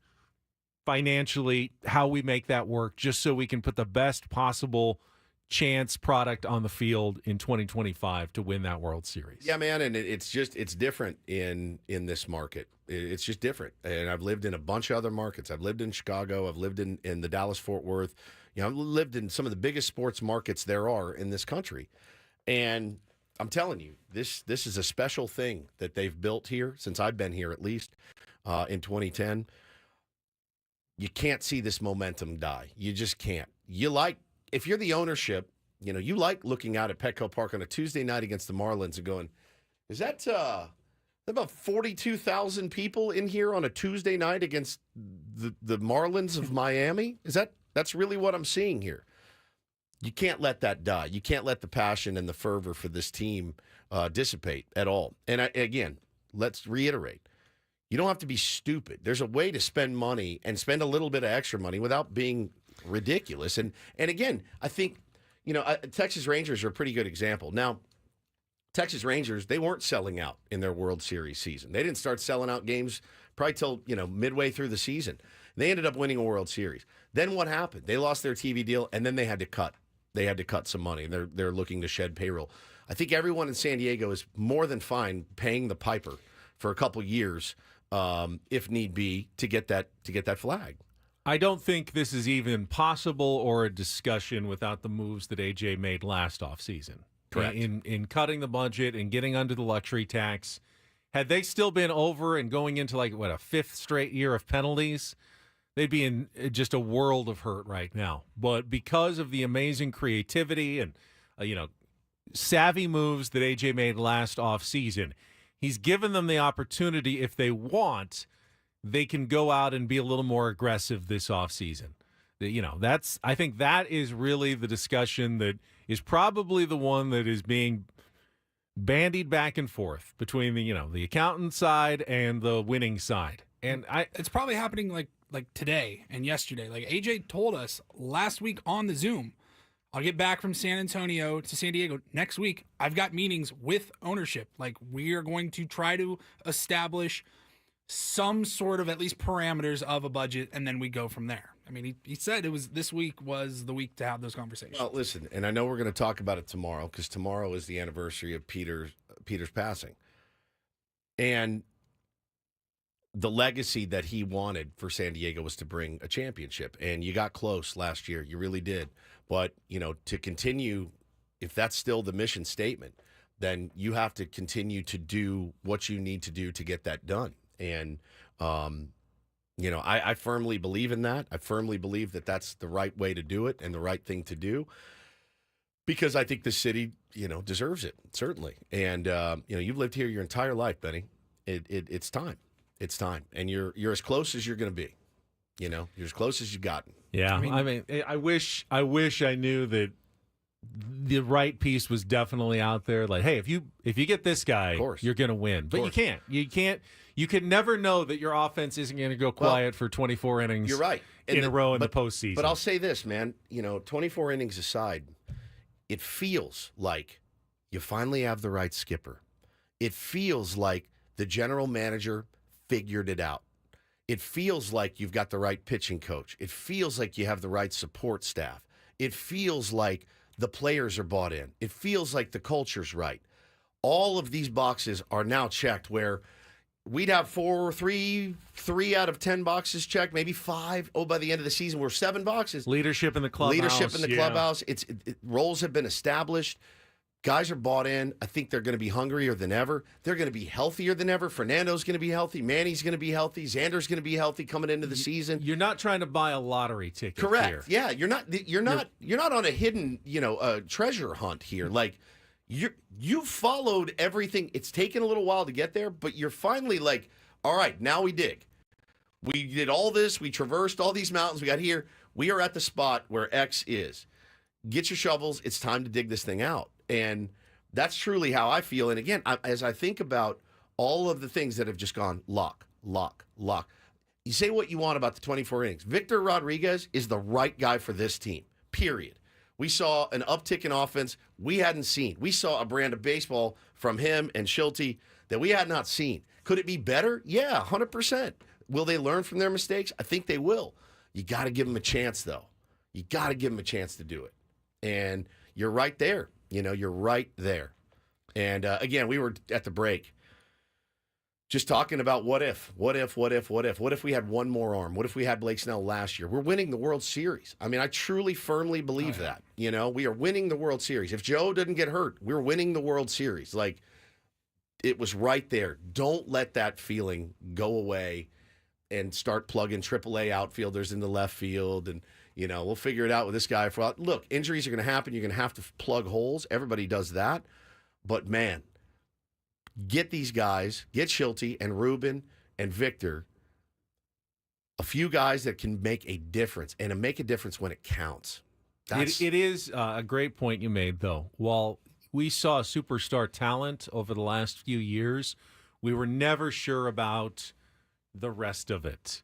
financially how we make that work just so we can put the best possible chance product on the field in 2025 to win that World Series. Yeah, man, and it's different in this market. It's just different. And I've lived in a bunch of other markets. I've lived in Chicago. I've lived in the Dallas-Fort Worth. I've lived in some of the biggest sports markets there are in this country. And I'm telling you, this is a special thing that they've built here since I've been here, at least in 2010. You can't see this momentum die. You just can't. If you're the ownership, you like looking out at Petco Park on a Tuesday night against the Marlins and going, is that about 42,000 people in here on a Tuesday night against the Marlins of Miami? That's really what I'm seeing here? You can't let that die. You can't let the passion and the fervor for this team dissipate at all. And again, let's reiterate. You don't have to be stupid. There's a way to spend money and spend a little bit of extra money without being ridiculous. And again, I think, Texas Rangers are a pretty good example. Now, Texas Rangers, they weren't selling out in their World Series season. They didn't start selling out games probably till, midway through the season. They ended up winning a World Series. Then what happened? They lost their TV deal, and then they had to cut. They had to cut some money. They're looking to shed payroll. I think everyone in San Diego is more than fine paying the piper for a couple years, if need be, to get that flag. I don't think this is even possible or a discussion without the moves that AJ made last offseason. Correct. In cutting the budget and getting under the luxury tax. Had they still been over and going into a fifth straight year of penalties, they'd be in just a world of hurt right now. But because of the amazing creativity and, savvy moves that A.J. made last offseason, he's given them the opportunity, if they want, they can go out and be a little more aggressive this offseason. I think that is really the discussion that is probably the one that is being bandied back and forth between the accountant side and the winning side. And it's probably happening like today and yesterday. Like AJ told us last week on the Zoom, I'll get back from San Antonio to San Diego next week. I've got meetings with ownership. Like, we are going to try to establish some sort of at least parameters of a budget, and then we go from there. I mean, he said this week was the week to have those conversations. Well, listen, and I know we're going to talk about it tomorrow because tomorrow is the anniversary of Peter's passing. And the legacy that he wanted for San Diego was to bring a championship. And you got close last year. You really did. But, to continue, if that's still the mission statement, then you have to continue to do what you need to do to get that done. And, I firmly believe in that. I firmly believe that that's the right way to do it and the right thing to do because I think the city, deserves it, certainly. And, you've lived here your entire life, Benny. It's time. It's time. And you're as close as you're going to be. You're as close as you've gotten. Yeah. I wish I knew that the right piece was definitely out there. Like, hey, if you get this guy, you're going to win. But you can't. You can never know that your offense isn't going to go quiet for 24 innings. You're right. In a row in the postseason. But I'll say this, man. 24 innings aside, it feels like you finally have the right skipper. It feels like the general manager figured it out. It feels like you've got the right pitching coach. It feels like you have the right support staff. It feels like the players are bought in. It feels like the culture's right. All of these boxes are now checked where we'd have three out of 10 boxes checked, maybe 5. Oh, by the end of the season, we're 7 boxes. Leadership in the clubhouse. Roles have been established. Guys are bought in. I think they're going to be hungrier than ever. They're going to be healthier than ever. Fernando's going to be healthy. Manny's going to be healthy. Xander's going to be healthy coming into the season. You're not trying to buy a lottery ticket. Correct. Here. Yeah, you're not on a hidden, treasure hunt here. Like you followed everything. It's taken a little while to get there, but you're finally like, all right, now we dig. We did all this. We traversed all these mountains. We got here. We are at the spot where X is. Get your shovels. It's time to dig this thing out. And that's truly how I feel. And again, as I think about all of the things that have just gone lock. You say what you want about the 24 innings. Victor Rodriguez is the right guy for this team, period. We saw an uptick in offense we hadn't seen. We saw a brand of baseball from him and Schulte that we had not seen. Could it be better? Yeah, 100%. Will they learn from their mistakes? I think they will. You got to give them a chance, though. You got to give them a chance to do it. And you're right there. You're right there. And again, we were at the break just talking about what if we had one more arm? What if we had Blake Snell last year? We're winning the World Series. I mean, I truly, firmly believe that. We are winning the World Series. If Joe didn't get hurt, we're winning the World Series. Like, it was right there. Don't let that feeling go away and start plugging AAA outfielders into left field and we'll figure it out with this guy. Look, injuries are going to happen. You're going to have to plug holes. Everybody does that. But, man, get these guys, get Schulte and Ruben and Victor, a few guys that can make a difference and make a difference when it counts. It is a great point you made, though. While we saw superstar talent over the last few years, we were never sure about the rest of it.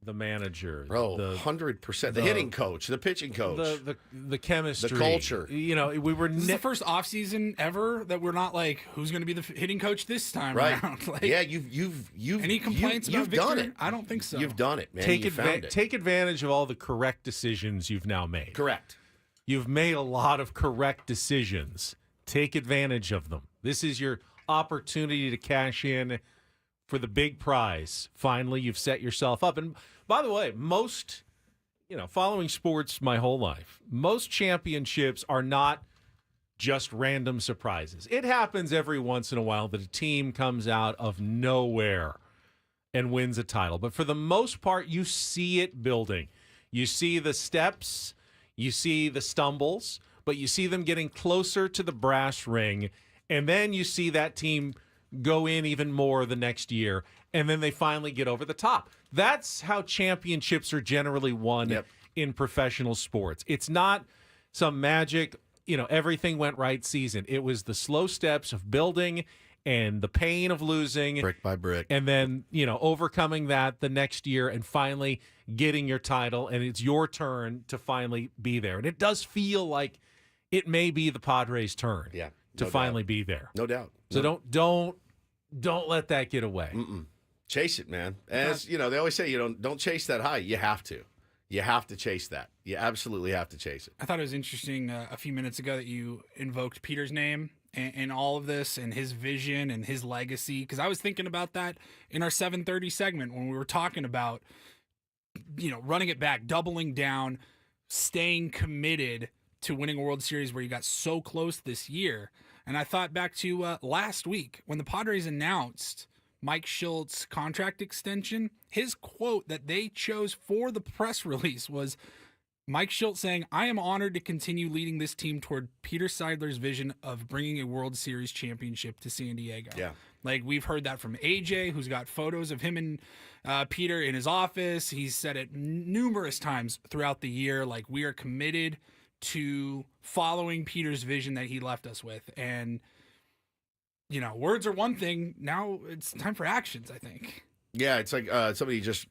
The manager, 100%. The hitting coach, the pitching coach, the chemistry, the culture. We were. This is the first offseason ever that we're not like, who's going to be the hitting coach this time around? Like, yeah, you've any complaints about Victor? Done it. I don't think so. You've done it, man. Take advantage of all the correct decisions you've now made. Correct. You've made a lot of correct decisions. Take advantage of them. This is your opportunity to cash in for the big prize. Finally, you've set yourself up. And by the way, most, following sports my whole life, most championships are not just random surprises. It happens every once in a while that a team comes out of nowhere and wins a title. But for the most part, you see it building. You see the steps, you see the stumbles, but you see them getting closer to the brass ring, and then you see that team go in even more the next year, and then they finally get over the top. That's how championships are generally won in professional sports. It's not some magic, everything went right season. It was the slow steps of building and the pain of losing. Brick by brick. And then, overcoming that the next year and finally getting your title, and it's your turn to finally be there. And it does feel like it may be the Padres' turn to finally be there. No doubt. So don't let that get away. Chase it, man. As they always say, don't chase that high. You have to. You have to chase that. You absolutely have to chase it. I thought it was interesting a few minutes ago that you invoked Peter's name and all of this and his vision and his legacy, because I was thinking about that in our 7:30 segment when we were talking about, running it back, doubling down, staying committed to winning a World Series where you got so close this year. And I thought back to last week when the Padres announced Mike Shilt's contract extension. His quote that they chose for the press release was Mike Schilt saying, "I am honored to continue leading this team toward Peter Seidler's vision of bringing a World Series championship to San Diego." Yeah. Like, we've heard that from AJ, who's got photos of him and Peter in his office. He's said it numerous times throughout the year. Like, we are committed to following Peter's vision that he left us with. And, words are one thing. Now it's time for actions, I think. Yeah, it's like somebody just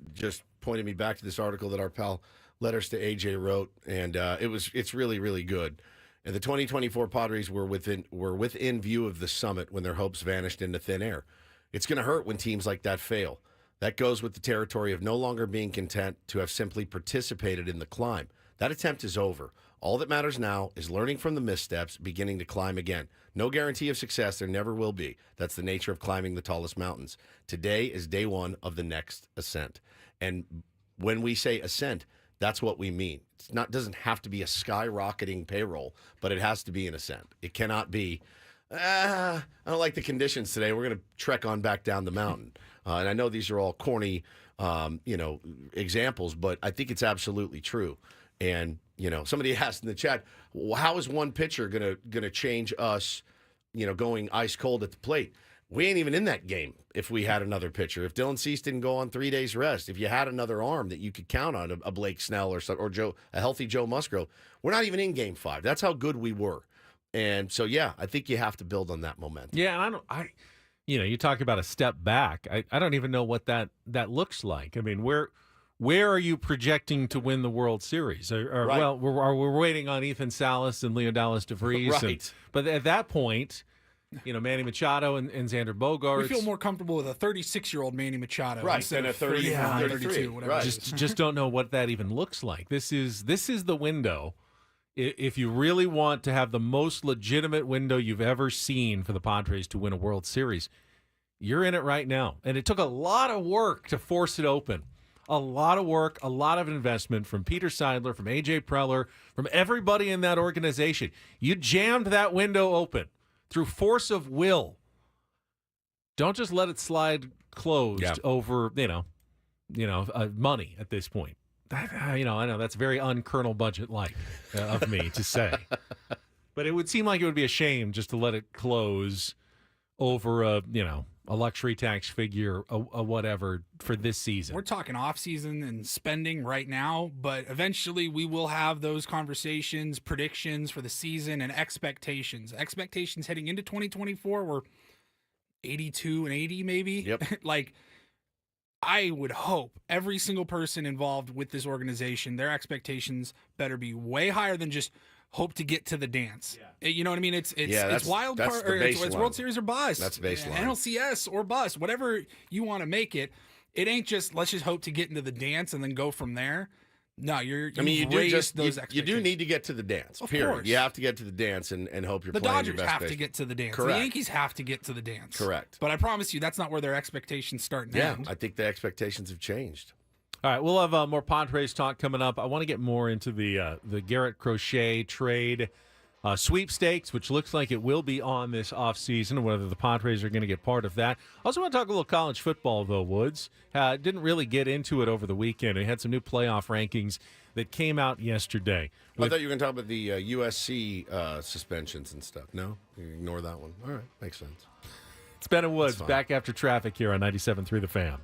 pointed me back to this article that our pal Letters to AJ wrote, and it's really, really good. And the 2024 Padres were within view of the summit when their hopes vanished into thin air. It's going to hurt when teams like that fail. That goes with the territory of no longer being content to have simply participated in the climb. That attempt is over. All that matters now is learning from the missteps, beginning to climb again. No guarantee of success, there never will be. That's the nature of climbing the tallest mountains. Today is day one of the next ascent. And when we say ascent, that's what we mean. Doesn't have to be a skyrocketing payroll, but it has to be an ascent. It cannot be, I don't like the conditions today, we're going to trek on back down the mountain. And I know these are all corny, examples, but I think it's absolutely true. And, somebody asked in the chat, well, how is one pitcher gonna change us, going ice cold at the plate? We ain't even in that game if we had another pitcher. If Dylan Cease didn't go on 3 days rest, if you had another arm that you could count on, a Blake Snell or a healthy Joe Musgrove, we're not even in Game 5. That's how good we were. And so, yeah, I think you have to build on that momentum. Yeah, and you talk about a step back. I don't even know what that looks like. I mean, where are you projecting to win the World Series? Right. Well, we're waiting on Ethan Salas and Leonidas DeVries. Right. But at that point, Manny Machado and Xander Bogaerts. We feel more comfortable with a 36-year-old Manny Machado than a 32, whatever. Right. Just don't know what that even looks like. This is the window. If you really want to have the most legitimate window you've ever seen for the Padres to win a World Series, you're in it right now. And it took a lot of work to force it open. A lot of work, a lot of investment from Peter Seidler, from AJ Preller, from everybody in that organization. You jammed that window open through force of will. Don't just let it slide closed over, money at this point. I know that's very un-Colonel Budget-like of me to say. But it would seem like it would be a shame just to let it close over a luxury tax figure, a whatever, for this season. We're talking off-season and spending right now, but eventually we will have those conversations, predictions for the season, and expectations. Expectations heading into 2024 were 82 and 80 maybe. Yep. I would hope every single person involved with this organization, their expectations better be way higher than just hope to get to the dance. Yeah. You know what I mean? It's wild card, or it's World Series or bust. That's baseline. NLCS or bust, whatever you want to make it. It ain't just let's just hope to get into the dance and then go from there. No, you do need to get to the dance. Of period. Course. You have to get to the dance and hope you're the playing Dodgers your best have base. to get to the dance. Correct. The Yankees have to get to the dance. Correct. But I promise you, that's not where their expectations start and end. I think the expectations have changed. All right, we'll have more Padres talk coming up. I want to get more into the Garrett Crochet trade. sweepstakes, which looks like it will be on this offseason, and whether the Padres are going to get part of that. I also want to talk a little college football, though, Woods. Didn't really get into it over the weekend. We had some new playoff rankings that came out yesterday. I thought you were going to talk about the USC suspensions and stuff. No? You ignore that one. All right. Makes sense. It's Ben and Woods back after traffic here on 97.3 The Fan.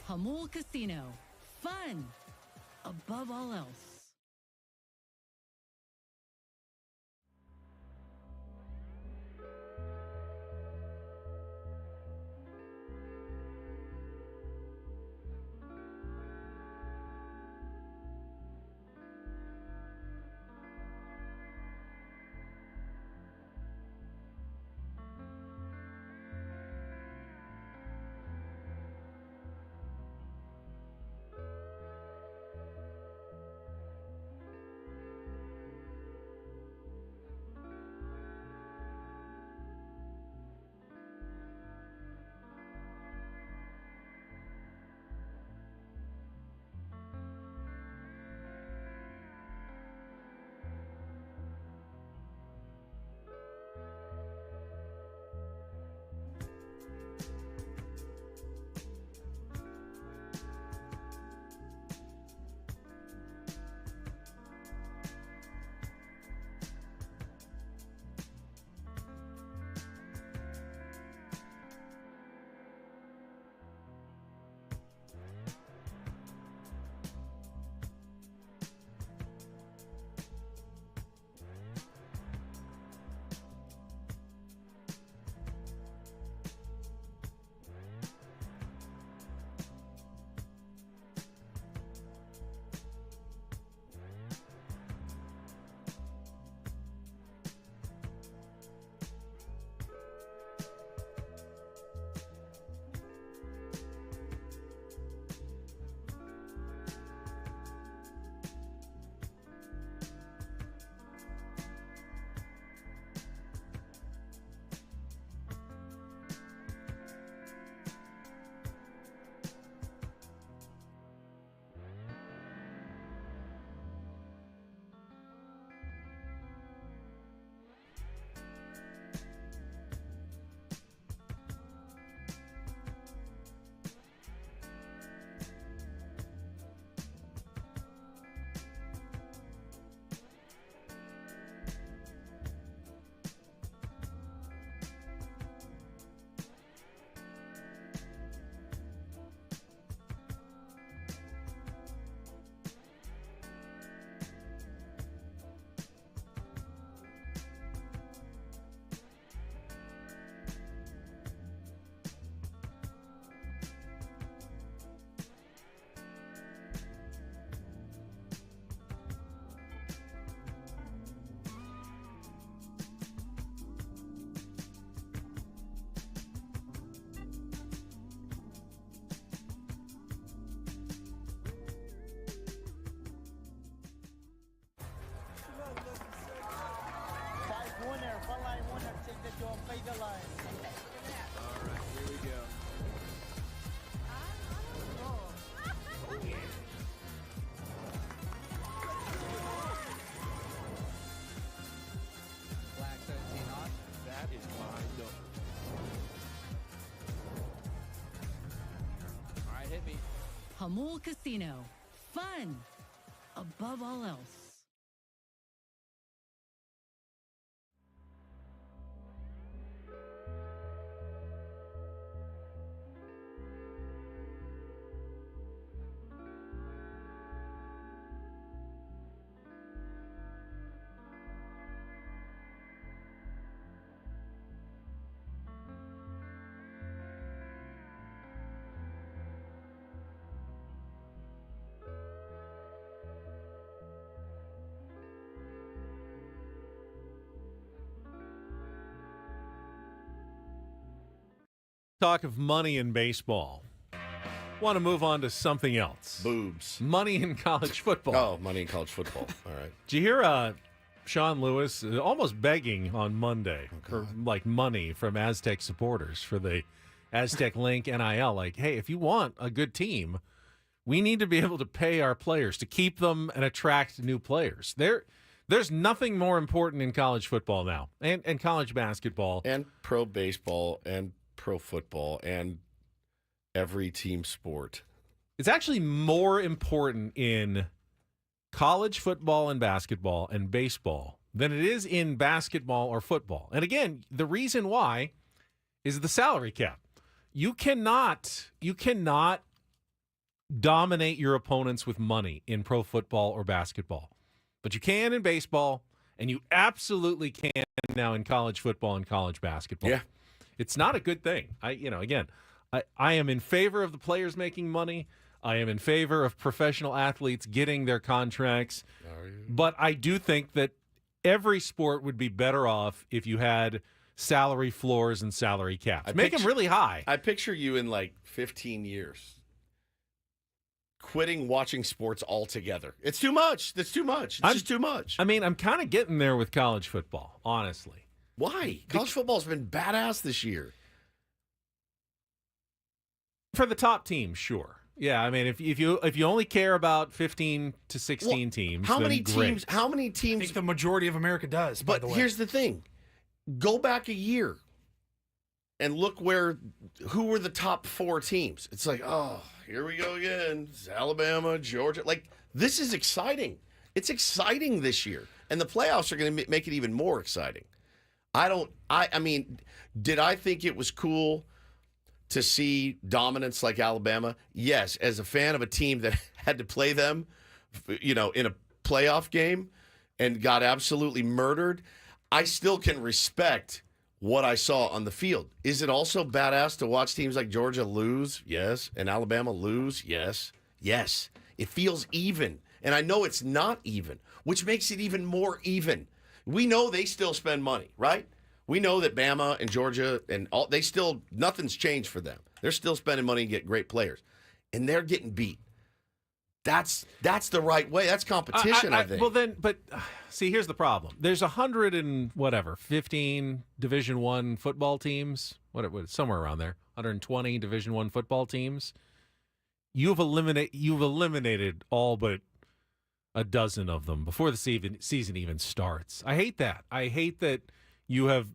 Hamul Casino. Fun above all else. Hamul Casino. Fun above all else. Talk of money in baseball. Want to move on to something else. Boobs. Money in college football. Oh, money in college football. All right. Did you hear Sean Lewis almost begging on Monday for like money from Aztec supporters for the Aztec Link NIL? Like, hey, if you want a good team, we need to be able to pay our players to keep them and attract new players. There's nothing more important in college football now, and college basketball. And pro baseball and pro football and every team sport. It's actually more important in college football and basketball and baseball than it is in basketball or football. And again, the reason why is the salary cap. You cannot dominate your opponents with money in pro football or basketball. But you can in baseball, and you absolutely can now in college football and college basketball. Yeah. It's not a good thing. I am in favor of the players making money. I am in favor of professional athletes getting their contracts. But I do think that every sport would be better off if you had salary floors and salary caps. Make them really high. I picture you in like 15 years quitting watching sports altogether. It's too much. That's too much. It's just too much. I mean, I'm kind of getting there with college football, honestly. Why? College football's been badass this year. For the top teams, sure. Yeah, I mean, if you only care about 15 to 16 teams, how many then great. teams? How many teams? I think the majority of America does. But by the way, here's the thing: go back a year and look who were the top 4 teams. It's like, oh, here we go again. It's Alabama, Georgia. Like, this is exciting. It's exciting this year, and the playoffs are going to make it even more exciting. I mean, did I think it was cool to see dominance like Alabama? Yes, as a fan of a team that had to play them, in a playoff game and got absolutely murdered, I still can respect what I saw on the field. Is it also badass to watch teams like Georgia lose? Yes. And Alabama lose? Yes. Yes. It feels even. And I know it's not even, which makes it even more even. We know they still spend money, right? We know that Bama and Georgia and all nothing's changed for them. They're still spending money and get great players. And they're getting beat. That's the right way. That's competition, I think. Well, then, but see, here's the problem. There's 15 Division I football teams. Somewhere around there. 120 Division I football teams. You've eliminated all but a dozen of them before the season even starts. I hate that. I hate that you have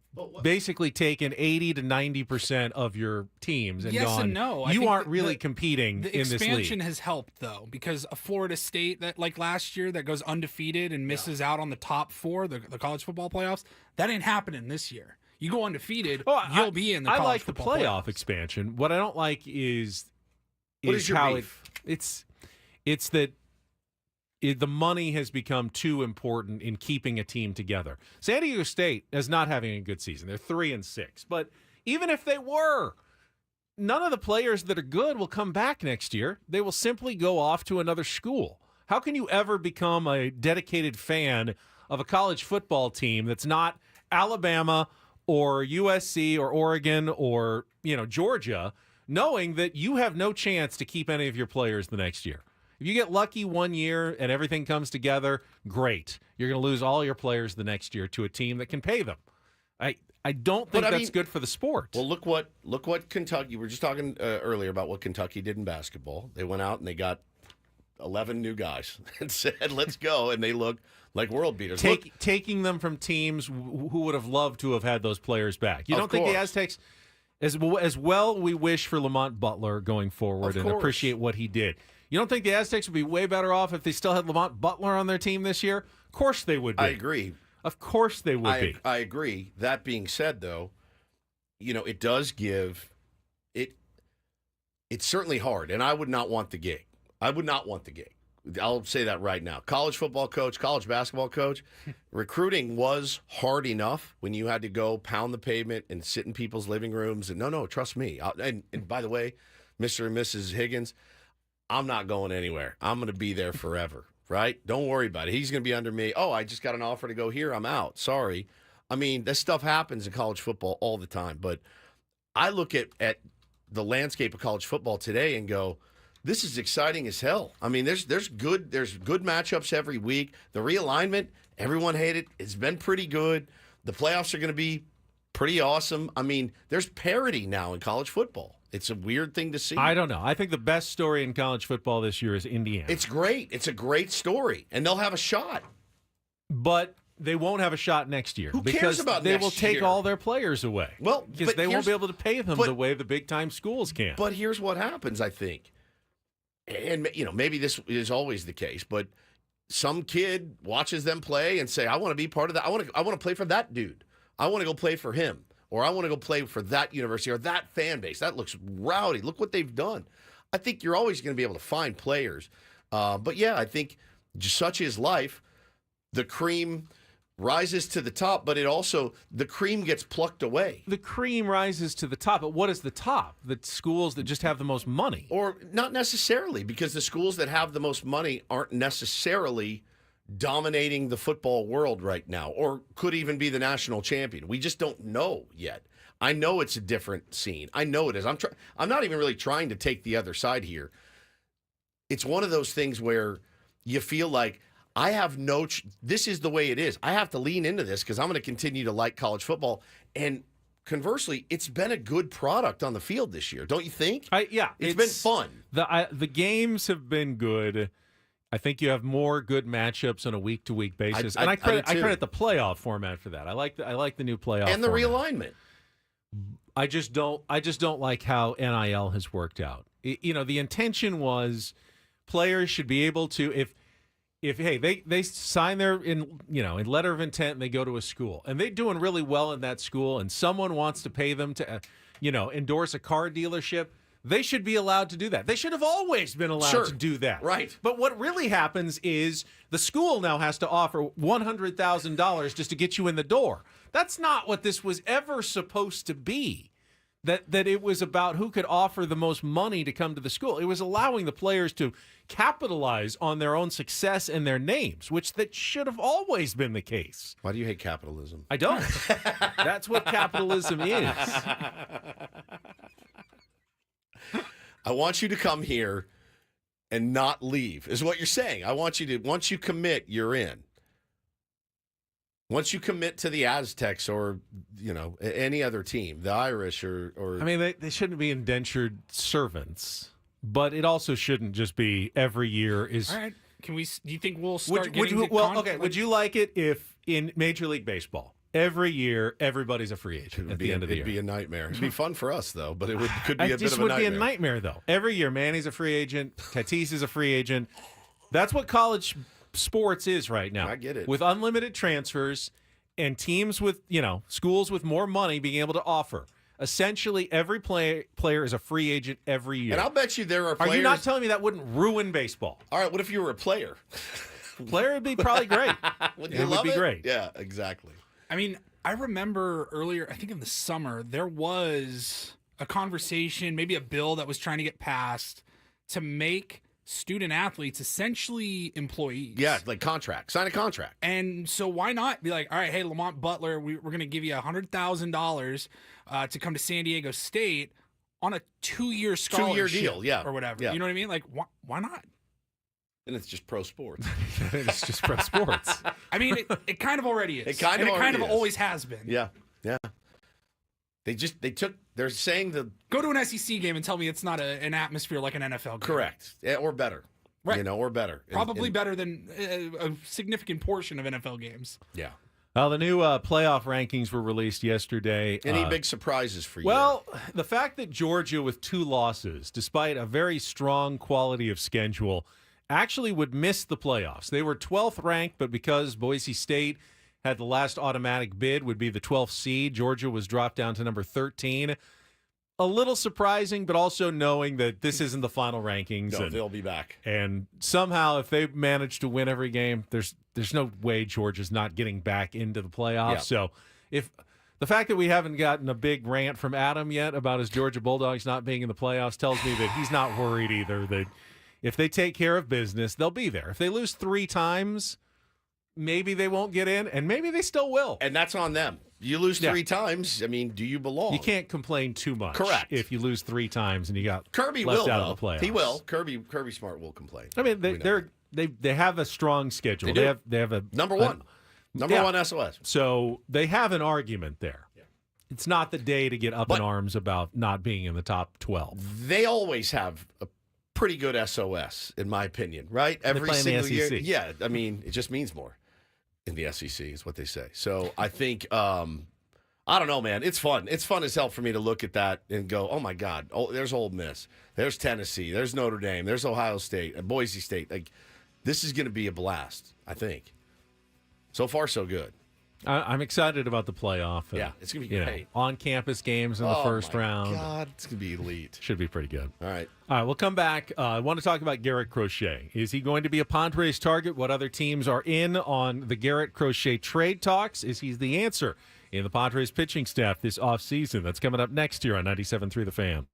basically taken 80 to 90% of your teams and yes gone, and no. You aren't really competing the in this league. The expansion has helped, though, because a Florida State that, like last year, that goes undefeated and misses out on the top 4, the college football playoffs, that ain't happening this year. You go undefeated, you'll be in the college I like the football playoff expansion. What I don't like is your how beef? It's that the money has become too important in keeping a team together. San Diego State is not having a good season. They're 3-6. But even if they were, none of the players that are good will come back next year. They will simply go off to another school. How can you ever become a dedicated fan of a college football team that's not Alabama or USC or Oregon or, Georgia, knowing that you have no chance to keep any of your players the next year? If you get lucky one year and everything comes together, great. You're going to lose all your players the next year to a team that can pay them. I don't think that's good for the sport. Well, look what Kentucky. We were just talking earlier about what Kentucky did in basketball. They went out and they got 11 new guys and said, "Let's go," and they look like world beaters. Taking them from teams who would have loved to have had those players back. You don't think the Aztecs, as well we wish for Lamont Butler going forward and appreciate what he did. You don't think the Aztecs would be way better off if they still had Lamont Butler on their team this year? Of course they would be. I agree. Of course they would be. I agree. That being said, though, it does give it. It's certainly hard, and I would not want the gig. I'll say that right now. College football coach, college basketball coach, recruiting was hard enough when you had to go pound the pavement and sit in people's living rooms. And no, trust me. And by the way, Mr. and Mrs. Higgins, I'm not going anywhere. I'm going to be there forever, right? Don't worry about it. He's going to be under me. Oh, I just got an offer to go here. I'm out. Sorry. I mean, that stuff happens in college football all the time. But I look at the landscape of college football today and go, this is exciting as hell. I mean, there's good matchups every week. The realignment, everyone hated. It's been pretty good. The playoffs are going to be pretty awesome. I mean, there's parity now in college football. It's a weird thing to see. I don't know. I think the best story in college football this year is Indiana. It's great. It's a great story, and they'll have a shot. But they won't have a shot next year. Who cares about they next will take year? all their players away. Well, because they won't be able to pay them the way the big-time schools can. But here's what happens, I think. And, maybe this is always the case, but some kid watches them play and say, I want to be part of that. I want to play for that dude. I want to go play for him. Or I want to go play for that university or that fan base. That looks rowdy. Look what they've done. I think you're always going to be able to find players. But, yeah, I think such is life. The cream rises to the top, but the cream gets plucked away. The cream rises to the top, but what is the top? The schools that just have the most money? Or not necessarily, because the schools that have the most money aren't necessarily dominating the football world right now, or could even be the national champion. We just don't know yet. I know it's a different scene. I know it is. I'm not even really trying to take the other side here. It's one of those things where you feel like, I have this is the way it is. I have to lean into this because I'm going to continue to like college football. And conversely, it's been a good product on the field this year, don't you think? Yeah. It's been fun. The games have been good. I think you have more good matchups on a week-to-week basis. I credit the playoff format for that. I like the new playoff and the format. realignment. I just don't like how NIL has worked out. The intention was players should be able to, if they sign their in letter of intent and they go to a school and they're doing really well in that school and someone wants to pay them to endorse a car dealership, they should be allowed to do that. They should have always been allowed to do that. Right. But what really happens is the school now has to offer $100,000 just to get you in the door. That's not what this was ever supposed to be. That it was about who could offer the most money to come to the school. It was allowing the players to capitalize on their own success and their names, which that should have always been the case. Why do you hate capitalism? I don't. That's what capitalism is. I want you to come here and not leave, is what you're saying. I want you to, once you commit, you're in. Once you commit to the Aztecs or, any other team, the Irish or I mean, they shouldn't be indentured servants, but it also shouldn't just be every year is. All right. Do you think we'll start getting would you like it if in Major League Baseball, every year, everybody's a free agent at the end of the year? It'd be a nightmare. It'd be fun for us, though, but it could be a bit of a nightmare. It just would be a nightmare, though. Every year, Manny's a free agent. Tatis is a free agent. That's what college sports is right now. I get it. With unlimited transfers and teams with, schools with more money being able to offer. Essentially, every player is a free agent every year. And I'll bet you there are players. Are you not telling me that wouldn't ruin baseball? All right, what if you were a player? Player would be probably great. Would you love be great. Yeah, exactly. I mean, I remember earlier, I think in the summer, there was a conversation, maybe a bill that was trying to get passed to make student athletes essentially employees. Yeah, like sign a contract. And so why not be like, all right, hey, Lamont Butler, we're going to give you $100,000 to come to San Diego State on a 2-year scholarship. 2-year deal, yeah. Or whatever. Yeah. You know what I mean? Like, why not? And it's just pro sports. It's just pro sports. I mean, it kind of already is. It kind of always has been. Yeah, yeah. They're saying go to an SEC game and tell me it's not an atmosphere like an NFL game. Correct. Or better. Right. Or better. Probably better than a significant portion of NFL games. Yeah. The new playoff rankings were released yesterday. Any big surprises for you? Well, the fact that Georgia, with 2 losses, despite a very strong quality of schedule, actually would miss the playoffs. They were 12th ranked, but because Boise State had the last automatic bid, would be the 12th seed, Georgia was dropped down to number 13. A little surprising, but also knowing that this isn't the final rankings. No, they'll be back. And somehow, if they manage to win every game, there's no way Georgia's not getting back into the playoffs. Yeah. So if the fact that we haven't gotten a big rant from Adam yet about his Georgia Bulldogs not being in the playoffs tells me that he's not worried either, that if they take care of business, they'll be there. If they lose 3 times, maybe they won't get in, and maybe they still will. And that's on them. You lose 3 times, I mean, do you belong? You can't complain too much. Correct. If you lose 3 times and you got Kirby left will, out though. of the playoffs. He will. Kirby Smart will complain. I mean, they have a strong schedule. They have a number one SOS. So they have an argument there. Yeah. It's not the day to get up in arms about not being in the top 12. They always have a pretty good SOS, in my opinion, right? Every single year. Yeah, I mean, it just means more in the SEC is what they say. So I think, I don't know, man. It's fun. It's fun as hell for me to look at that and go, oh, my God. Oh, there's Ole Miss. There's Tennessee. There's Notre Dame. There's Ohio State. Boise State. Like, this is going to be a blast, I think. So far, so good. I'm excited about the playoff. Yeah, it's going to be great. On-campus games in the first round. Oh, God. It's going to be elite. Should be pretty good. All right, we'll come back. I want to talk about Garrett Crochet. Is he going to be a Padres target? What other teams are in on the Garrett Crochet trade talks? Is he the answer in the Padres pitching staff this offseason? That's coming up next year on 97.3 The Fan.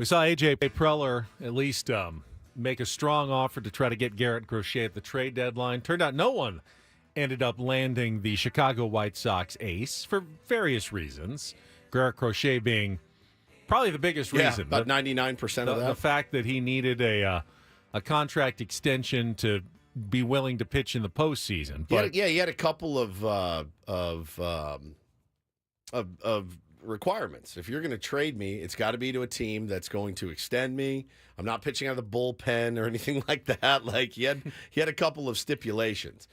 We saw A.J. Preller at least make a strong offer to try to get Garrett Crochet at the trade deadline. Turned out no one ended up landing the Chicago White Sox ace for various reasons. Garrett Crochet being probably the biggest reason. About 99% of that. The fact that he needed a contract extension to be willing to pitch in the postseason. But he had a couple of requirements. If you're going to trade me, it's got to be to a team that's going to extend me. I'm not pitching out of the bullpen or anything like that. Like he had a couple of stipulations,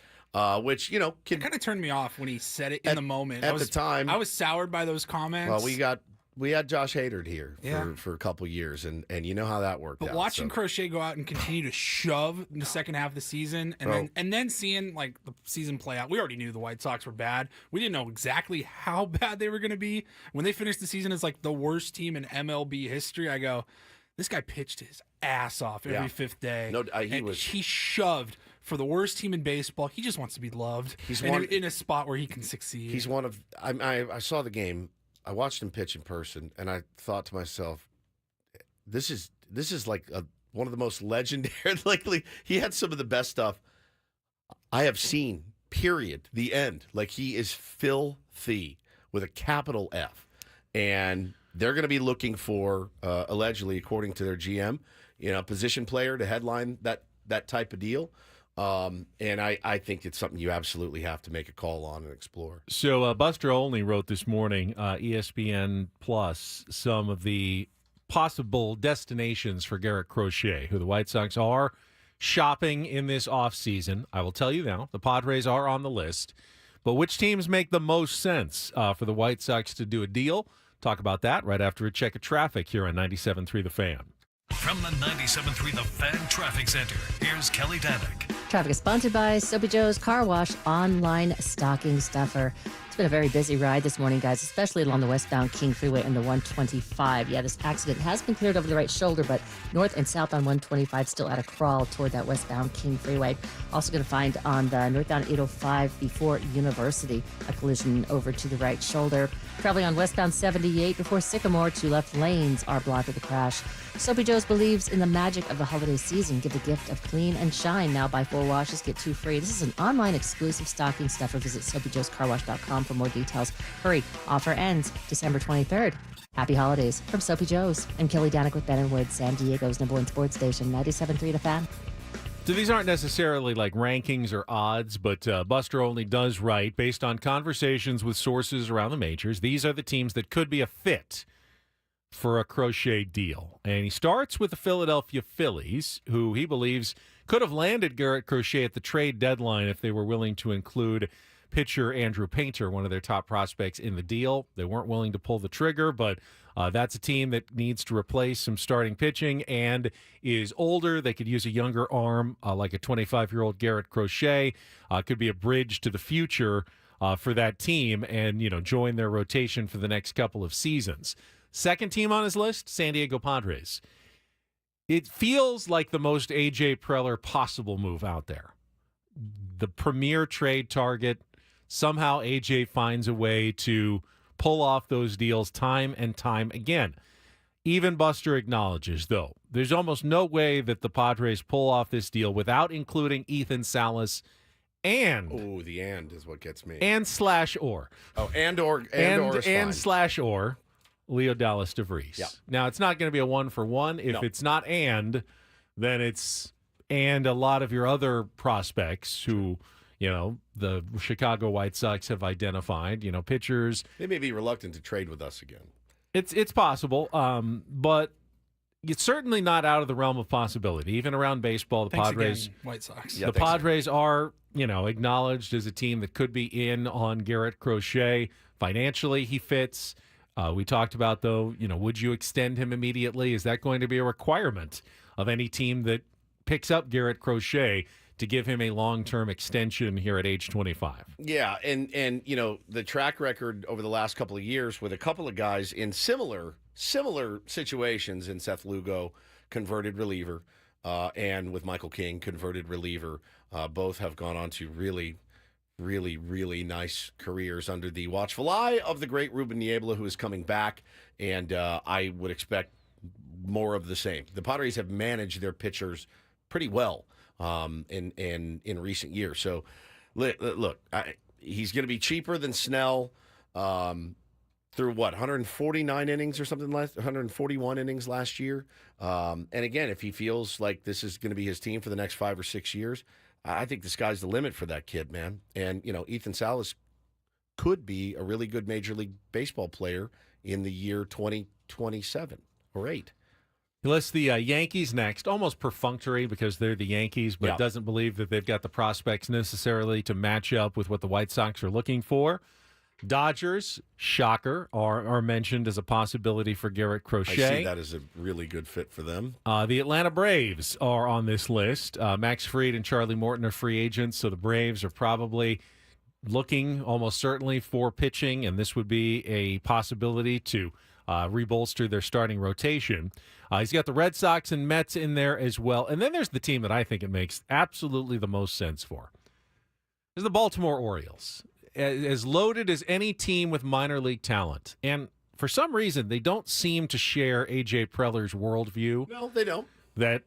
which it kind of turned me off when he said it in the moment. At the time, I was soured by those comments. Well, we had Josh Hader here for a couple years, and you know how that worked out. But watching Crochet go out and continue to shove in the second half of the season, and then seeing like the season play out, we already knew the White Sox were bad. We didn't know exactly how bad they were going to be. When they finished the season as like the worst team in MLB history, I go, this guy pitched his ass off every fifth day. No, he shoved for the worst team in baseball. He just wants to be loved. He's in a spot where he can succeed. He's one of. I saw the game. I watched him pitch in person, and I thought to myself, "This is like one of the most legendary." Like he had some of the best stuff I have seen. Period. The end. Like he is filthy with a capital F, and they're going to be looking for allegedly, according to their GM, a position player to headline that type of deal. And I think it's something you absolutely have to make a call on and explore. So Buster Olney wrote this morning, ESPN Plus, some of the possible destinations for Garrett Crochet, who the White Sox are shopping in this offseason. I will tell you now, the Padres are on the list. But which teams make the most sense for the White Sox to do a deal? Talk about that right after a check of traffic here on 97.3 The Fan. From the 97.3 The Fan Traffic Center, here's Kelly Danick. Traffic is sponsored by Soapy Joe's Car Wash Online Stocking Stuffer. It's been a very busy ride this morning, guys, especially along the westbound King Freeway and the 125. Yeah, this accident has been cleared over the right shoulder, but north and south on 125 still at a crawl toward that westbound King Freeway. Also going to find on the northbound 805 before University, a collision over to the right shoulder. Traveling on westbound 78 before Sycamore, two left lanes are blocked with the crash. Soapy Joe's believes in the magic of the holiday season. Give the gift of clean and shine. Now buy 4 washes, get 2 free. This is an online exclusive stocking stuffer. Visit SoapyJoesCarWash.com for more details. Hurry, offer ends December 23rd. Happy holidays from Soapy Joe's. And Kelly Danick with Ben and Wood, San Diego's #1 sports station, 97.3 The Fan. So these aren't necessarily like rankings or odds, but Buster Olney does write, based on conversations with sources around the majors, these are the teams that could be a fit for a Crochet deal. And he starts with the Philadelphia Phillies, who he believes could have landed Garrett Crochet at the trade deadline if they were willing to include pitcher Andrew Painter, one of their top prospects, in the deal. They weren't willing to pull the trigger, but that's a team that needs to replace some starting pitching and is older. They could use a younger arm, like a 25-year-old Garrett Crochet. Could be a bridge to the future for that team and, join their rotation for the next couple of seasons. Second team on his list, San Diego Padres. It feels like the most A.J. Preller possible move out there. The premier trade target. Somehow A.J. finds a way to pull off those deals time and time again. Even Buster acknowledges, though, there's almost no way that the Padres pull off this deal without including Ethan Salas and... Oh, the and is what gets me. And slash or. Oh, and/or is fine. And slash or. Leo Dallas DeVries. Yeah. Now, it's not going to be a 1-for-1. If it's not and, then it's and a lot of your other prospects who, the Chicago White Sox have identified, pitchers. They may be reluctant to trade with us again. It's possible, but it's certainly not out of the realm of possibility. Even around baseball, the Padres, again, White Sox. The Padres are, acknowledged as a team that could be in on Garrett Crochet. Financially, he fits. We talked about, though, would you extend him immediately? Is that going to be a requirement of any team that picks up Garrett Crochet to give him a long-term extension here at age 25? Yeah, and the track record over the last couple of years with a couple of guys in similar situations, in Seth Lugo, converted reliever, and with Michael King, converted reliever, both have gone on to really, really nice careers under the watchful eye of the great Ruben Niebla, who is coming back, and I would expect more of the same. The Padres have managed their pitchers pretty well in recent years. So, look, he's going to be cheaper than Snell through 149 innings or something, 141 innings last year. And again, if he feels like this is going to be his team for the next 5 or 6 years, I think the sky's the limit for that kid, man. And, Ethan Salas could be a really good Major League Baseball player in the year 2027 or 8. He lists the Yankees next, almost perfunctory because they're the Yankees, but doesn't believe that they've got the prospects necessarily to match up with what the White Sox are looking for. Dodgers, shocker, are mentioned as a possibility for Garrett Crochet. I see that as a really good fit for them. The Atlanta Braves are on this list. Max Fried and Charlie Morton are free agents, so the Braves are probably looking almost certainly for pitching, and this would be a possibility to rebolster their starting rotation. He's got the Red Sox and Mets in there as well. And then there's the team that I think it makes absolutely the most sense for. There's the Baltimore Orioles. As loaded as any team with minor league talent. And for some reason, they don't seem to share A.J. Preller's worldview. No, they don't. That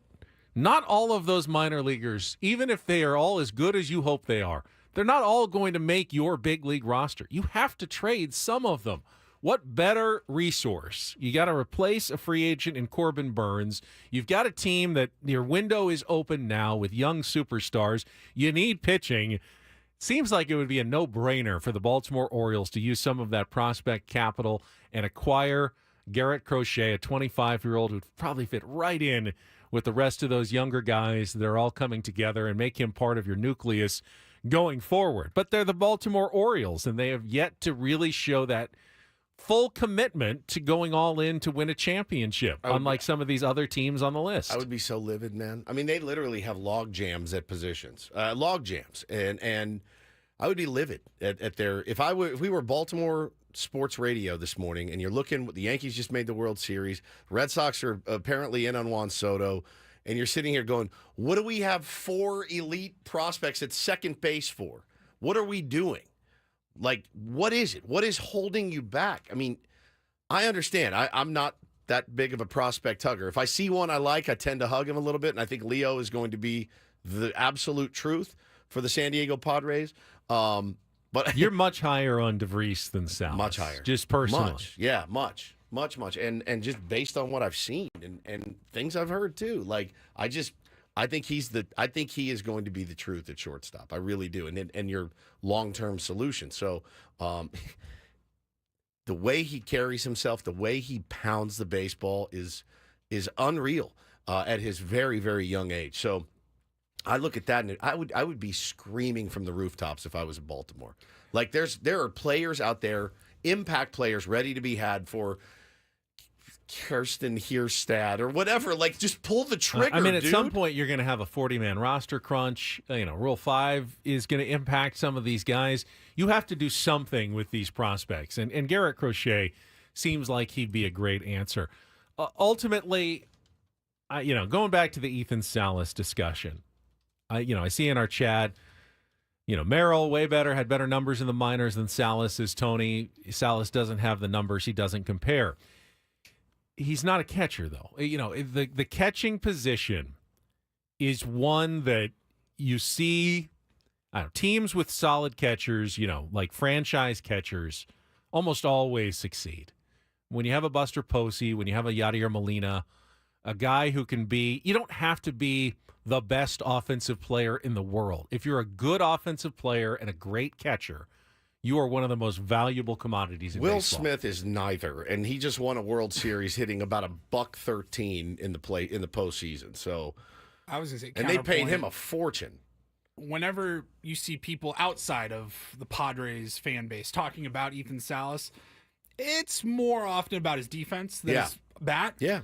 not all of those minor leaguers, even if they are all as good as you hope they are, they're not all going to make your big league roster. You have to trade some of them. What better resource? You got to replace a free agent in Corbin Burns. You've got a team that your window is open now with young superstars. You need pitching. Seems like it would be a no-brainer for the Baltimore Orioles to use some of that prospect capital and acquire Garrett Crochet, a 25-year-old who'd probably fit right in with the rest of those younger guys that are all coming together and make him part of your nucleus going forward. But they're the Baltimore Orioles, and they have yet to really show that full commitment to going all in to win a championship, unlike some of these other teams on the list. I would be so livid, man. I mean, they literally have log jams at positions, log jams, and I would be livid at their. If we were Baltimore sports radio this morning, and you're looking, the Yankees just made the World Series, Red Sox are apparently in on Juan Soto, and you're sitting here going, "What do we have 4 elite prospects at second base for? What are we doing?" Like, what is it? What is holding you back? I mean, I understand. I'm not that big of a prospect hugger. If I see one I like, I tend to hug him a little bit, and I think Leo is going to be the absolute truth for the San Diego Padres. But you're much higher on DeVries than Salas. Much higher. Just personally. Much. Yeah, much. And just based on what I've seen and things I've heard too. Like, I think he is going to be the truth at shortstop. I really do. And your long-term solution. So the way he carries himself, the way he pounds the baseball is unreal at his very, very young age. So I look at that and I would be screaming from the rooftops if I was in Baltimore. Like, there are players out there, impact players ready to be had for Kirsten Hierstad or whatever. Like, just pull the trigger. I mean, at dude. some point you're going to have a 40-man roster crunch. Rule 5 is going to impact some of these guys. You have to do something with these prospects, and Garrett Crochet seems like he'd be a great answer. Ultimately, going back to the Ethan Salas discussion, I see in our chat, Merrill way better, had better numbers in the minors than Salas is. Tony, Salas doesn't have the numbers. He doesn't compare. He's not a catcher, though. The catching position is one that you see teams with solid catchers, like franchise catchers, almost always succeed. When you have a Buster Posey, when you have a Yadier Molina, a guy who can be, you don't have to be the best offensive player in the world. If you're a good offensive player and a great catcher, you are one of the most valuable commodities in Will baseball. Smith is neither, and he just won a World Series hitting about $113 in the postseason. So I was going to say, and they paid him a fortune. Whenever you see people outside of the Padres fan base talking about Ethan Salas, it's more often about his defense than his bat. Yeah.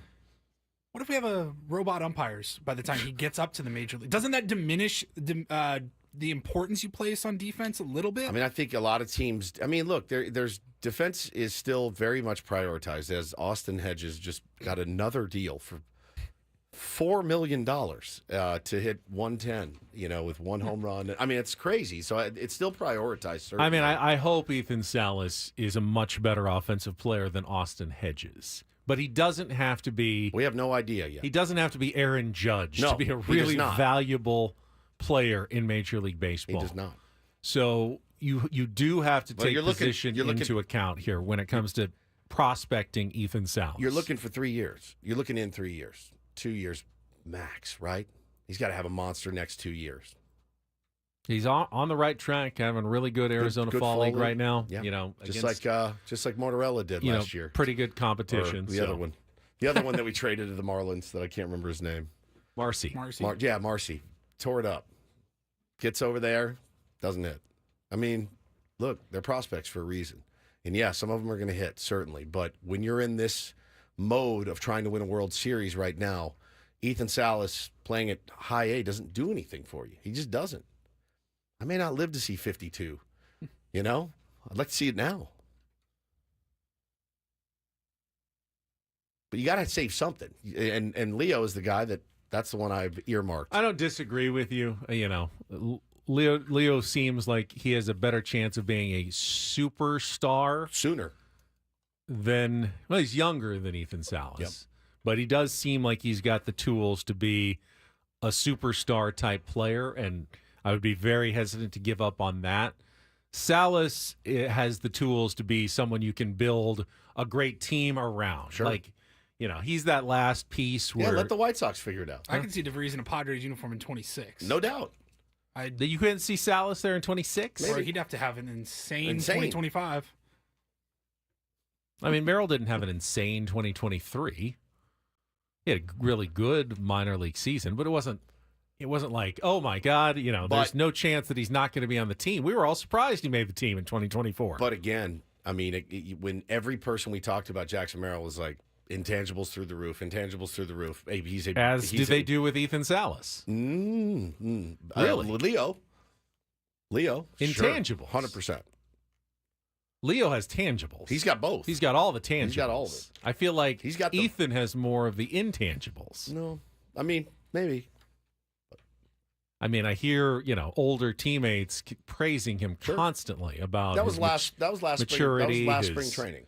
What if we have robot umpires by the time he gets up to the major league? Doesn't that diminish the importance you place on defense a little bit? I mean, I think a lot of teams. I mean, look, there's defense is still very much prioritized, as Austin Hedges just got another deal for $4 million to hit 110. With one home run. I mean, it's crazy. So it's still prioritized. Certainly. I mean, I hope Ethan Salas is a much better offensive player than Austin Hedges. But he doesn't have to be. We have no idea yet. He doesn't have to be Aaron Judge to be a really valuable player in Major League Baseball. He does not. So you do have to take position into account here when it comes to prospecting Ethan Salas. You're looking for 3 years. You're looking in 3 years. 2 years max, right? He's got to have a monster next 2 years. He's on the right track, having a really good Arizona Fall League right now. Yeah. You know, just like Mortarella did last year. Pretty good competition. The other one that we traded to the Marlins that I can't remember his name. Marcy. Marcy tore it up. Gets over there, doesn't hit. I mean, look, they're prospects for a reason, and yeah, some of them are going to hit certainly. But when you're in this mode of trying to win a World Series right now, Ethan Salas playing at high A doesn't do anything for you. He just doesn't. I may not live to see 52. You know? I'd like to see it now. But you got to save something. And Leo is the guy that's the one I've earmarked. I don't disagree with you. You know, Leo seems like he has a better chance of being a superstar sooner than, well, he's younger than Ethan Salas. Yep. But he does seem like he's got the tools to be a superstar type player, and I would be very hesitant to give up on that. Salas has the tools to be someone you can build a great team around. Sure. Like, you know, he's that last piece where... Yeah, let the White Sox figure it out. I can see DeVries in a Padres uniform in 26. No doubt. You couldn't see Salas there in 26? Or he'd have to have an insane 2025. I mean, Merrill didn't have an insane 2023. He had a really good minor league season, but it wasn't like, oh my God, you know, there's no chance that he's not going to be on the team. We were all surprised he made the team in 2024. But again, I mean, when every person we talked about Jackson Merrill was like, intangibles through the roof. Hey, they do with Ethan Salas. Really? Leo. Intangibles. 100%. Leo has tangibles. He's got both. He's got all the tangibles. He's got all of it. I feel like Ethan has more of the intangibles. No. I mean, maybe. I mean, I hear, you know, older teammates praising him constantly about that was last maturity, spring training.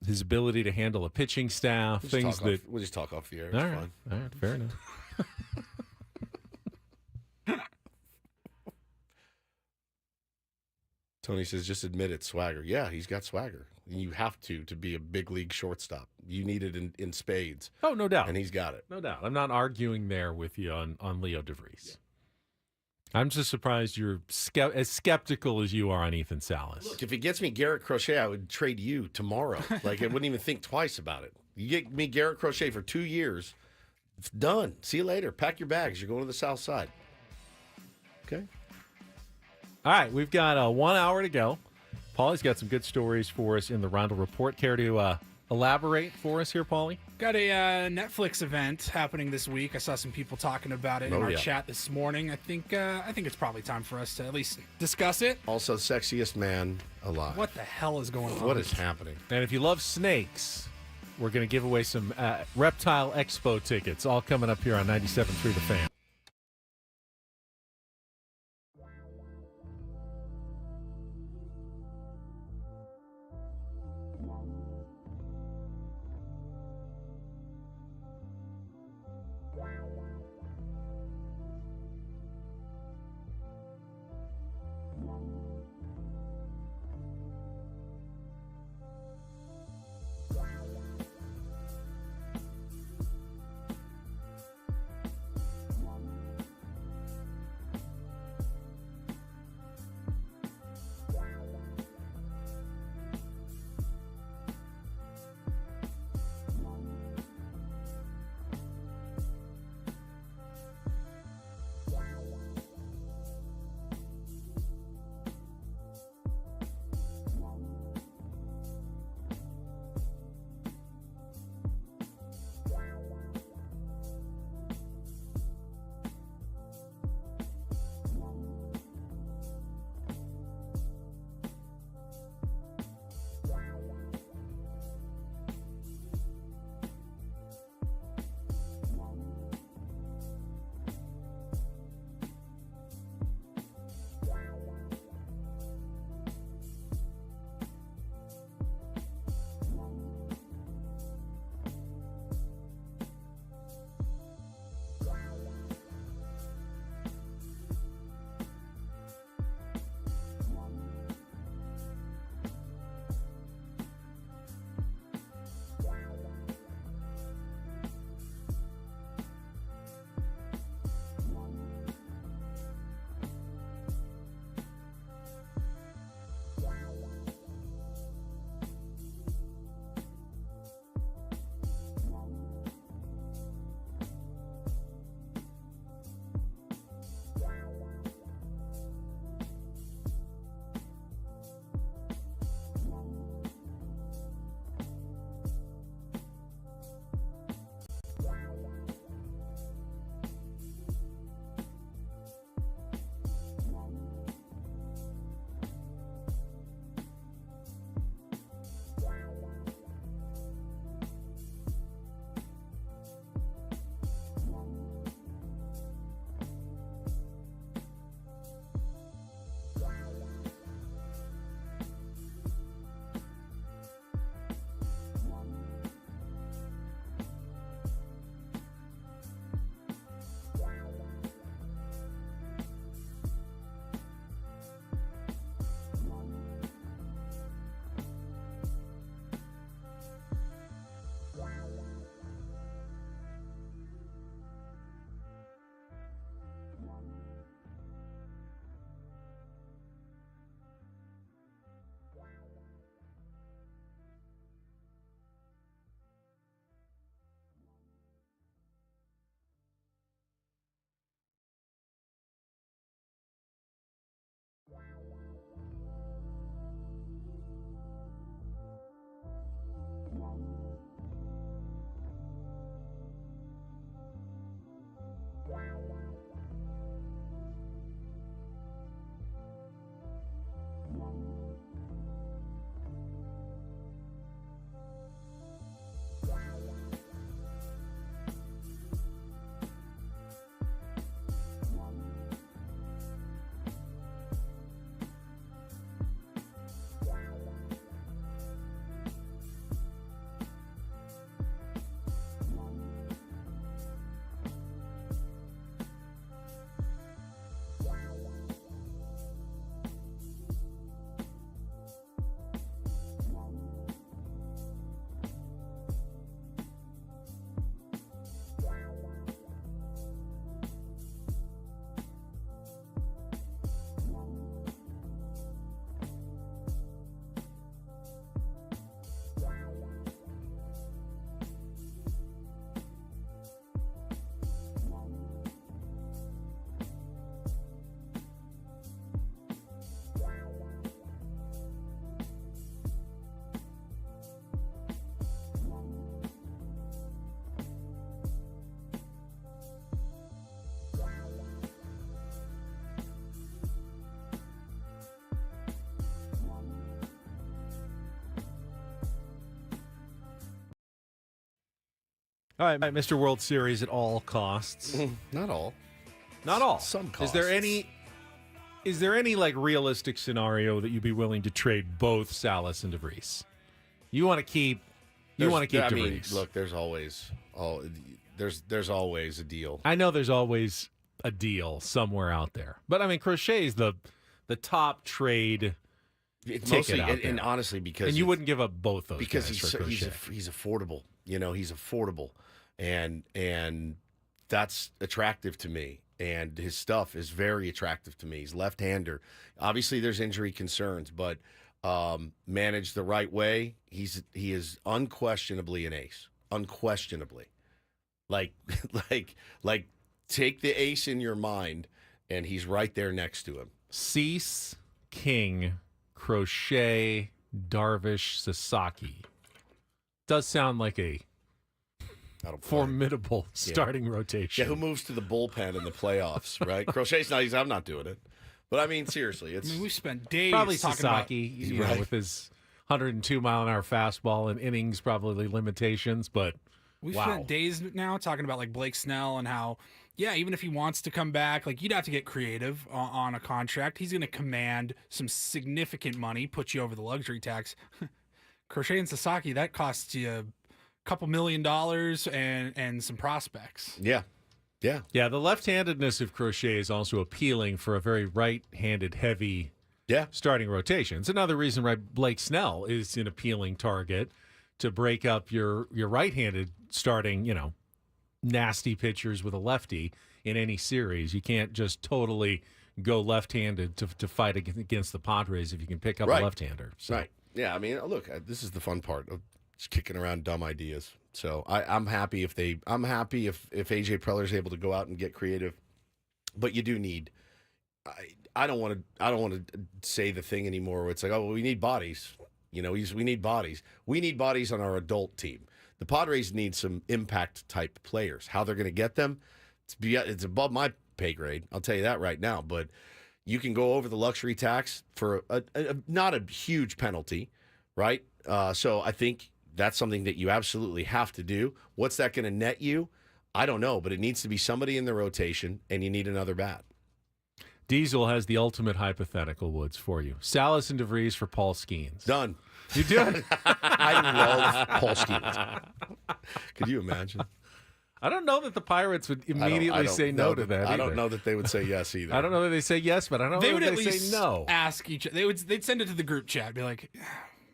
His ability to handle a pitching staff, we'll just talk off the air. It's fine. All right, fair enough. Tony says, just admit it, swagger. Yeah, he's got swagger. You have to be a big league shortstop. You need it in spades. Oh, no doubt. And he's got it. No doubt. I'm not arguing there with you on Leo DeVries. Yeah. I'm just surprised you're as skeptical as you are on Ethan Salas. Look, if he gets me Garrett Crochet, I would trade you tomorrow. Like, I wouldn't even think twice about it. You get me Garrett Crochet for 2 years, it's done. See you later. Pack your bags. You're going to the South Side. Okay? All right, we've got 1 hour to go. Paulie's got some good stories for us in the Rondell Report. Care to elaborate for us here, Paulie? Got a Netflix event happening this week. I saw some people talking about it in our chat this morning. I think it's probably time for us to at least discuss it. Also, sexiest man alive. What the hell is going on? What is happening? And if you love snakes, we're going to give away some Reptile Expo tickets, all coming up here on 97.3 The Fan. All right, Mr. World Series at all costs. Not all. Not all. Some costs. Is there any like realistic scenario that you'd be willing to trade both Salas and DeVries? You want to keep DeVries. I mean, look, there's always a deal. I know there's always a deal somewhere out there. But I mean, Crochet is the top trade It's ticket mostly, out there. And honestly, because you wouldn't give up both those because guys for Crochet. he's affordable. He's affordable, and that's attractive to me. And his stuff is very attractive to me. He's left-hander. Obviously, there's injury concerns, but managed the right way, he is unquestionably an ace. Unquestionably, like take the ace in your mind, and he's right there next to him. Cease, King, Crochet, Darvish, Sasaki. Does sound like a formidable starting rotation. Yeah, who moves to the bullpen in the playoffs, right? Crochet's not. I'm not doing it. But I mean, seriously, we spent days probably talking Sasaki, about with his 102-mile-an-hour fastball and innings probably limitations. But we've spent days now talking about like Blake Snell and how, even if he wants to come back, like you'd have to get creative on a contract. He's going to command some significant money, put you over the luxury tax. Crochet and Sasaki, that costs you $2 million and some prospects. Yeah. The left-handedness of Crochet is also appealing for a very right-handed heavy starting rotation. It's another reason why Blake Snell is an appealing target to break up your right-handed starting, nasty pitchers with a lefty in any series. You can't just totally go left-handed to fight against the Padres if you can pick up a left-hander. So. Right. Yeah, I mean, look, this is the fun part of just kicking around dumb ideas. So I'm happy if AJ Preller's able to go out and get creative, but you do need. I don't want to say the thing anymore where it's like, oh, well, we need bodies. We need bodies. We need bodies on our adult team. The Padres need some impact type players. How they're going to get them, it's above my pay grade. I'll tell you that right now. But you can go over the luxury tax for not a huge penalty, right? So I think that's something that you absolutely have to do. What's that going to net you? I don't know, but it needs to be somebody in the rotation, and you need another bat. Diesel has the ultimate hypothetical, Woods, for you. Salas and DeVries for Paul Skeens. Done. You did? I love Paul Skeens. Could you imagine? I don't know that the Pirates would immediately say no to that. I don't know that they would say yes either. I don't know that they say yes, but I don't know that they say no. Ask each other. They'd send it to the group chat. Be like,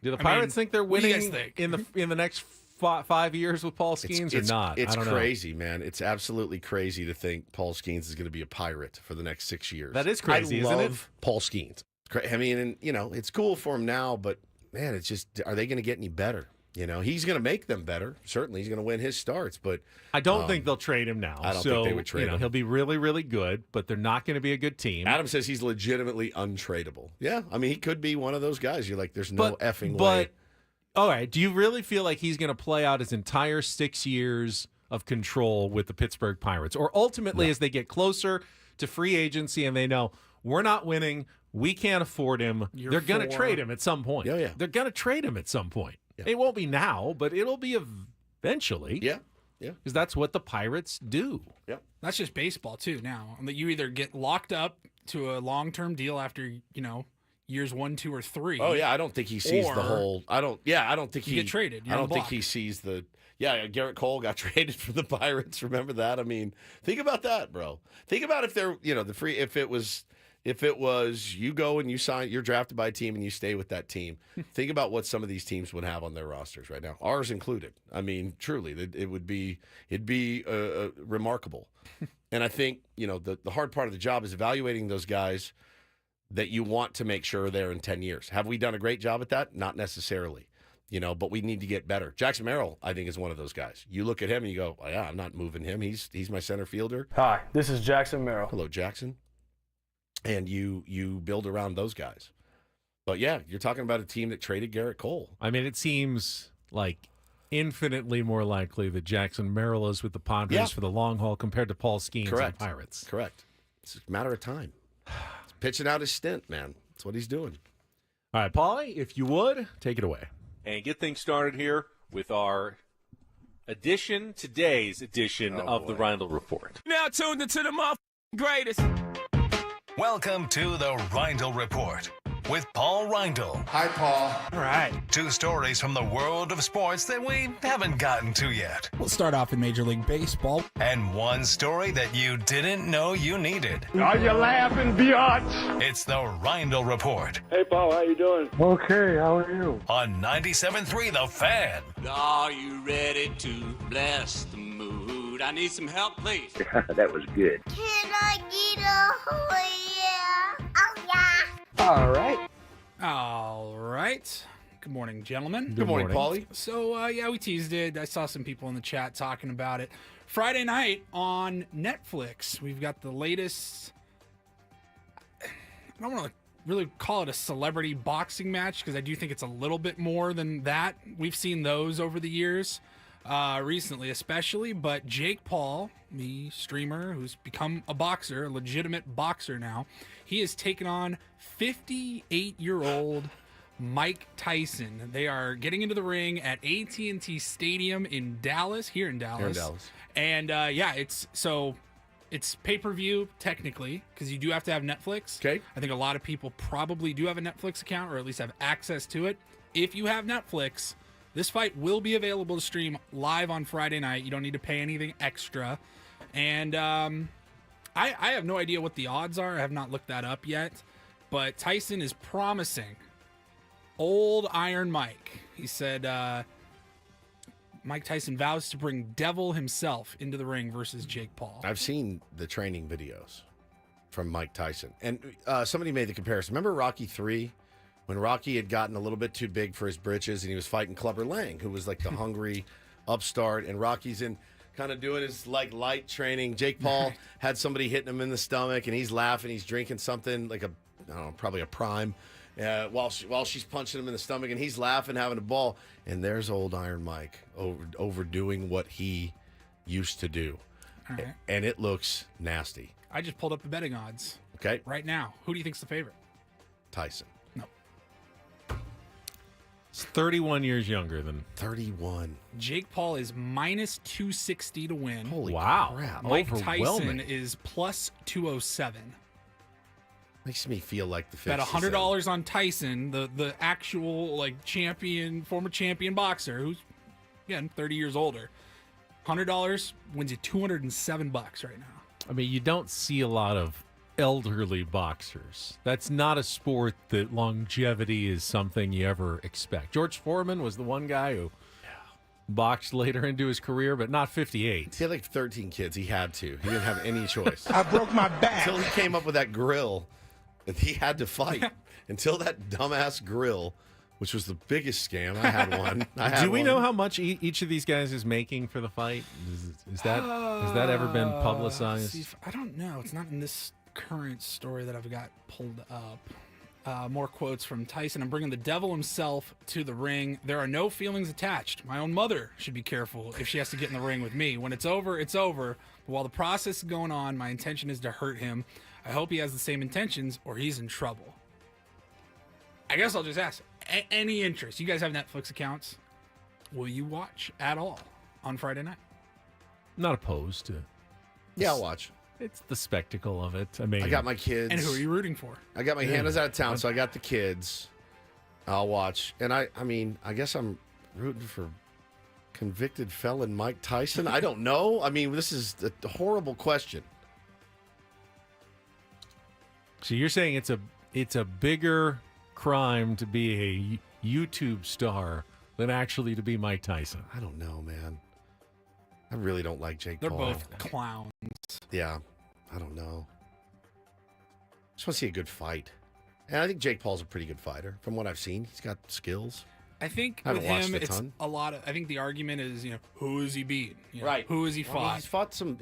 do the Pirates think they're winning think? in the next 5 years with Paul Skeens or not? It's I don't crazy, man. It's absolutely crazy to think Paul Skeens is going to be a Pirate for the next 6 years. That is crazy, isn't it? I love Paul Skeens. I mean, and it's cool for him now, but man, it's just, are they going to get any better? He's going to make them better. Certainly, he's going to win his starts, but I don't think they'll trade him now. I don't think they would trade him. He'll be really, really good, but they're not going to be a good team. Adam says he's legitimately untradeable. Yeah, I mean, he could be one of those guys. You're like, there's no effing way. All right, do you really feel like he's going to play out his entire 6 years of control with the Pittsburgh Pirates? Or ultimately, as they get closer to free agency and they know we're not winning, we can't afford him, they're going to trade him at some point. Yeah. They're going to trade him at some point. Yeah. It won't be now, but it'll be eventually. Yeah. Because that's what the Pirates do. Yeah. That's just baseball, too, now. That you either get locked up to a long-term deal after, years 1, 2, or 3. Oh yeah, I don't think he sees the whole. I don't think he get traded. I don't think he sees the. Yeah, Garrett Cole got traded from the Pirates. Remember that? I mean, think about that, bro. Think about if they're the free. If it was you go and you sign, you're drafted by a team and you stay with that team. Think about what some of these teams would have on their rosters right now, ours included. I mean, truly, it'd be remarkable. And I think the hard part of the job is evaluating those guys that you want to make sure they're in 10 years. Have we done a great job at that? Not necessarily, but we need to get better. Jackson Merrill, I think, is one of those guys. You look at him and you go, oh, yeah, I'm not moving him. He's my center fielder. Hi, this is Jackson Merrill. Hello, Jackson. And you build around those guys. But, yeah, you're talking about a team that traded Garrett Cole. I mean, it seems like infinitely more likely that Jackson Merrill is with the Padres for the long haul compared to Paul Skeens and the Pirates. Correct. It's a matter of time. Pitching out his stint, man. That's what he's doing. All right, Paulie, if you would, take it away. And get things started here with our Today's edition of the Ryle Report. Now tuned into the greatest. Welcome to the Ryle Report with Paul Ryle. Hi, Paul. All right. 2 stories from the world of sports that we haven't gotten to yet. We'll start off in Major League Baseball. And 1 story that you didn't know you needed. Are you laughing, biatch? It's the Ryle Report. Hey, Paul, how you doing? Okay, how are you? On 97.3 The Fan. Are you ready to bless the mood? I need some help, please. That was good. Can I get a yeah? Oh, yeah. All right. Good morning, gentlemen. Good morning, Paulie. So, we teased it. I saw some people in the chat talking about it. Friday night on Netflix, we've got the latest. I don't want to really call it a celebrity boxing match because I do think it's a little bit more than that. We've seen those over the years, recently especially. But Jake Paul, the streamer who's become a boxer, a legitimate boxer now, he has taken on 58-year-old Mike Tyson. They are getting into the ring at AT&T Stadium in Dallas, here in Dallas. And it's pay-per-view technically because you do have to have Netflix. Okay. I think a lot of people probably do have a Netflix account or at least have access to it. If you have Netflix, this fight will be available to stream live on Friday night. You don't need to pay anything extra. And I have no idea what the odds are. I have not looked that up yet. But Tyson is promising old Iron Mike. He said Mike Tyson vows to bring Devil himself into the ring versus Jake Paul. I've seen the training videos from Mike Tyson. And somebody made the comparison. Remember Rocky 3? When Rocky had gotten a little bit too big for his britches and he was fighting Clubber Lang, who was like the hungry upstart, and Rocky's in kind of doing his like light training. Jake Paul had somebody hitting him in the stomach and he's laughing. He's drinking something like probably a Prime while she's punching him in the stomach and he's laughing, having a ball. And there's old Iron Mike overdoing what he used to do. All right. And it looks nasty. I just pulled up the betting odds. Okay. Right now. Who do you think's the favorite? Tyson. No. It's 31 years younger than 31. Jake Paul is minus 260 to win. Holy wow. crap. Mike Tyson is plus 207. Makes me feel like the 50s. Bet $100 on Tyson, the actual like former champion boxer, who's again 30 years older. $100 wins you $207 right now. I mean, you don't see a lot of elderly boxers. That's not a sport that longevity is something you ever expect. George Foreman was the one guy who boxed later into his career, but not 58. He had like 13 kids. He had to. He didn't have any choice. I broke my back. Until he came up with that grill that he had to fight. Until that dumbass grill, which was the biggest scam. I had one. Do we know how much each of these guys is making for the fight? Has that ever been publicized? I don't know. It's not in this current story that I've got pulled up. More quotes from Tyson. I'm bringing the devil himself to the ring. There are no feelings attached. My own mother should be careful if she has to get in the ring with me. When it's over, it's over. But while the process is going on, my intention is to hurt him. I hope he has the same intentions or he's in trouble. I guess I'll just ask, any interest? You guys have Netflix accounts? Will you watch at all on Friday night? Not opposed to. Yeah, I'll watch. It's the spectacle of it. I mean, I got my kids. And who are you rooting for? I got my Hannah's out of town, so I got the kids. I'll watch. And I mean, I guess I'm rooting for convicted felon Mike Tyson. I don't know. I mean, this is a horrible question. So you're saying it's a bigger crime to be a YouTube star than actually to be Mike Tyson? I don't know, man. I really don't like Jake Paul. They're both clowns. Yeah, I don't know. Just want to see a good fight. And I think Jake Paul's a pretty good fighter. From what I've seen, he's got skills. I think with him, it's a lot of. I think the argument is, who has he beat? Right. Who has he fought? He's fought some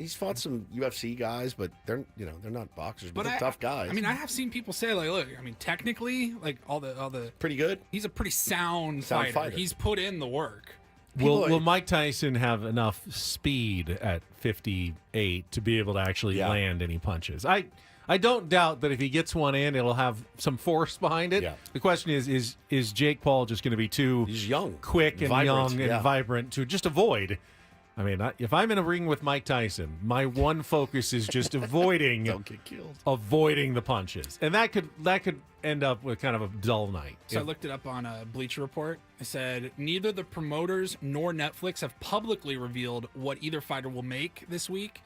UFC guys, but they're not boxers, but they're tough guys. I mean, I have seen people say look, I mean, technically, all the pretty good. He's a pretty sound fighter. He's put in the work. Will Mike Tyson have enough speed at 58 to be able to actually land any punches? I don't doubt that if he gets one in, it'll have some force behind it. Yeah. The question is Jake Paul just going to be too young, quick and vibrant, young and vibrant to just avoid I mean, if I'm in a ring with Mike Tyson, my one focus is just avoiding Don't get killed. Avoiding the punches. And that could end up with kind of a dull night. So I looked it up on a Bleacher Report. It said neither the promoters nor Netflix have publicly revealed what either fighter will make this week.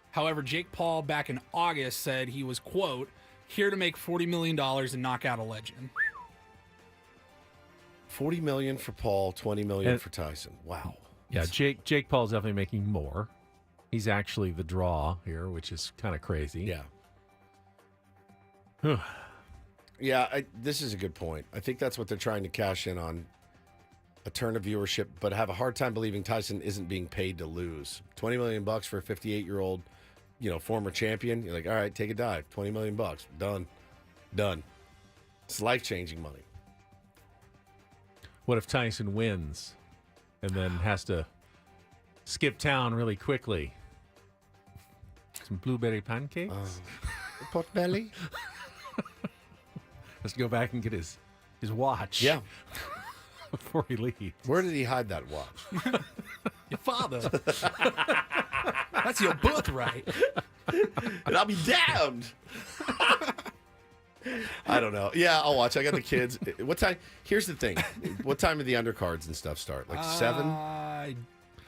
However, Jake Paul back in August said he was, quote, here to make $40 million and knock out a legend. $40 million for Paul, $20 million for Tyson. Wow. Yeah, Jake Paul's definitely making more. He's actually the draw here, which is kind of crazy. Yeah. Yeah, this is a good point. I think that's what they're trying to cash in on, a turn of viewership, but have a hard time believing Tyson isn't being paid to lose. $20 million for a 58-year-old, former champion. You're like, all right, take a dive. $20 million. Done. It's life-changing money. What if Tyson wins and then has to skip town really quickly? Some blueberry pancakes? Pot belly? Let's go back and get his watch. Yeah. Before he leaves. Where did he hide that watch? Your father. That's your birthright. And I'll be damned. I don't know. Yeah, I'll watch. I got the kids. What time? Here's the thing. What time do the undercards and stuff start? Like 7?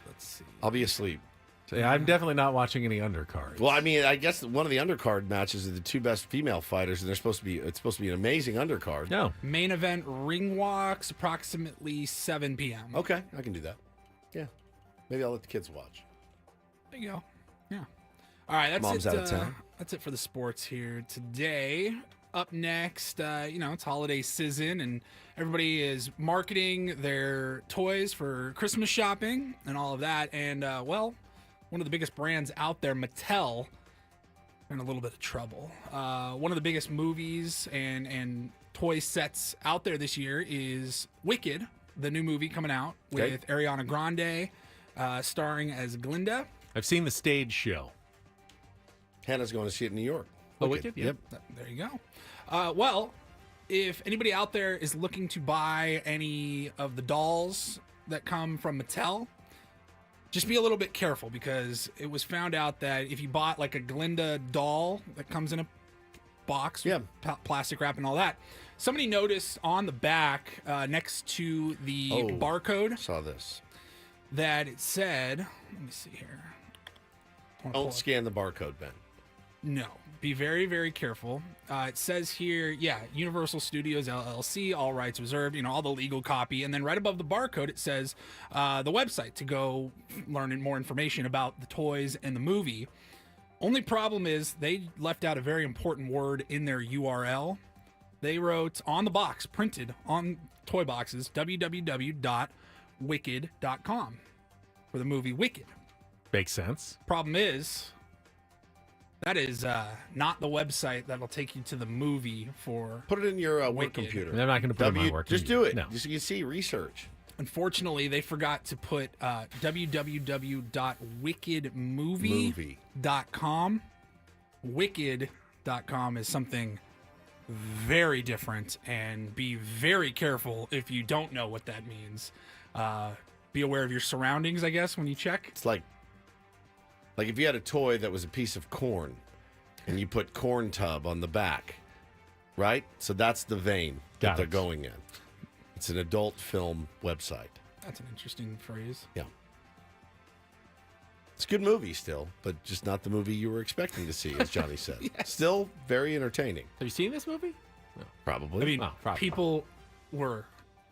Let's see. I'll be asleep. So, yeah, I'm definitely not watching any undercards. Well, I mean, I guess one of the undercard matches are the two best female fighters, and it's supposed to be an amazing undercard. No. Main event ring walks approximately 7 p.m. Okay, I can do that. Yeah. Maybe I'll let the kids watch. There you go. Yeah. All right, that's Mom's it. out of town. That's it for the sports here today. Up next, it's holiday season, and everybody is marketing their toys for Christmas shopping and all of that. And, one of the biggest brands out there, Mattel, in a little bit of trouble. One of the biggest movies and toy sets out there this year is Wicked, the new movie coming out with Ariana Grande starring as Glinda. I've seen the stage show. Hannah's going to see it in New York. Wicked? Yep. There you go. If anybody out there is looking to buy any of the dolls that come from Mattel, just be a little bit careful, because it was found out that if you bought like a Glinda doll that comes in a box with plastic wrap and all that, somebody noticed on the back next to the barcode saw this, that it said, let me see here. Don't scan the barcode, Ben. No. Be very, very careful. It says here, Universal Studios LLC, all rights reserved, all the legal copy. And then right above the barcode, it says the website to go learn more information about the toys and the movie. Only problem is they left out a very important word in their URL. They wrote on the box, printed on toy boxes, www.wicked.com for the movie Wicked. Makes sense. Problem is, that is not the website that'll take you to the movie for. Put it in your work computer. They're not going to put it in my work Just computer. do it. No. Just so you see, research. Unfortunately, they forgot to put www.wickedmovie.com. Wicked.com is something very different, and be very careful if you don't know what that means. Be aware of your surroundings, I guess, when you check. It's like if you had a toy that was a piece of corn and you put corn tub on the back, right? So that's the vein that they're going in. It's an adult film website. That's an interesting phrase. Yeah. It's a good movie still, but just not the movie you were expecting to see, as Johnny said. Yes. Still very entertaining. Have you seen this movie? No. Probably. I mean, people were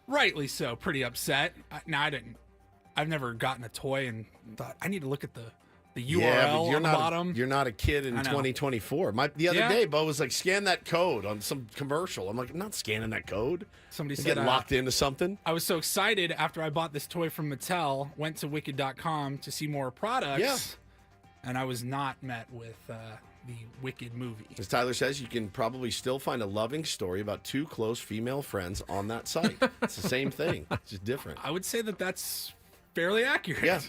rightly so pretty upset. I've never gotten a toy and thought, I need to look at the URL on the bottom. You're not a kid in 2024. The other day, Bo was like, scan that code on some commercial. I'm like, I'm not scanning that code. Somebody said, getting locked into something. I was so excited after I bought this toy from Mattel, went to wicked.com to see more products, and I was not met with the Wicked movie. As Tyler says, you can probably still find a loving story about two close female friends on that site. It's the same thing. It's just different. I would say that that's fairly accurate. Yeah.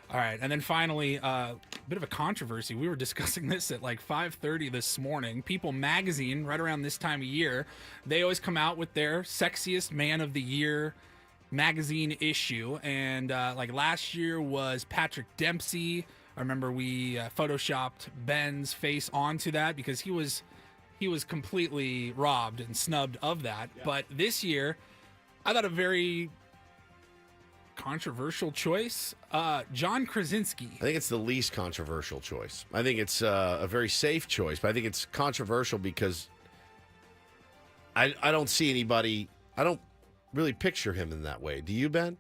All right, and then finally, a bit of a controversy. We were discussing this at like 5:30 this morning. People magazine, right around this time of year, they always come out with their sexiest man of the year magazine issue, and like last year was Patrick Dempsey. I remember we photoshopped Ben's face onto that because he was completely robbed and snubbed of that. Yeah. But this year, I thought a very controversial choice, John Krasinski. I think it's the least controversial choice. I think it's a very safe choice, but I think it's controversial because I don't see anybody. I don't really picture him in that way. Do you, Ben?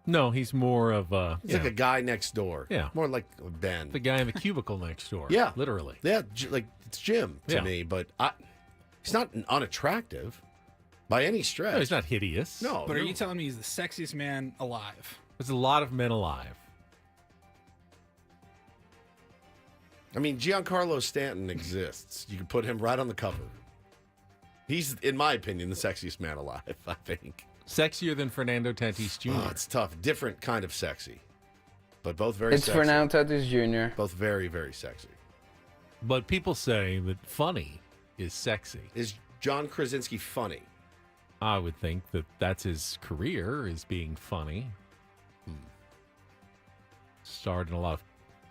No, he's more of he's like a guy next door. Yeah. More like Ben. The guy in the cubicle next door. Yeah. Literally. Yeah, like it's Jim to me, but he's not unattractive by any stretch. No, he's not hideous. No. But are you telling me he's the sexiest man alive? There's a lot of men alive. I mean, Giancarlo Stanton exists. You can put him right on the cover. He's, in my opinion, the sexiest man alive, I think. Sexier than Fernando Tatis Jr. Oh, it's tough. Different kind of sexy. But both very sexy. It's Fernando Tatis Jr. Both very, very sexy. But people say that funny is sexy. Is John Krasinski funny? I would think that that's his career, is being funny. Starred in a lot of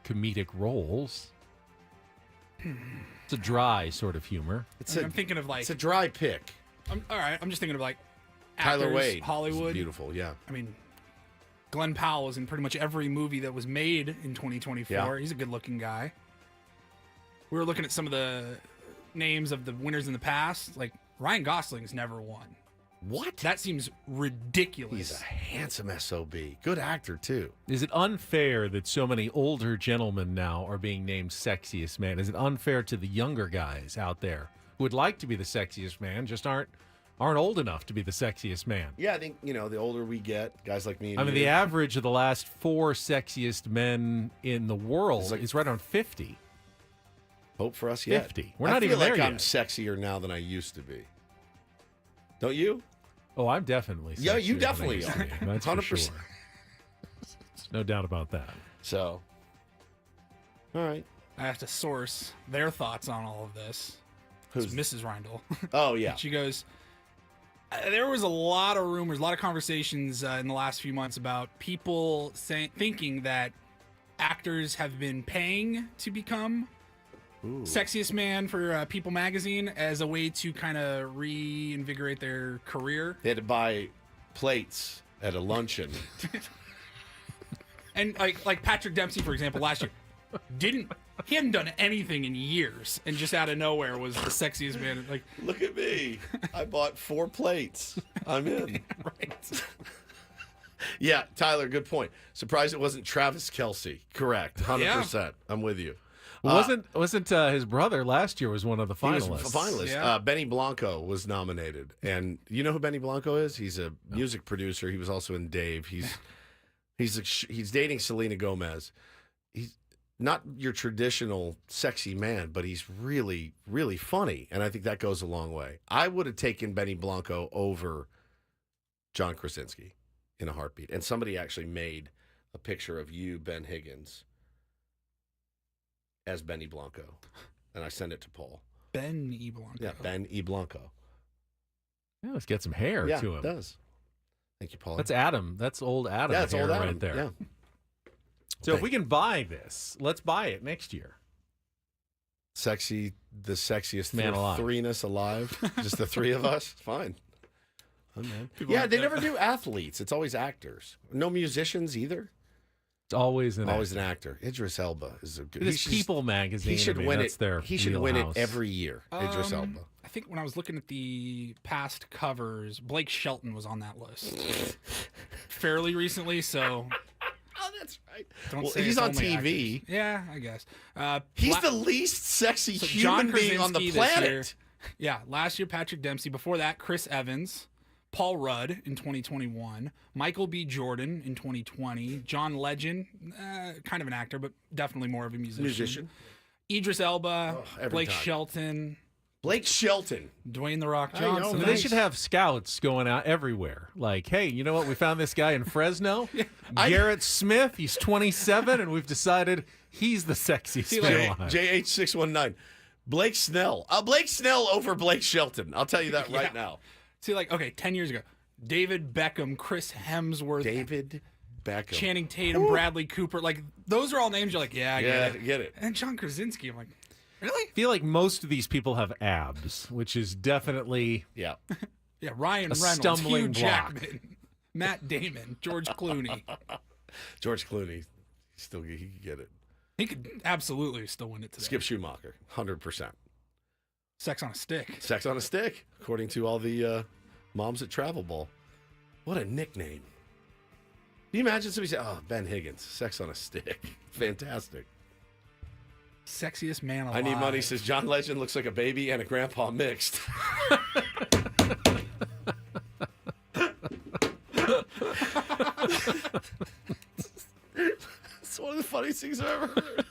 comedic roles. It's a dry sort of humor. I'm thinking of like... It's a dry pick. All right, I'm just thinking of like Tyler actors, Wade. Hollywood. Beautiful, yeah. I mean, Glenn Powell was in pretty much every movie that was made in 2024. Yeah. He's a good-looking guy. We were looking at some of the names of the winners in the past. Like, Ryan Gosling's never won. What? That seems ridiculous. He's a handsome SOB. Good actor, too. Is it unfair that so many older gentlemen now are being named sexiest man? Is it unfair to the younger guys out there who would like to be the sexiest man, just aren't old enough to be the sexiest man? Yeah, I think, the older we get, guys like me and I mean, you, the average of the last 4 sexiest men in the world is right on 50. Hope for us yet. 50. We're not even there yet. I feel like I'm sexier now than I used to be. Don't you? Oh, I'm definitely sexier. Yeah, you definitely are. That's 100%. For sure. No doubt about that. So, all right. I have to source their thoughts on all of this. Who's Mrs. Reindl? Oh, yeah. She goes, there was a lot of rumors, a lot of conversations in the last few months about people thinking that actors have been paying to become sexiest man for People magazine as a way to kind of reinvigorate their career. They had to buy plates at a luncheon. And like Patrick Dempsey, for example, last year he hadn't done anything in years, and just out of nowhere was the sexiest man. Like, look at me, I bought 4 plates. I'm in. Right. Yeah, Tyler, good point. Surprised it wasn't Travis Kelce. Correct, 100%. Yeah. I'm with you. Wasn't his brother last year was one of the finalists? He was a finalist. Yeah. Benny Blanco was nominated, and you know who Benny Blanco is? He's a music producer. He was also in Dave. He's dating Selena Gomez. He's not your traditional sexy man, but he's really, really funny, and I think that goes a long way. I would have taken Benny Blanco over John Krasinski in a heartbeat, and somebody actually made a picture of you, Ben Higgins, as Benny Blanco, and I sent it to Paul. Ben E. Blanco. Yeah, Ben E. Blanco. Yeah, let's get some hair to him. Yeah, it does. Thank you, Paul. That's Adam. That's old Adam. Yeah, that's old Adam right there. Yeah. So if we can buy this, let's buy it next year. The sexiest man alive. Threeness alive. Just the 3 of us. Fine. Yeah, they never do athletes. It's always actors. No musicians either. It's always an actor. Idris Elba is a good. It's People magazine. He should win it. He should win it wheelhouse. every year. Idris Elba. I think when I was looking at the past covers, Blake Shelton was on that list fairly recently. So, oh, that's right. Don't say he's on TV. Actors. Yeah, I guess. He's the least sexy human being on the planet. Yeah, last year Patrick Dempsey. Before that, Chris Evans. Paul Rudd in 2021, Michael B. Jordan in 2020, John Legend, kind of an actor, but definitely more of a musician. Idris Elba, Blake Shelton. Blake Shelton. Dwayne "The Rock" Johnson. They should have scouts going out everywhere. Like, hey, you know what? We found this guy in Fresno, Garrett Smith. He's 27, and we've decided he's the sexiest man alive. JH619. Blake Snell. Blake Snell over Blake Shelton. I'll tell you that right now. See, like, okay, 10 years ago, David Beckham, Chris Hemsworth, David Beckham, Channing Tatum, Bradley Cooper. Like, those are all names you're like, I get it. And John Krasinski, I'm like, really? I feel like most of these people have abs, which is definitely Yeah, Ryan Reynolds, stumbling Hugh block. Jackman, Matt Damon, George Clooney. George Clooney, he could get it. He could absolutely still win it today. Skip Schumacher, 100%. Sex on a Stick. Sex on a Stick, according to all the moms at Travel Ball. What a nickname. Can you imagine somebody say, Ben Higgins, Sex on a Stick. Fantastic. Sexiest man alive. I Need Money says John Legend looks like a baby and a grandpa mixed. It's one of the funniest things I've ever heard.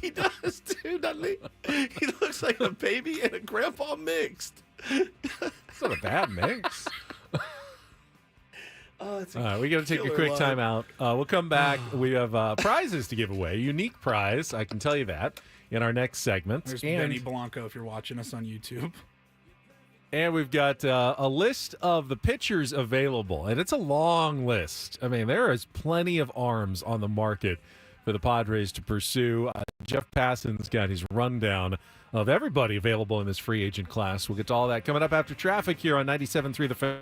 He does too, doesn't he? He looks like a baby and a grandpa mixed. It's not a bad mix. All right, we got to take a quick time out. We'll come back. We have prizes to give away. Unique prize, I can tell you that, in our next segment. There's Benny Blanco if you're watching us on YouTube. And we've got a list of the pitchers available, and it's a long list. I mean, there is plenty of arms on the market for the Padres to pursue. Jeff Passan's got his rundown of everybody available in this free agent class. We'll get to all that coming up after traffic here on 97.3 The Fan.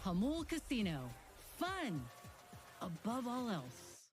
Hamul Casino. Fun above all else.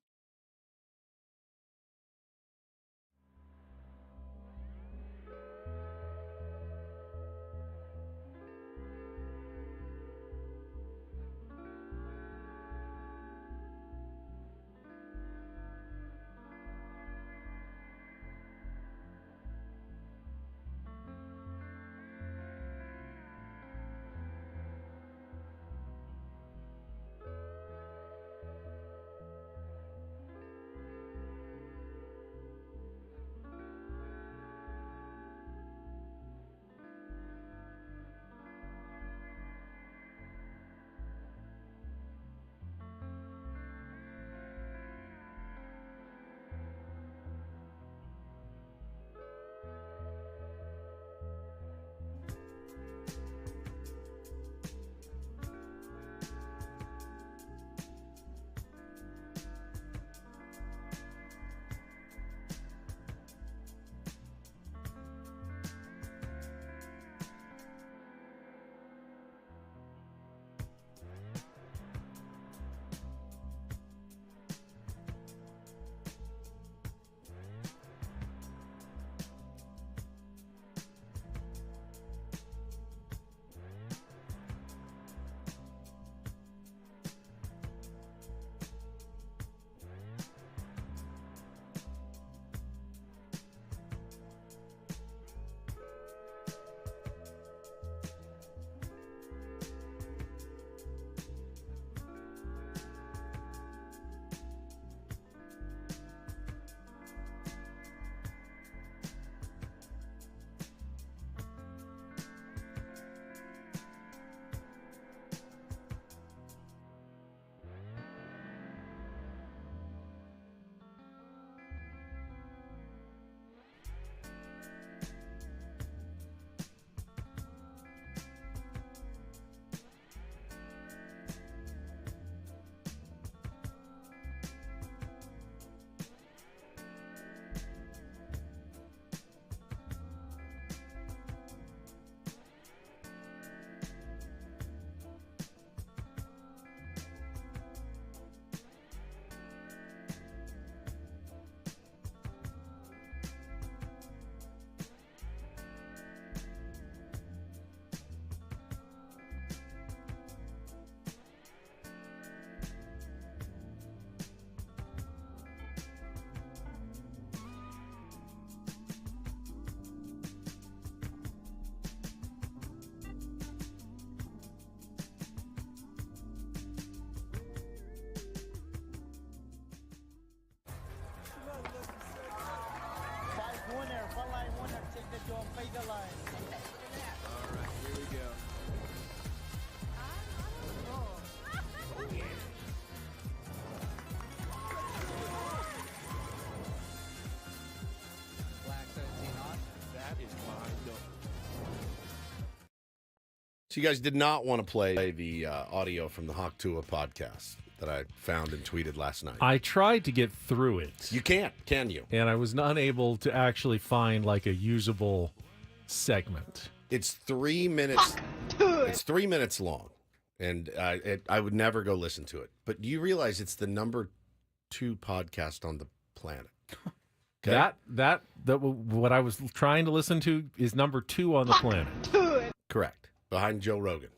So you guys did not want to play the audio from the Hawk Tua podcast that I found and tweeted last night. I tried to get through it. You can't, can you? And I was not able to actually find like a usable segment. It's 3 minutes. It's 3 minutes long, and I would never go listen to it. But do you realize it's the number 2 podcast on the planet? Okay? That what I was trying to listen to is number 2 on the planet. Correct. Behind Joe Rogan.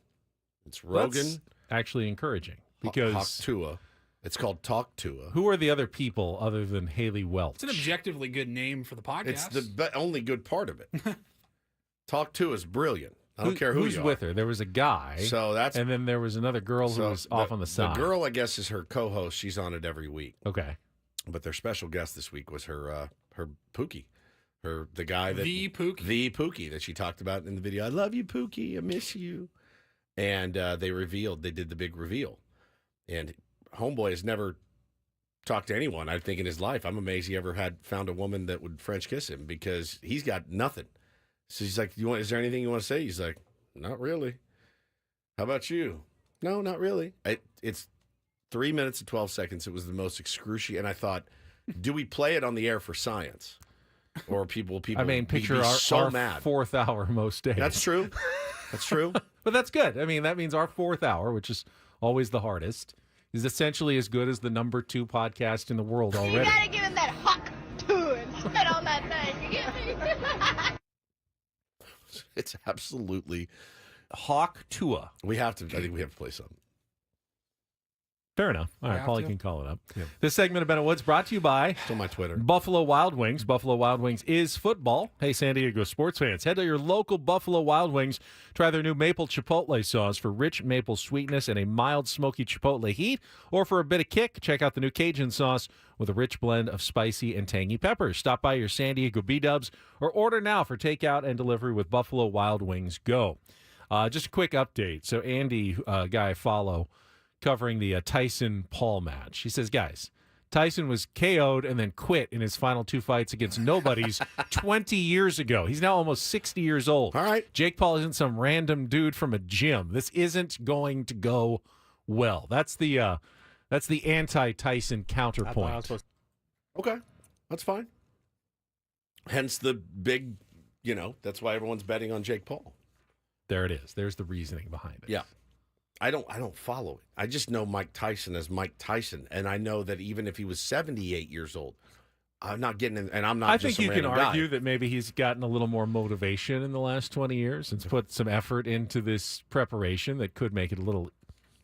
It's Rogan. That's actually encouraging because Hawk Tua. It's called Talk Tua. Who are the other people other than Haley Welch? It's an objectively good name for the podcast. It's the only good part of it. Talk Tua is brilliant. I don't care who's you are. with her. There was a guy. And then there was another girl who was off on the side. The girl, I guess, is her co-host. She's on it every week. Okay. But their special guest this week was her Pookie. The guy that the Pookie that she talked about in the video. I love you, Pookie. I miss you. And they did the big reveal. And Homeboy has never talked to anyone, I think, in his life. I'm amazed he ever found a woman that would French kiss him because he's got nothing. So she's like, is there anything you want to say? He's like, not really. How about you? No, not really. It's 3 minutes and 12 seconds. It was the most excruciating. And I thought, do we play it on the air for science? Or people I mean, picture be our mad. 4th hour most days. That's true. That's true. But that's good. I mean, that means our 4th hour, which is always the hardest, is essentially as good as the number 2 podcast in the world already. You gotta give him that Hawk Tua and spit on that thing. You get me? It's absolutely Hawk Tua. I think we have to play something. Fair enough. All right, Paulie to. can call it up. Yeah. This segment of Ben and Woods brought to you by Still my Twitter. Buffalo Wild Wings. Buffalo Wild Wings is football. Hey, San Diego sports fans, head to your local Buffalo Wild Wings. Try their new maple chipotle sauce for rich maple sweetness and a mild smoky chipotle heat. Or for a bit of kick, check out the new Cajun sauce with a rich blend of spicy and tangy peppers. Stop by your San Diego B-Dubs or order now for takeout and delivery with Buffalo Wild Wings Go. Just a quick update. So Andy, guy I follow, covering the Tyson-Paul match. He says, guys, Tyson was KO'd and then quit in his final 2 fights against nobodies 20 years ago. He's now almost 60 years old. All right. Jake Paul isn't some random dude from a gym. This isn't going to go well. That's the anti-Tyson counterpoint. Okay. That's fine. Hence the big, that's why everyone's betting on Jake Paul. There it is. There's the reasoning behind it. Yeah. I don't follow it. I just know Mike Tyson as Mike Tyson, and I know that even if he was 78 years old, I'm not getting in, and I'm not. I just think you can argue guy. that maybe he's gotten a little more motivation in the last 20 years and put some effort into this preparation that could make it a little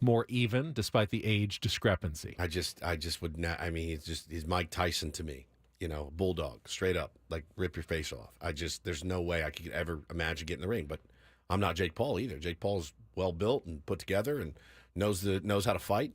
more even, despite the age discrepancy. I just would not. I mean, he's Mike Tyson to me. Bulldog, straight up, like rip your face off. There's no way I could ever imagine getting in the ring, but I'm not Jake Paul either. Jake Paul's well built and put together and knows how to fight.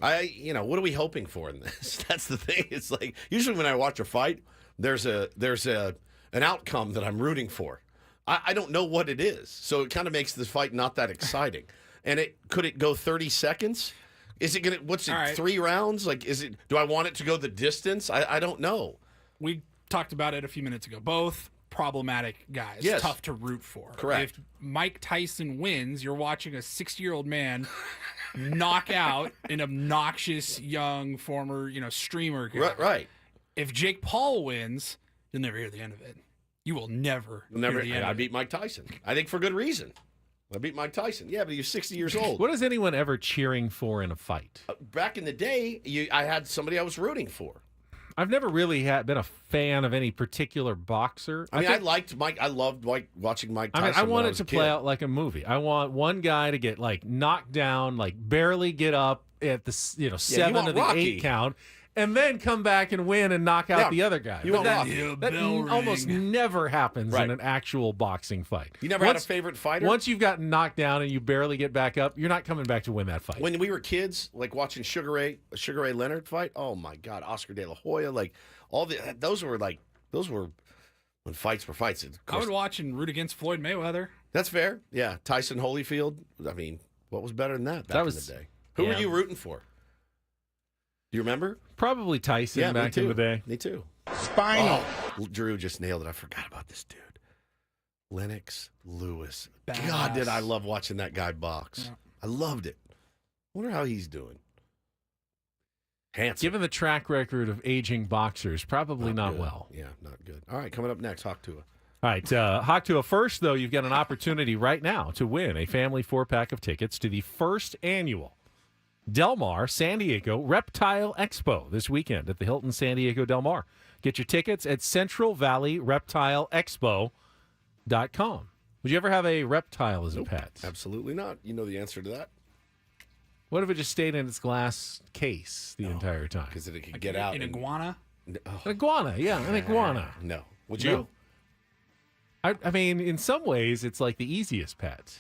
What are we hoping for in this? That's the thing. It's like usually when I watch a fight, there's an outcome that I'm rooting for. I don't know what it is, so it kind of makes this fight not that exciting. And could it go 30 seconds? Is it gonna? What's it? Right. 3 rounds? Like, is it? Do I want it to go the distance? I don't know. We talked about it a few minutes ago. Both problematic guys. Yes. Tough to root for. Correct. If Mike Tyson wins, you're watching a 60-year-old man knock out an obnoxious young former, streamer guy. Right. If Jake Paul wins, you'll never hear the end of it. You will never hear the end I of beat Mike Tyson. I think for good reason. I beat Mike Tyson. Yeah, but he was 60 years old. What is anyone ever cheering for in a fight? Back in the day, I had somebody I was rooting for. I've never really been a fan of any particular boxer. I liked Mike. I loved watching Mike Tyson. I want it to play out like a movie. I want one guy to get knocked down, barely get up at the 7 of the 8 count, and then come back and win and knock out the other guy. That almost never happens in an actual boxing fight. You never had a favorite fighter? Once you've gotten knocked down and you barely get back up, you're not coming back to win that fight. When we were kids, watching Sugar Ray Leonard fight, oh my God, Oscar De La Hoya, those were when fights were fights. I would watch and root against Floyd Mayweather. That's fair. Yeah, Tyson Holyfield. I mean, what was better than that back in the day? Who were you rooting for? Do you remember? Probably Tyson back in the day. Me too. Spinal. Oh, Drew just nailed it. I forgot about this dude. Lennox Lewis. Badass. God, did I love watching that guy box. Yeah. I loved it. Wonder how he's doing. Handsome. Given the track record of aging boxers, probably not good. well. Yeah, not good. All right, coming up next, Hawk Tua. All right, Hawk Tua first, though, you've got an opportunity right now to win a family 4-pack of tickets to the first annual Del Mar San Diego Reptile Expo this weekend at the Hilton San Diego Del Mar. Get your tickets at centralvalleyreptileexpo.com. Would you ever have a reptile as a pet? Absolutely not. You know the answer to that? What if it just stayed in its glass case the entire time? Because it could get out. An iguana? An iguana, yeah, an iguana. No. Would you? No. I mean, in some ways, it's like the easiest pet.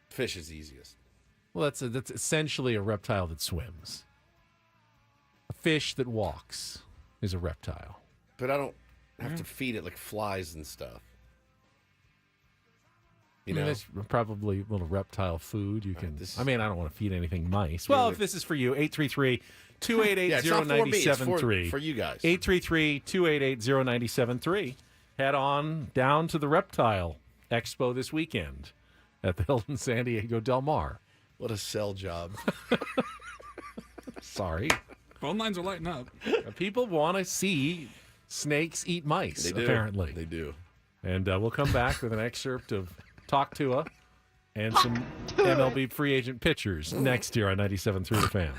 Fish is easiest. Well, that's essentially a reptile that swims. A fish that walks is a reptile. But I don't have to feed it like flies and stuff. You know, that's probably a little reptile food. You can. I don't want to feed anything mice. Really? Well, if this is for you, 833-288-0973. For you guys. 833-288-0973. Head on down to the Reptile Expo this weekend at the Hilton San Diego Del Mar. What a sell job. Sorry. Phone lines are lighting up. People want to see snakes eat mice, apparently. They do. And we'll come back with an excerpt of Talk Tua and some MLB free agent pitchers next year on 97.3 The Fan.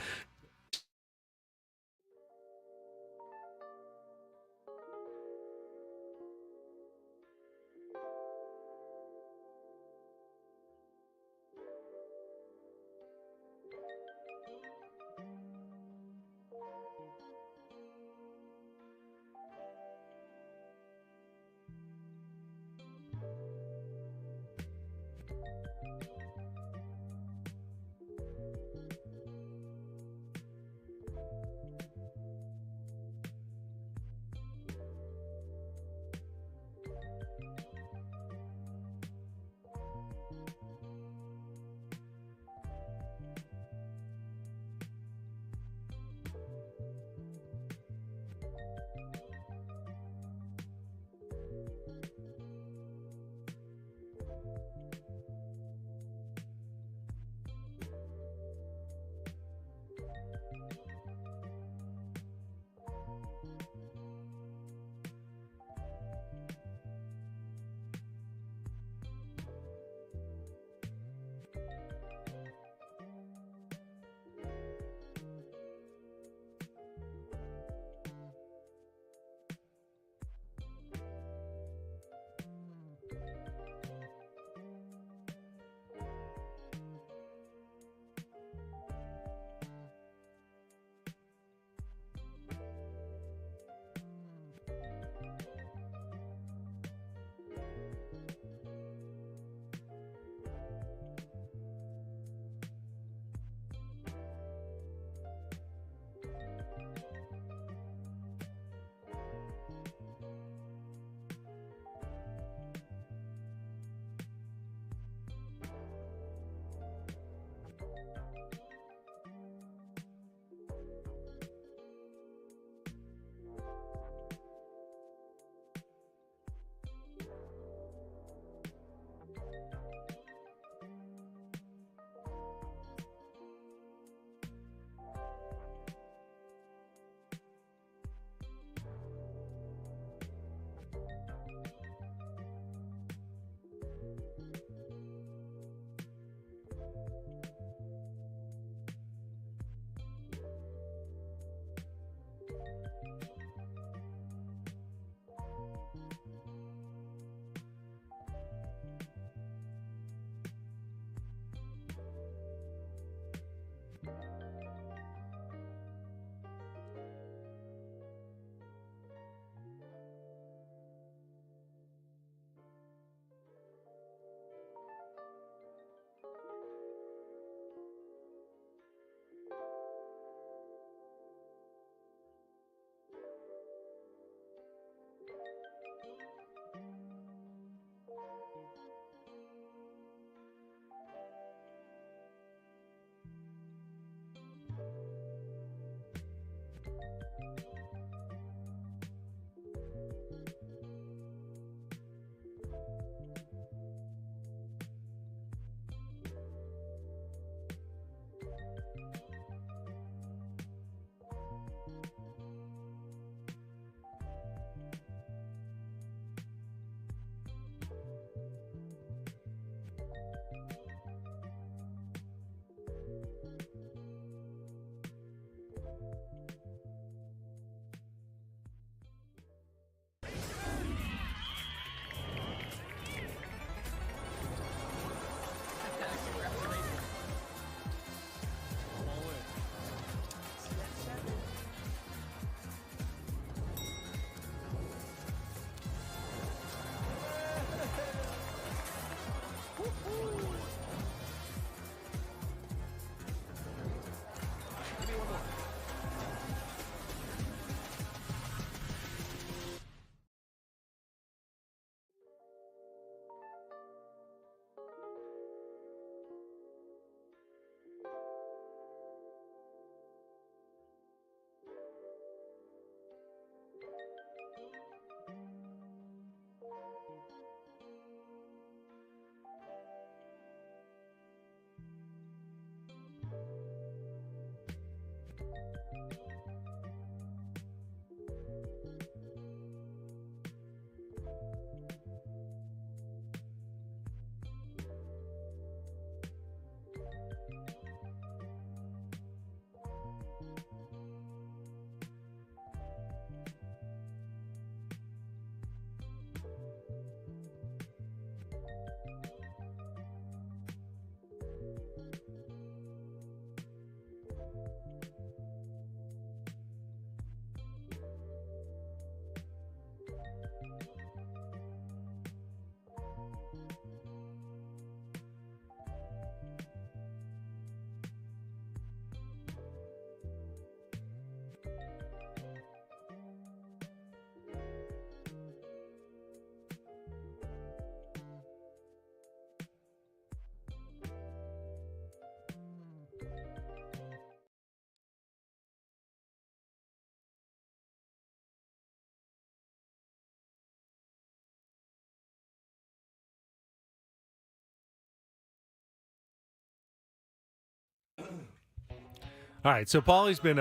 All right, so Paulie's been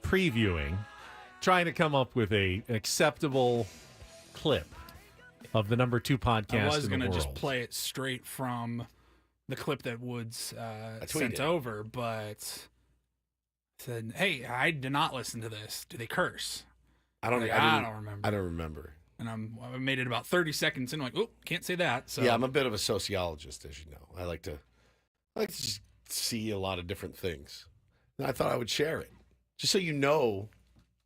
previewing, trying to come up with an acceptable clip of the number 2 podcast. I was going to just play it straight from the clip that Woods sent over, but said, "Hey, I did not listen to this. Do they curse?" I don't remember. I don't remember. And I made it about 30 seconds in. I'm like, oh, can't say that. So yeah, I'm a bit of a sociologist, as you know. I like to just see a lot of different things. And I thought I would share it, just so you know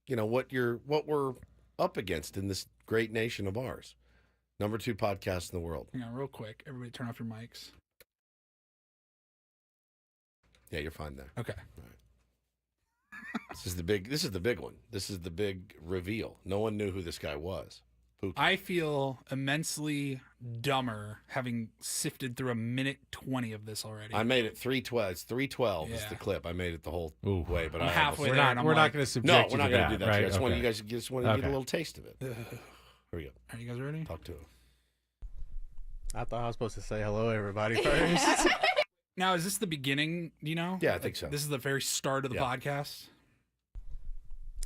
what we're up against in this great nation of ours. Number 2 podcast in the world. Hang on, real quick. Everybody, turn off your mics. Yeah, you're fine there. Okay. All right. This is the big one. This is the big reveal. No one knew who this guy was. I feel immensely dumber having sifted through 1:20 of this already. I made it 3:12. It's 3:12 is the clip. I made it the whole way, but halfway we're there. not going to subject we're not going to do that. Right? I just want you guys just want to get a little taste of it. Here we go. Are you guys ready? Talk to him. I thought I was supposed to say hello, everybody, first. Now, is this the beginning? Do you know? Yeah, I think so. This is the very start of the podcast.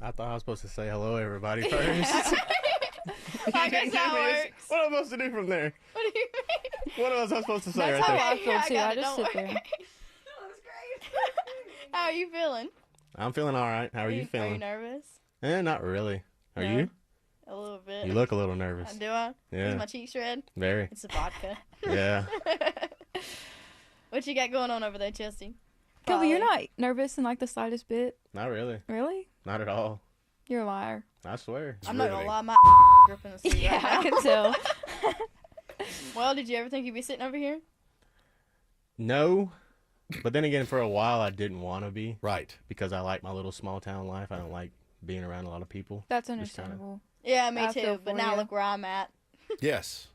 I thought I was supposed to say hello, everybody, first. I guess that works. What am I supposed to do from there? What do you mean? What was I supposed to say That's right how there? I feel, too. I just sit there. That was great. How are you feeling? I'm feeling all right. How are you feeling? Are you nervous? Not really. Are you? A little bit. You look a little nervous. Do I? Yeah. Is my cheeks red? Very. It's the vodka. Yeah. What you got going on over there, Chelsea? Kobe, you're not nervous in like the slightest bit. Not really. Really? Not at all. You're a liar. I swear. I'm not gonna lie, my gripping the seat Yeah, right now. I can tell. Well, did you ever think you'd be sitting over here? No. But then again, for a while, I didn't want to be. Right. Because I like my little small town life. I don't like being around a lot of people. That's understandable. Yeah, me I feel too. But for now you. look where I'm at. Yes.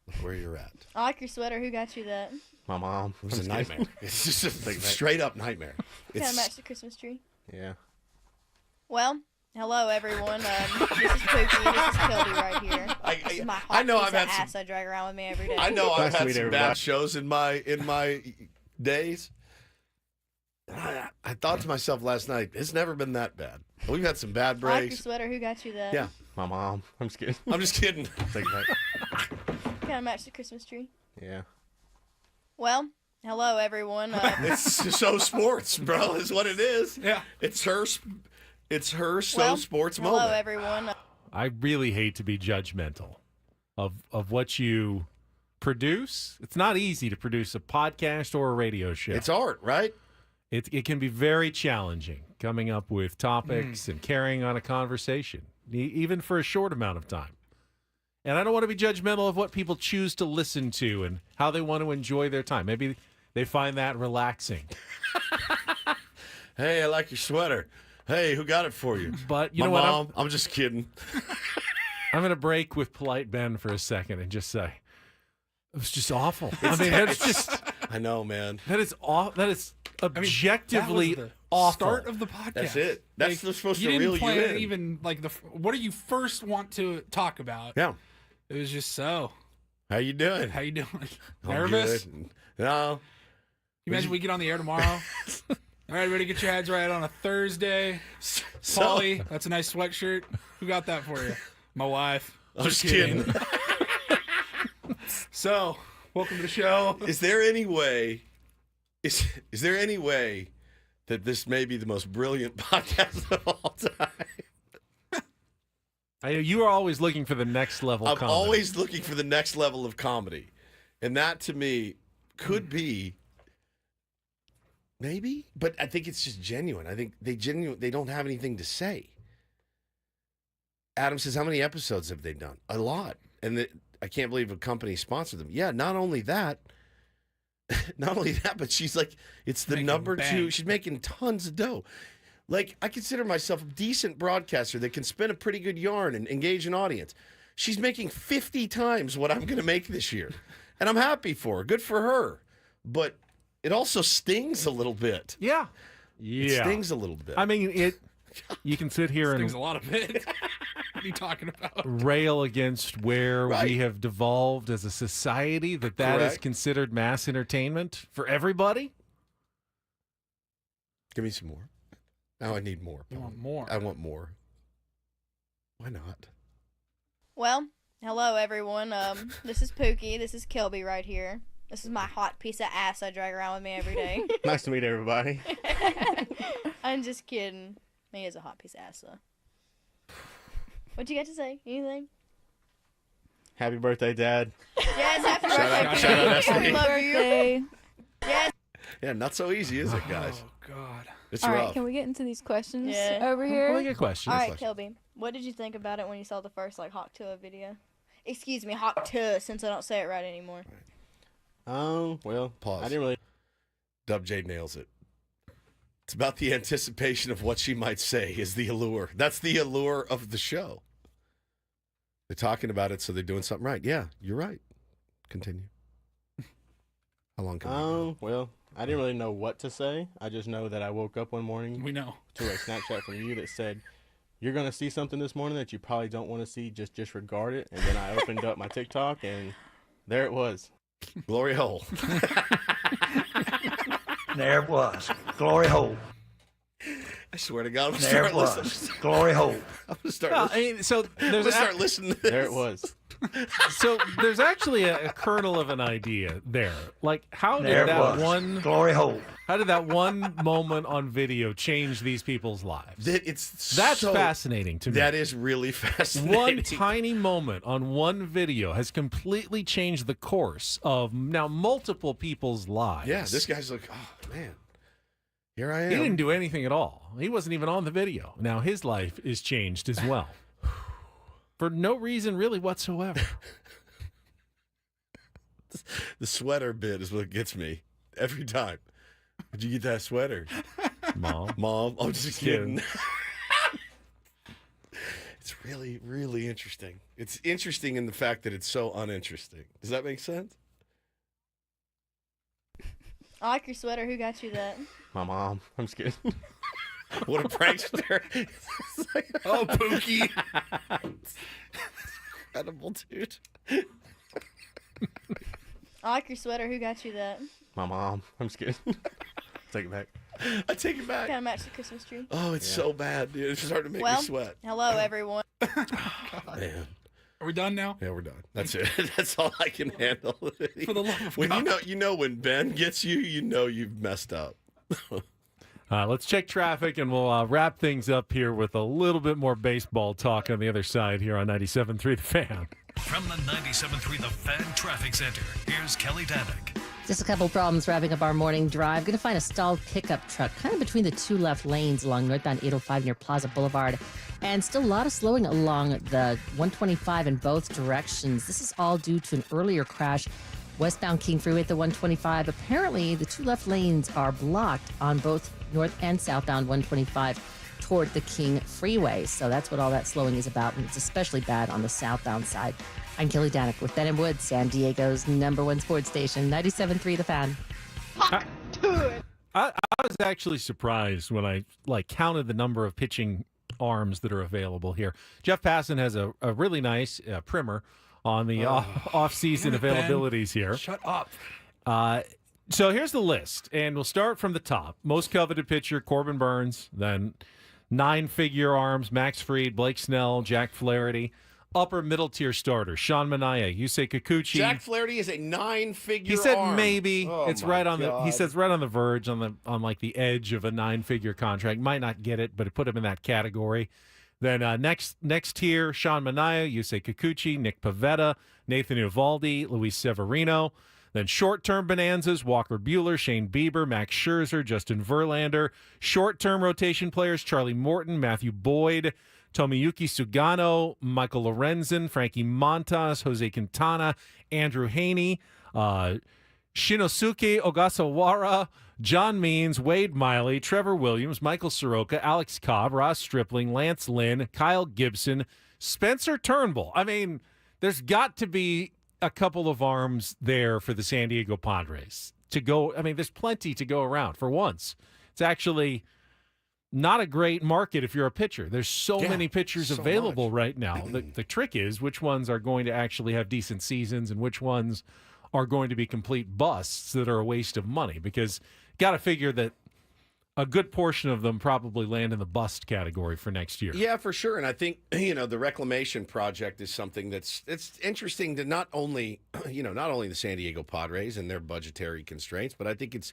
Look where you're at. I like your sweater. Who got you that? My mom. It was a nightmare. It's just a straight up nightmare. Kind of match the Christmas tree. Yeah. Well, hello everyone. This is Pookie. This is Kelby right here. This is my hot piece of ass I drag around with me every day. I know I've had some bad shows in my days. I thought to myself last night, it's never been that bad. We've had some bad I like your breaks. sweater. Who got you that? Yeah. My mom. I'm just kidding. I'm just kidding. Kind of match the Christmas tree. Yeah. Well, hello everyone. It's so sports, bro. Is what it is. Yeah. It's her sports hello moment. everyone. I really hate to be judgmental of what you produce. It's not easy to produce a podcast or a radio show. It's art, right? It can be very challenging coming up with topics and carrying on a conversation, even for a short amount of time. And I don't want to be judgmental of what people choose to listen to and how they want to enjoy their time. Maybe they find that relaxing. Hey, I like your sweater. Hey, who got it for you? But you My know what? mom. I'm just kidding. I'm going to break with polite Ben for a second and just say, it was just awful. I mean, that's just. I know, man. That is objectively that was the awful. Start of the podcast. That's it. That's supposed to you reel didn't you plan in. even like what do you first want to talk about? Yeah. It was just so. How you doing? How you doing? I'm Nervous? good. No. You imagine we get on the air tomorrow? All right, everybody, get your heads right on a Thursday. Paulie, that's a nice sweatshirt. Who got that for you? My wife. I'm just kidding. So, welcome to the show. Is there any way? Is there any way that this may be the most brilliant podcast of all time? You are always looking for the next level. I'm comedy. always looking for the next level of comedy, and that to me could be maybe, but I think it's just genuine. I think they don't have anything to say. Adam says, "How many episodes have they done? A lot." And I can't believe a company sponsored them. Yeah, not only that, but she's like, it's the number two. She's making tons of dough. Like, I consider myself a decent broadcaster that can spin a pretty good yarn and engage an audience. She's making 50 times what I'm going to make this year. And I'm happy for her. Good for her. But it also stings a little bit. Yeah. It stings a little bit. I mean, you can sit here Stings and a lot of it. What are you talking about? rail against where we have devolved as a society that is Correct. considered mass entertainment for everybody. Give me some more. Now I need more. You want more? I want more. Why not? Well, hello everyone. This is Pookie. This is Kelby right here. This is my hot piece of ass I drag around with me every day. Nice to meet everybody. I'm just kidding. He is a hot piece of ass, though. What you got to say? Anything? Happy birthday, Dad. Yes, happy Shout birthday. out, shout out, Pookie. Ashley. I love you. Yes. Yeah, not so easy, is it, guys? Oh, God. It's All rough. right, can we get into these questions Yeah. over here? Well, I get questions. All right, Kelby. What did you think about it when you saw the first Hawk Tuah video? Excuse me, Hawk Tuah, since I don't say it right anymore. Well, Pause. I didn't really. Dub J nails it. It's about the anticipation of what she might say is the allure. That's the allure of the show. They're talking about it, so they're doing something right. Yeah, you're right. Continue. How long can we go? Well, I didn't really know what to say. I just know that I woke up one morning. We know. To a Snapchat from you that said, "You're gonna see something this morning that you probably don't want to see. Just disregard it." And then I opened up my TikTok, and there it was. Glory hole. There it was. Glory hole. I swear to God, I'm There it start was. listening. Glory hole. I'm gonna start. Well, listening. I mean, so I'm there's gonna start listening to this. There it was. So there's actually a kernel of an idea there. Like, how There did it that was. one Glory hole. How did that one moment on video change these people's lives? That's so- fascinating to me. That is really fascinating. One tiny moment on one video has completely changed the course of now multiple people's lives. Yeah, this guy's like, oh man, here I am. He didn't do anything at all. He wasn't even on the video. Now his life is changed as well. For no reason really whatsoever. The sweater bit is what gets me every time. Did you get that sweater? Mom, I'm just kidding. It's really, really interesting. It's interesting in the fact that it's so uninteresting. Does that make sense? I like your sweater. Who got you that? My mom. I'm just kidding. What a prankster. Oh, Pookie. It's incredible, dude. I like your sweater. Who got you that? My mom. I'm just kidding. Take it back. I take it back. Kind of match the Christmas tree. Oh, it's so bad, dude. It's starting to make Well, me sweat. hello everyone. Man. Are we done now? Yeah, we're done. That's it. That's all I can handle. For the love of when God. you know when Ben gets you, you know you've messed up. Let's check traffic, and we'll wrap things up here with a little bit more baseball talk on the other side here on 97.3 The Fan. From the 97.3 The Fan Traffic Center, here's Kelly Danick. Just a couple problems wrapping up our morning drive. Going to find a stalled pickup truck kind of between the two left lanes along northbound 805 near Plaza Boulevard. And still a lot of slowing along the 125 in both directions. This is all due to an earlier crash westbound King Freeway at the 125. Apparently, the two left lanes are blocked on both north and southbound 125 toward the King Freeway. So that's what all that slowing is about, and it's especially bad on the southbound side. I'm Kelly Danick with Ben and Woods, San Diego's #1 sports station, 97.3 The Fan. I was actually surprised when I counted the number of pitching arms that are available here. Jeff Passan has a really nice primer on the off-season availabilities here. Shut up. So here's the list, and we'll start from the top. Most coveted pitcher, Corbin Burns. Then 9-figure arms, Max Fried, Blake Snell, Jack Flaherty. Upper middle tier starters, Sean Manaea, Yusei Kikuchi. Jack Flaherty is a 9-figure. He said arm. maybe. Oh, it's right on the. He says right on the verge, on the edge of a 9-figure contract. Might not get it, but it put him in that category. Then next tier, Sean Manaea, Yusei Kikuchi, Nick Pivetta, Nathan Eovaldi, Luis Severino. Then short-term bonanzas, Walker Buehler, Shane Bieber, Max Scherzer, Justin Verlander. Short-term rotation players, Charlie Morton, Matthew Boyd, Tomoyuki Sugano, Michael Lorenzen, Frankie Montas, Jose Quintana, Andrew Haney, Shinosuke Ogasawara, John Means, Wade Miley, Trevor Williams, Michael Soroka, Alex Cobb, Ross Stripling, Lance Lynn, Kyle Gibson, Spencer Turnbull. I mean, there's got to be a couple of arms there for the San Diego Padres to go. I mean, there's plenty to go around for once. It's actually not a great market if you're a pitcher. There's so many pitchers available right now. The trick is which ones are going to actually have decent seasons and which ones are going to be complete busts that are a waste of money, because got to figure that a good portion of them probably land in the bust category for next year. Yeah, for sure. And I think, the reclamation project is something it's interesting to not only the San Diego Padres and their budgetary constraints, but I think it's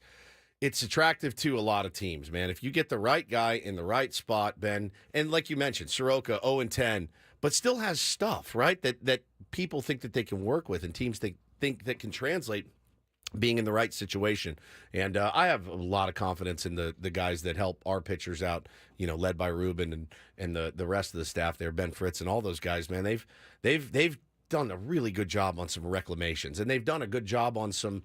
attractive to a lot of teams, man. If you get the right guy in the right spot, Ben, and like you mentioned, Soroka 0-10, but still has stuff, right, that people think that they can work with and teams think that can translate being in the right situation. And I have a lot of confidence in the guys that help our pitchers out, led by Ruben and the rest of the staff there, Ben Fritz and all those guys, man. They've done a really good job on some reclamations, and they've done a good job on some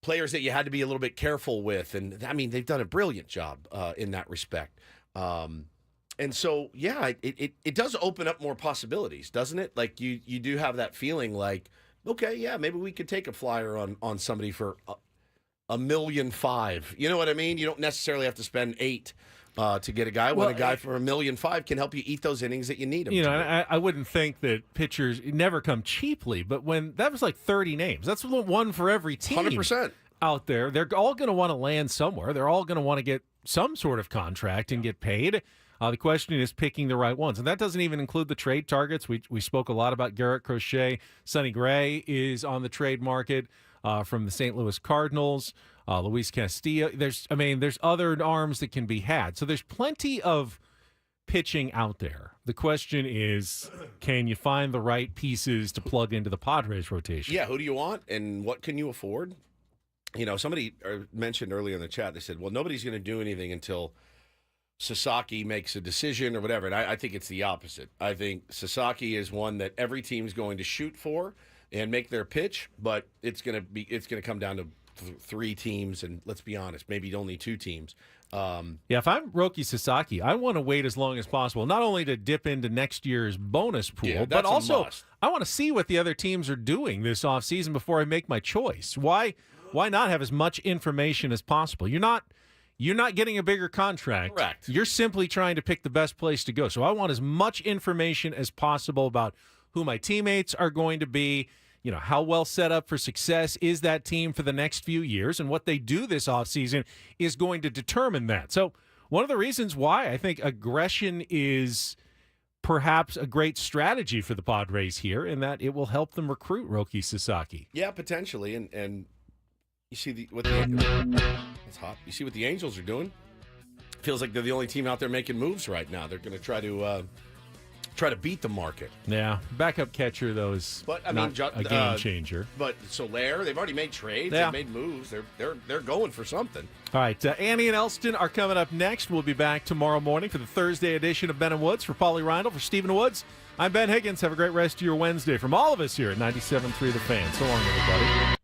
players that you had to be a little bit careful with. And, I mean, they've done a brilliant job in that respect. And so, yeah, it does open up more possibilities, doesn't it? Like, you do have that feeling like, okay, yeah, maybe we could take a flyer on somebody for $1.5 million. You know what I mean? You don't necessarily have to spend $8 to get a guy. When a guy for $1.5 million can help you eat those innings that you need him. I wouldn't think that pitchers never come cheaply, but when that was like 30 names, that's one for every team 100% out there. They're all going to want to land somewhere. They're all going to want to get some sort of contract and get paid. The question is picking the right ones, and that doesn't even include the trade targets. We spoke a lot about Garrett Crochet. Sonny Gray is on the trade market from the St. Louis Cardinals. Luis Castillo. There's other arms that can be had. So there's plenty of pitching out there. The question is, can you find the right pieces to plug into the Padres rotation? Yeah, who do you want, and what can you afford? Somebody mentioned earlier in the chat, they said, well, nobody's going to do anything until Sasaki makes a decision or whatever. And I think it's the opposite. I think Sasaki is one that every team's going to shoot for and make their pitch, but it's going to come down to 3 teams, and let's be honest, maybe only 2 teams. If I'm Roki Sasaki, I want to wait as long as possible, not only to dip into next year's bonus pool, but also I want to see what the other teams are doing this offseason before I make my choice. Why not have as much information as possible? You're not getting a bigger contract. Correct. You're simply trying to pick the best place to go. So I want as much information as possible about who my teammates are going to be, how well set up for success is that team for the next few years, and what they do this offseason is going to determine that. So one of the reasons why I think aggression is perhaps a great strategy for the Padres here in that it will help them recruit Roki Sasaki. Yeah, potentially. And you see it's hot. You see what the Angels are doing? Feels like they're the only team out there making moves right now. They're going to try to beat the market. Yeah, backup catcher though is not a game changer. But Soler, they've already made trades. They've made moves. They're going for something. All right, Annie and Elston are coming up next. We'll be back tomorrow morning for the Thursday edition of Ben and Woods. For Paulie Rindle, for Stephen Woods, I'm Ben Higgins. Have a great rest of your Wednesday from all of us here at 97.3 The Fan. So long, everybody.